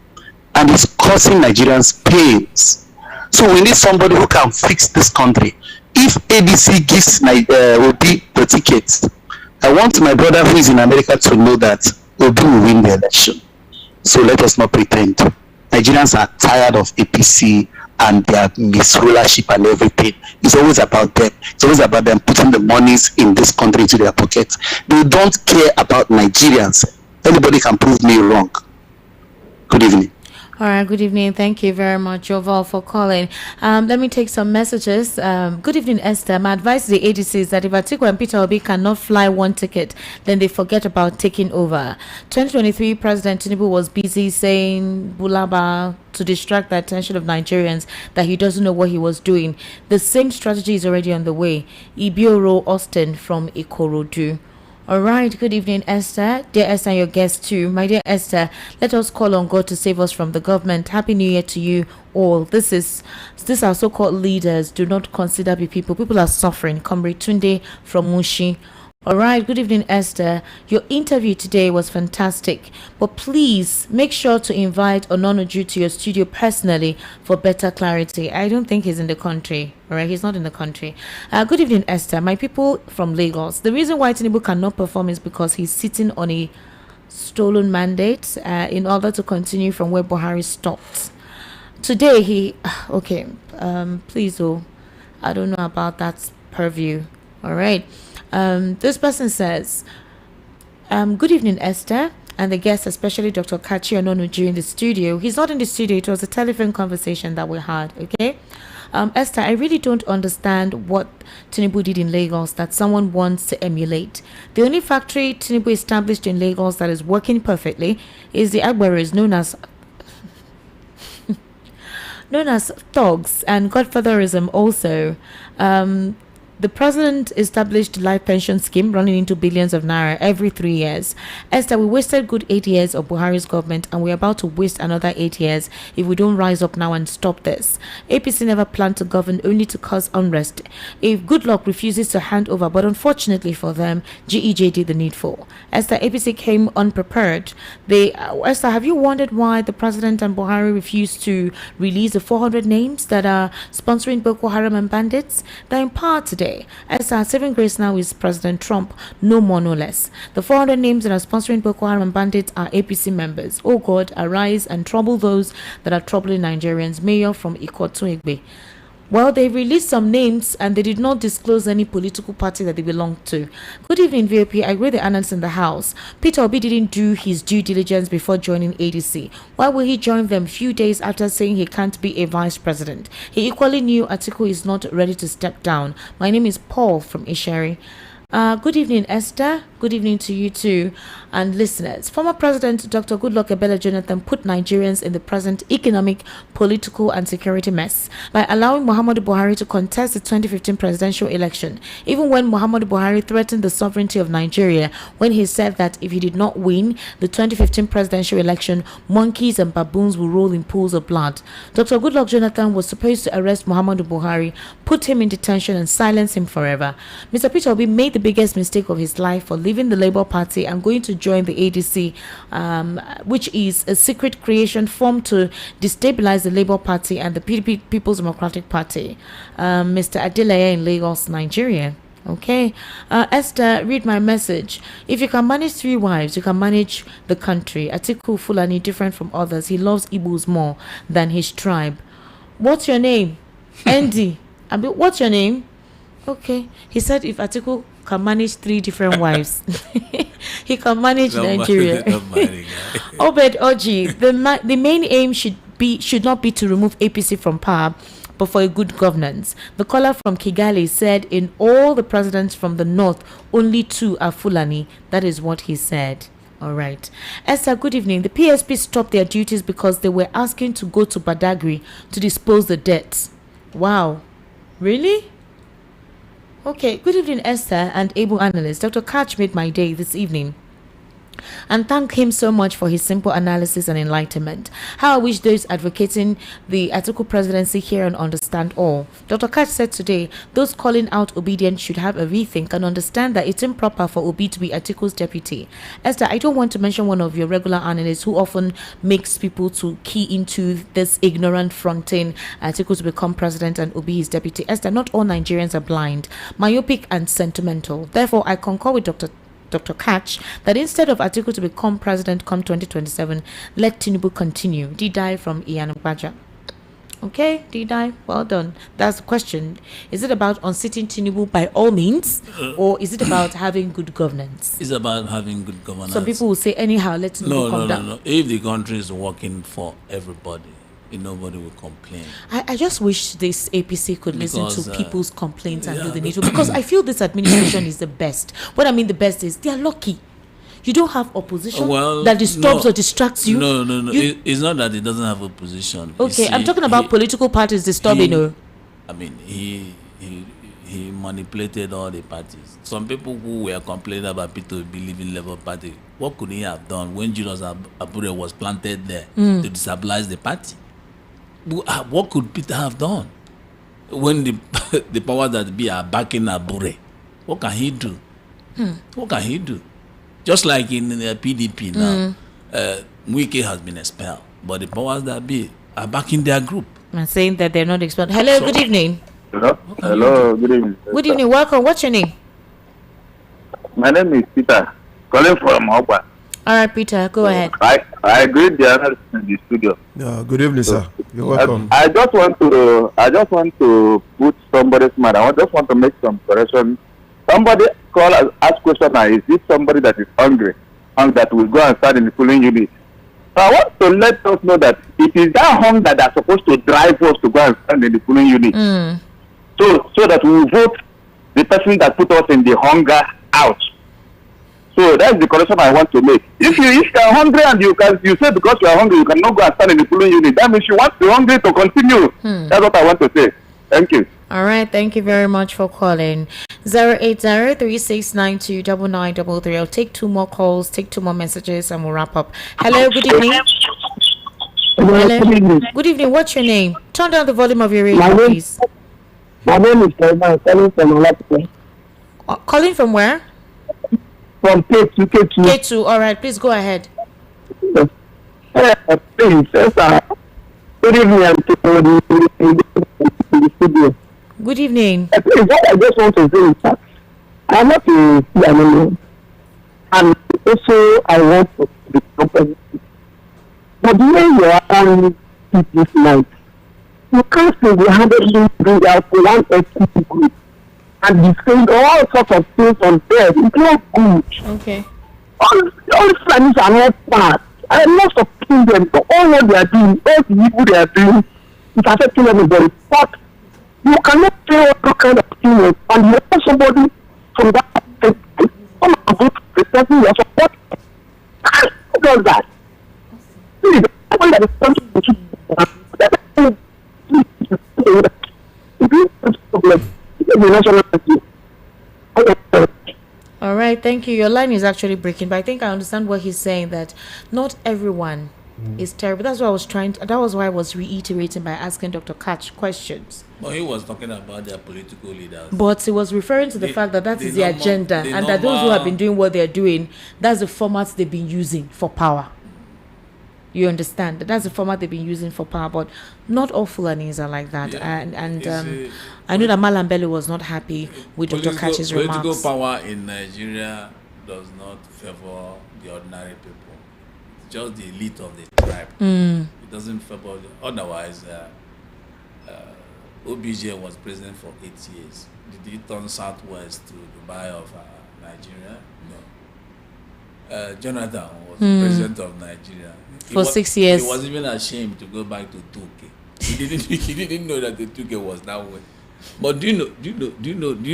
and it's causing Nigerians pains. So we need somebody who can fix this country. If ABC gives Obi the tickets, I want my brother who is in America to know that Obi will win the election. So let us not pretend. Nigerians are tired of APC and their misrulership and everything. It's always about them. It's always about them putting the monies in this country into their pockets. They don't care about Nigerians. Anybody can prove me wrong. Good evening. All right, good evening. Thank you very much, Joval, for calling. Let me take some messages. Good evening, Esther. My advice to the ADC is that if Atiku and Peter Obi cannot fly one ticket, then they forget about taking over. 2023, President Tinubu was busy saying Bulaba to distract the attention of Nigerians that he doesn't know what he was doing. The same strategy is already on the way. Ibioro Austin from Ikorodu. All right, good evening, Esther. Dear Esther, and your guest too. My dear Esther, let us call on God to save us from the government. Happy New Year to you all. This are so-called leaders. Do not consider the people. People are suffering. Comrade Tunde from Mushi. All right, good evening, Esther. Your interview today was fantastic, but please make sure to invite Ononuju to your studio personally for better clarity. I don't think he's in the country. All right, he's not in the country. Good evening, Esther. My people from Lagos. The reason why Tinubu cannot perform is because he's sitting on a stolen mandate in order to continue from where Buhari stopped. Today, please, I don't know about that purview. All right. This person says, good evening, Esther, and the guest, especially Dr. Kachi Ononuju in the studio. He's not in the studio. It was a telephone conversation that we had, okay? Esther, I really don't understand what Tinubu did in Lagos that someone wants to emulate. The only factory Tinubu established in Lagos that is working perfectly is the Agbaris, known as thugs, and godfatherism also. The president established life pension scheme running into billions of naira every 3 years. Esther, we wasted good 8 years of Buhari's government and we're about to waste another 8 years if we don't rise up now and stop this. APC never planned to govern, only to cause unrest. If Goodluck refuses to hand over, but unfortunately for them, GEJ did the needful. Esther, APC came unprepared. Esther, have you wondered why the president and Buhari refused to release the 400 names that are sponsoring Boko Haram and bandits? They're in power today. Esther, saving grace now is President Trump, no more, no less. The 400 names that are sponsoring Boko Haram and bandits are APC members. Oh God, arise and trouble those that are troubling Nigerians. Mayor from Ikotu Egbe. Well, they released some names and they did not disclose any political party that they belong to. Good evening, VOP. I agree the analysts in the House. Peter Obi didn't do his due diligence before joining ADC. Why will he join them few days after saying he can't be a vice president? He equally knew Atiku is not ready to step down. My name is Paul from Ishari. Good evening, Esther. Good evening to you too, and listeners. Former President Dr. Goodluck Ebele Jonathan put Nigerians in the present economic, political, and security mess by allowing Muhammadu Buhari to contest the 2015 presidential election, even when Muhammadu Buhari threatened the sovereignty of Nigeria when he said that if he did not win the 2015 presidential election, monkeys and baboons will roll in pools of blood. Dr. Goodluck Jonathan was supposed to arrest Muhammadu Buhari, put him in detention, and silence him forever. Mr. Peter Obi made the biggest mistake of his life for leaving the Labour Party and going to join the ADC, which is a secret creation formed to destabilize the Labour Party and the PDP, People's Democratic Party. Mr. Adeleye in Lagos, Nigeria. Okay, Esther, read my message. If you can manage 3 wives, you can manage the country. Atiku Fulani different from others. He loves Igbos more than his tribe. What's your name? Andy. What's your name? Okay, he said if Atiku can manage 3 different wives, he can manage Nigeria. Obed Oji, the main aim should not be to remove APC from power, but for a good governance. The caller from Kigali said in all the presidents from the north, only 2 are Fulani. That is what he said. All right. Esther, good evening. The PSP stopped their duties because they were asking to go to Badagry to dispose the debts. Wow. Really? Okay, good evening, Esther and able analyst. Dr. Katch made my day this evening. And thank him so much for his simple analysis and enlightenment. How I wish those advocating the Atiku presidency hear and understand all. Dr. Katch said today, those calling out obedience should have a rethink and understand that it's improper for Obi to be Atiku's deputy. Esther, I don't want to mention one of your regular analysts who often makes people to key into this ignorant fronting Atiku to become president and Obi his deputy. Esther, not all Nigerians are blind, myopic and sentimental. Therefore, I concur with Dr. Katch that instead of Atiku to become president come 2027, let Tinubu continue. Didai from Ian Baja. Okay, Didai, well done. That's the question. Is it about unseating Tinubu by all means, or is it about having good governance? It's about having good governance. Some people will say anyhow, let Tinubu come down. No. If the country is working for everybody, nobody will complain. I just wish this APC could listen to people's complaints and do the needful, because I feel this administration is the best. What I mean the best is they are lucky. You don't have opposition that disturbs or distracts you. No. It's not that it doesn't have opposition. Okay, I'm talking about political parties disturbing. I mean, he manipulated all the parties. Some people who were complaining about Peter Obi leaving Labour Party, what could he have done when Julius Abure was planted there to destabilize the party? What could Peter have done when the powers that be are backing Abure? What can he do? What can he do? Just like in the PDP now, Mwike has been expelled, but the powers that be are backing their group. I'm saying that they're not expelled. Hello, good evening. Hello, good evening. Good evening, welcome. What's your name? My name is Peter, calling from Opa. All right, Peter, go ahead. I agree with the analyst in the studio. Good evening, sir. You're welcome. I just want to put somebody's mind. I just want to make some correction. Somebody ask question now, is this somebody that is hungry and that will go and start in the polling unit? So I want to let us know that it is that hunger that are supposed to drive us to go and stand in the polling unit. So that we will vote the person that put us in the hunger out. So that's the correction I want to make. If you are hungry and you say because you are hungry you cannot go and stand in the polling unit, that means you want the hungry to continue. That's what I want to say. Thank you. All right, thank you very much for calling. 080-3692-9933. I'll take 2 more calls, take 2 more messages, and we'll wrap up. Hello, good evening. Hello. Good evening. What's your name? Turn down the volume of your radio, please. My name is Kevin, calling from Alaska. Calling from where? From K2. K2. All right, please go ahead. Please, good evening to the studio. Good evening. Please, what I just want to say is that I'm not a Fulani, and also I want to be competitive. But the way you are on this night, you can't single-handedly bring out one ethnic group and defend all sorts of things on there. It's not good. Okay. All Fulanis are not bad. I'm not supporting them. So all what they are doing, all the evil they are doing, it's affecting everybody. But you cannot say all kind of things and you want somebody from that perspective, come and go to the person you are supporting. Who does that? Please, somebody that is something to all right, thank you. Your line is actually breaking, but I think I understand what he's saying, that not everyone is terrible. That's what I was that was why I was reiterating by asking Dr. Katch questions. Well, he was talking about their political leaders. But he was referring to the fact that is the agenda, and that those who have been doing what they're doing, that's the format they've been using for power. You understand? That's the format they've been using for power, but not all Fulanis are like that. Yeah. And I know that Malam Bello was not happy with Dr. Katch's remarks. Political power in Nigeria does not favor the ordinary people. It's just the elite of the tribe. It doesn't favor otherwise. OBJ was president for 8 years. Did he turn southwest to Dubai of Nigeria? No. Jonathan was president of Nigeria. For 6 years. He was even ashamed to go back to 2K. He didn't know that the 2K was that way. But do you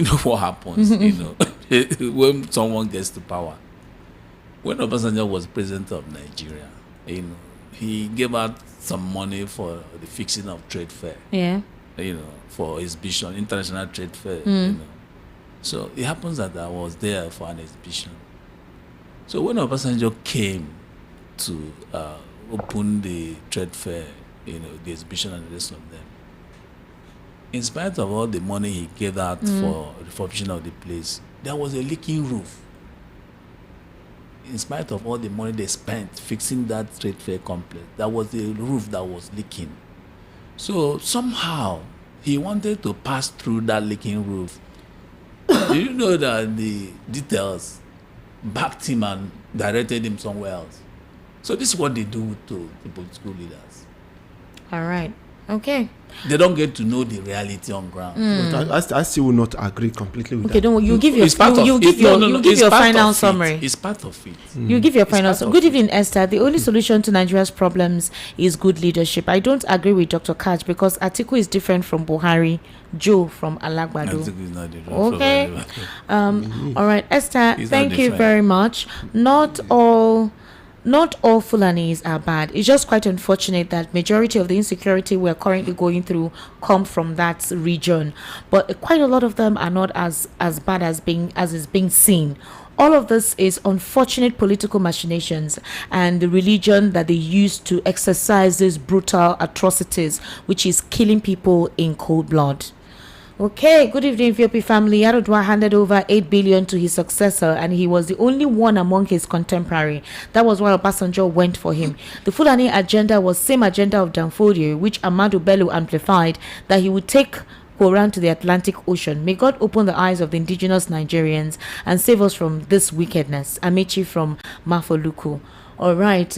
know what happens? When someone gets to power. When Obasanjo was president of Nigeria, he gave out some money for the fixing of trade fair. Yeah. For exhibition, international trade fair. So it happens that I was there for an exhibition. So when Obasanjo came to open the trade fair, the exhibition and the rest of them, in spite of all the money he gave out for refurbishing of the place, there was a leaking roof. In spite of all the money they spent fixing that trade fair complex, there was a roof that was leaking. So somehow he wanted to pass through that leaking roof. Do you know that the details backed him and directed him somewhere else? So this is what they do to the political leaders. All right. Okay. They don't get to know the reality on ground. But I still will not agree completely with that. Okay, don't worry. You give your final summary. It's part of it. You give your final summary. Good evening, Esther. The only solution to Nigeria's problems is good leadership. I don't agree with Dr. Katch because Atiku is different from Buhari. Joe from Alagbado. Atiku is not different. Okay. All right, Esther. Thank you very much. Not all Fulanis are bad. It's just quite unfortunate that majority of the insecurity we're currently going through come from that region. But quite a lot of them are not as bad as is being seen. All of this is unfortunate political machinations and the religion that they use to exercise these brutal atrocities, which is killing people in cold blood. Okay, good evening, VOP family. Yarodwa handed over 8 billion to his successor, and he was the only one among his contemporary. That was why Obasanjo went for him. The Fulani agenda was same agenda of Danfodio, which Amadu Bello amplified, that he would take Quran to the Atlantic Ocean. May God open the eyes of the indigenous Nigerians and save us from this wickedness. Amici from Mafoluku. All right,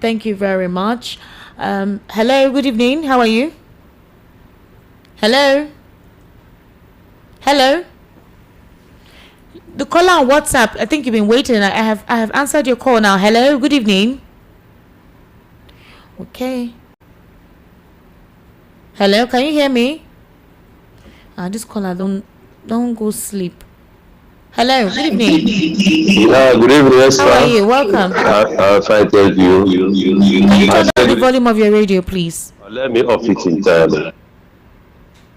thank you very much. Hello, good evening. How are you? Hello? Hello? The caller on WhatsApp, I think you've been waiting. I have answered your call now. Hello, good evening. Okay. Hello, can you hear me? This caller, don't go sleep. Hello, good evening. Yeah, good evening, Esther. How are you? Welcome. Fine, thank you. Can you turn down the volume of your radio, please? Let me off it entirely.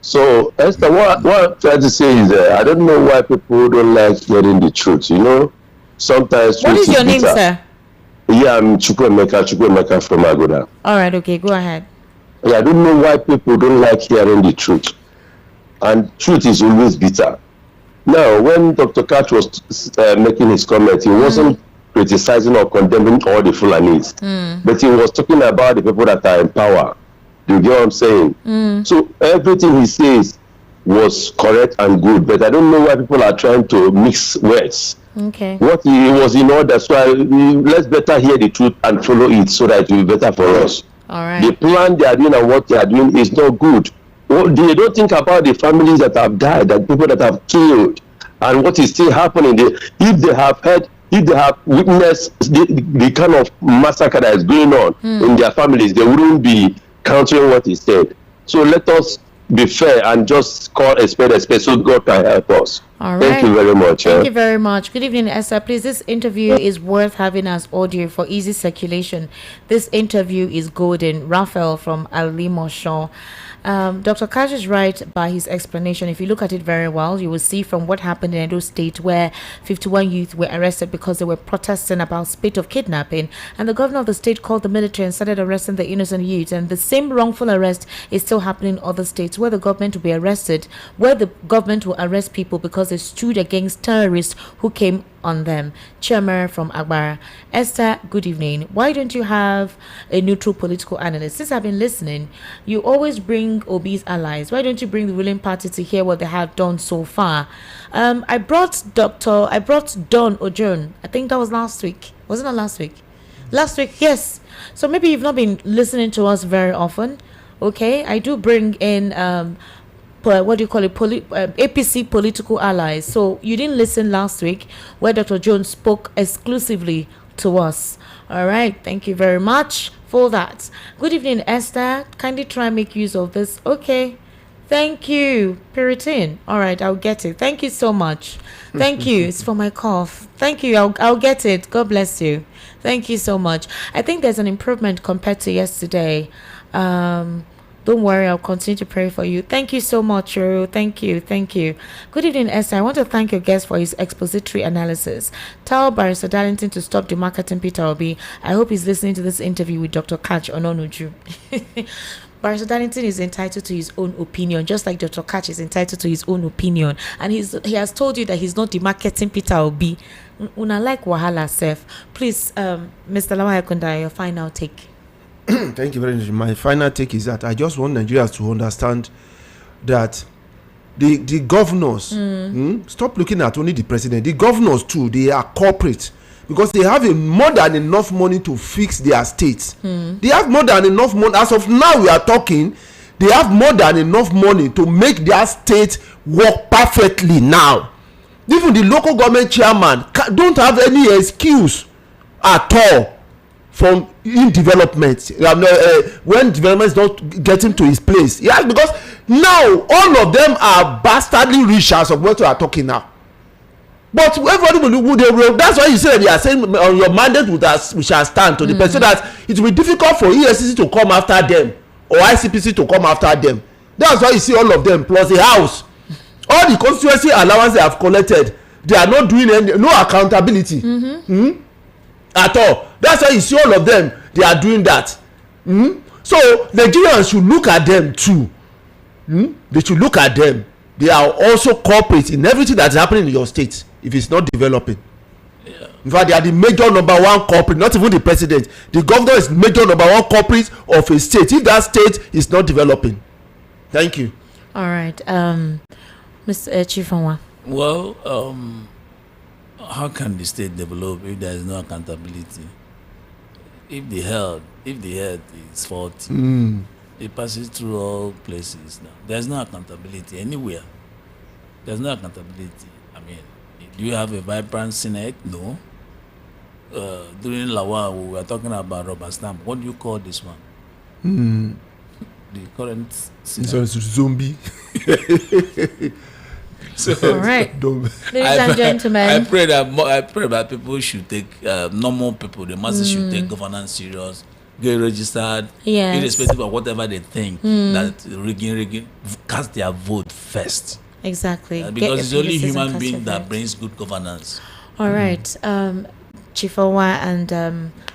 So, Esther, what I'm trying to say is I don't know why people don't like hearing the truth. You know, sometimes What truth is your name, bitter. sir? Yeah, I'm Chukwemeka from Agoda. All right, okay, go ahead. Yeah, I don't know why people don't like hearing the truth. And truth is always bitter. Now, when Dr. Katch was making his comment, he wasn't criticizing or condemning all the Fulanis, but he was talking about the people that are in power. Do you get what I'm saying? So everything he says was correct and good, but I don't know why people are trying to mix words. Okay. What he was in order, so let's better hear the truth and follow it so that it will be better for us. All right. The plan they are doing and what they are doing is not good. They don't think about the families that have died, the people that have killed, and what is still happening. If they have witnessed the kind of massacre that is going on in their families, they wouldn't be countering what he said. So let us be fair and just call a spade so God can help us. All right. Thank you very much. Thank you very much. Good evening, Esther. Please, this interview is worth having as audio for easy circulation. This interview is golden. Raphael from Alimosho. Dr. Katch is right by his explanation. If you look at it very well, you will see from what happened in Edo State, where 51 youth were arrested because they were protesting about spate of kidnapping, and the governor of the state called the military and started arresting the innocent youths. And the same wrongful arrest is still happening in other states, where the government will be arrested, where the government will arrest people because they stood against terrorists who came on them. Chairman from Agbara. Esther, good evening. Why don't you have a neutral political analyst? Since I've been listening, you always bring Obi's allies. Why don't you bring the ruling party to hear what they have done so far? I brought Don Ojon. I think that was last week. Wasn't it last week? Last week, yes. So maybe you've not been listening to us very often. Okay, I do bring in what do you call it, APC political allies. So you didn't listen last week where Dr. Jones spoke exclusively to us. All right, thank you very much for that. Good evening, Esther. Kindly try and make use of this. Okay, thank you, Puritan. All right, I'll get it. Thank you so much. Thank you. It's for my cough. Thank you. I'll get it. God bless you. Thank you so much. I think there's an improvement compared to yesterday. Don't worry, I'll continue to pray for you. Thank you so much, Ru. Thank you. Good evening, Esther. I want to thank your guest for his expository analysis. Tell Barrister Darlington to stop demarketing Peter Obi. I hope he's listening to this interview with Dr. Katch on Onuju. Barrister Darlington is entitled to his own opinion, just like Dr. Katch is entitled to his own opinion. And he has told you that he's not demarketing Peter Obi. Una like Wahala Sef. Please, Mr. Lawal Kunda, your final take. Thank you very much. My final take is that I just want Nigerians to understand that the governors stop looking at only the president. The governors too, they are corporate because they have more than enough money to fix their states. They have more than enough money. As of now we are talking, they have more than enough money to make their state work perfectly now. Even the local government chairman don't have any excuse at all from in development when development is not getting to his place. Yeah, because now all of them are bastardly rich as of what we are talking now. But everybody will that's why you say they are saying on your mandate we shall stand to the person, so that it will be difficult for EFCC to come after them or ICPC to come after them. That's why you see all of them plus the house, all the constituency allowance they have collected, they are not doing no accountability. At all. That's why you see all of them, they are doing that. So Nigerians should look at them too. They should look at them. They are also corporate in everything that's happening in your state if it's not developing. In fact, they are the major number one corporate, not even the president. The governor is major number one corporate of a state if that state is not developing. Thank you. All right. Mr. Chifonwa. Well, how can the state develop if there is no accountability? If the head is faulty, it passes through all places now. There's no accountability anywhere. There's no accountability. I mean, do you have a vibrant Senate? No. During Lawal, we were talking about rubber stamp. What do you call this one? The current Senate. This is zombie. So, all right, ladies and gentlemen, I pray that people should take normal people. The masses should take governance serious get registered, Yes. irrespective of whatever they think, that rigging, cast their vote first. Exactly. Because it's only human being being that brings good governance. All right. Chief Owa and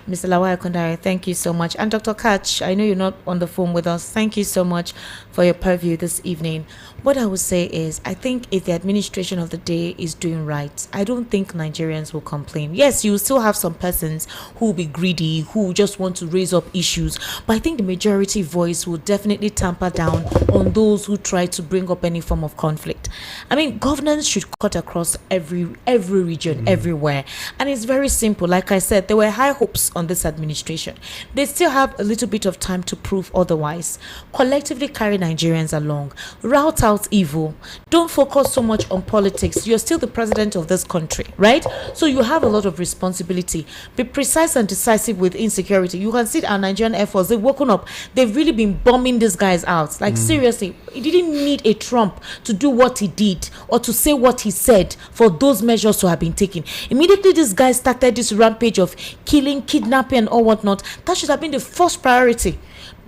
Mr. Lawal Kondare, thank you so much. And Dr. Katch, I know you're not on the phone with us. Thank you so much for your purview this evening. What I would say is, I think if the administration of the day is doing right, I don't think Nigerians will complain. Yes, you will still have some persons who will be greedy, who just want to raise up issues, but I think the majority voice will definitely tamper down on those who try to bring up any form of conflict. I mean, governance should cut across every region, everywhere. And it's very simple. Like I said, there were high hopes on this administration. They still have a little bit of time to prove otherwise. Collectively carry Nigerians along. Route out evil. Don't focus so much on politics. You're still the president of this country, right? So you have a lot of responsibility. Be precise and decisive with insecurity. You can see our Nigerian Air Force, they've woken up. They've really been bombing these guys out. Like, seriously, he didn't need a Trump to do what he did or to say what he said for those measures to have been taken. Immediately, this guy started this rampage of killing, kidnapping, and all whatnot. That should have been the first priority.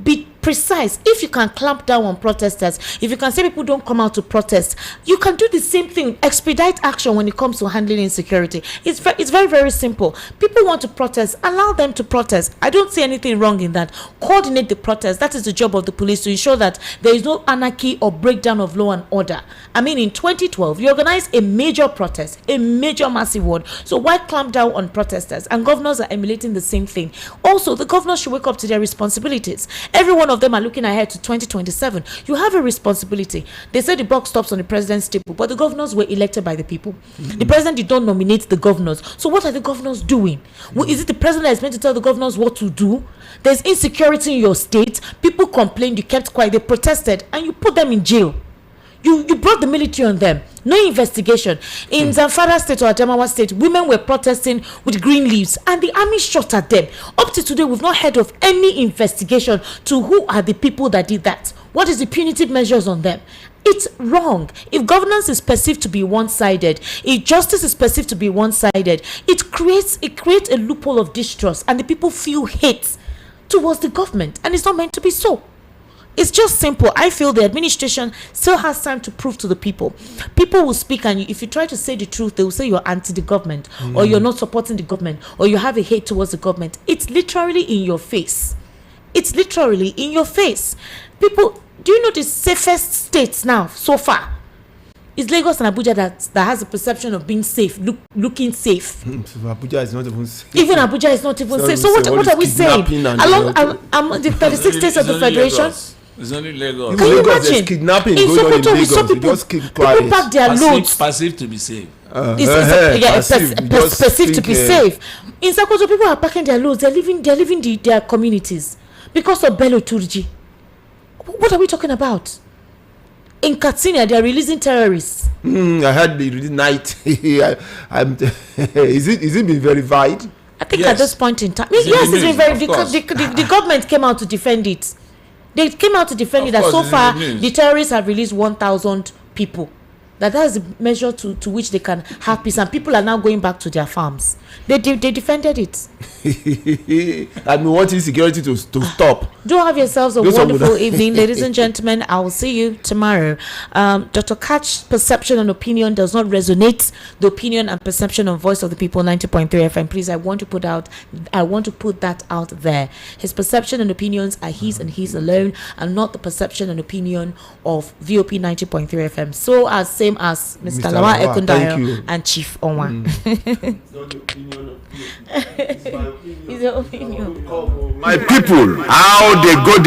Be precise. If you can clamp down on protesters, if you can say people don't come out to protest, you can do the same thing. Expedite action when it comes to handling insecurity. It's very, very simple. People want to protest, allow them to protest. I don't see anything wrong in that. Coordinate the protest. That is the job of the police, to ensure that there is no anarchy or breakdown of law and order. I mean, in 2012, you organized a major protest, a major massive one. So why clamp down on protesters? And governors are emulating the same thing. Also, the governors should wake up to their responsibilities. Every one of them are looking ahead to 2027. You have a responsibility. They say the buck stops on the president's table, but the governors were elected by the people. The president did not nominate the governors. So what are the governors doing? Well, is it the president that is meant to tell the governors what to do? There's insecurity in your state. People complained, you kept quiet, they protested, and you put them in jail. You brought the military on them. No investigation. In Zamfara state or Adamawa state, women were protesting with green leaves and the army shot at them. Up to today, we've not heard of any investigation to who are the people that did that. What is the punitive measures on them? It's wrong. If governance is perceived to be one-sided, if justice is perceived to be one-sided, it creates a loophole of distrust, and the people feel hate towards the government, and it's not meant to be so. It's just simple. I feel the administration still has time to prove to the people. People will speak, and if you try to say the truth, they will say you're anti the government, or you're not supporting the government, or you have a hate towards the government. It's literally in your face. It's literally in your face. People, do you know the safest states now so far? It's Lagos and Abuja that has a perception of being safe, looking safe. Abuja is not even safe. Even Abuja is not even safe. So what are we saying? Along the 36 states of the federation. It's only Lagos. Can you imagine? Kidnapping In going on in Sokoto, Lagos. some people pack their loads. Passive to be safe. Perceived to be safe. In Sokoto, people are packing their loads. They're leaving their communities because of Bello Turji. What are we talking about? In Katsina, they are releasing terrorists. I heard the night. Is it been verified? I think at this point in time, yes, it's been verified. The government came out to defend it. They came out to defend it that so far the terrorists have released 1,000 people. That's the measure to which they can have peace, and people are now going back to their farms. They defended it. And we want insecurity to stop. Do have yourselves a wonderful evening, ladies and gentlemen. I will see you tomorrow. Dr. Katch's perception and opinion does not resonate the opinion and perception of Voice of the People 90.3 FM. Please, I want to put that out there. His perception and opinions are his and his alone, and not the perception and opinion of VOP 90.3 FM. So same as Mr. Lawa Ekundayo and Chief Onwa. My people, how they go.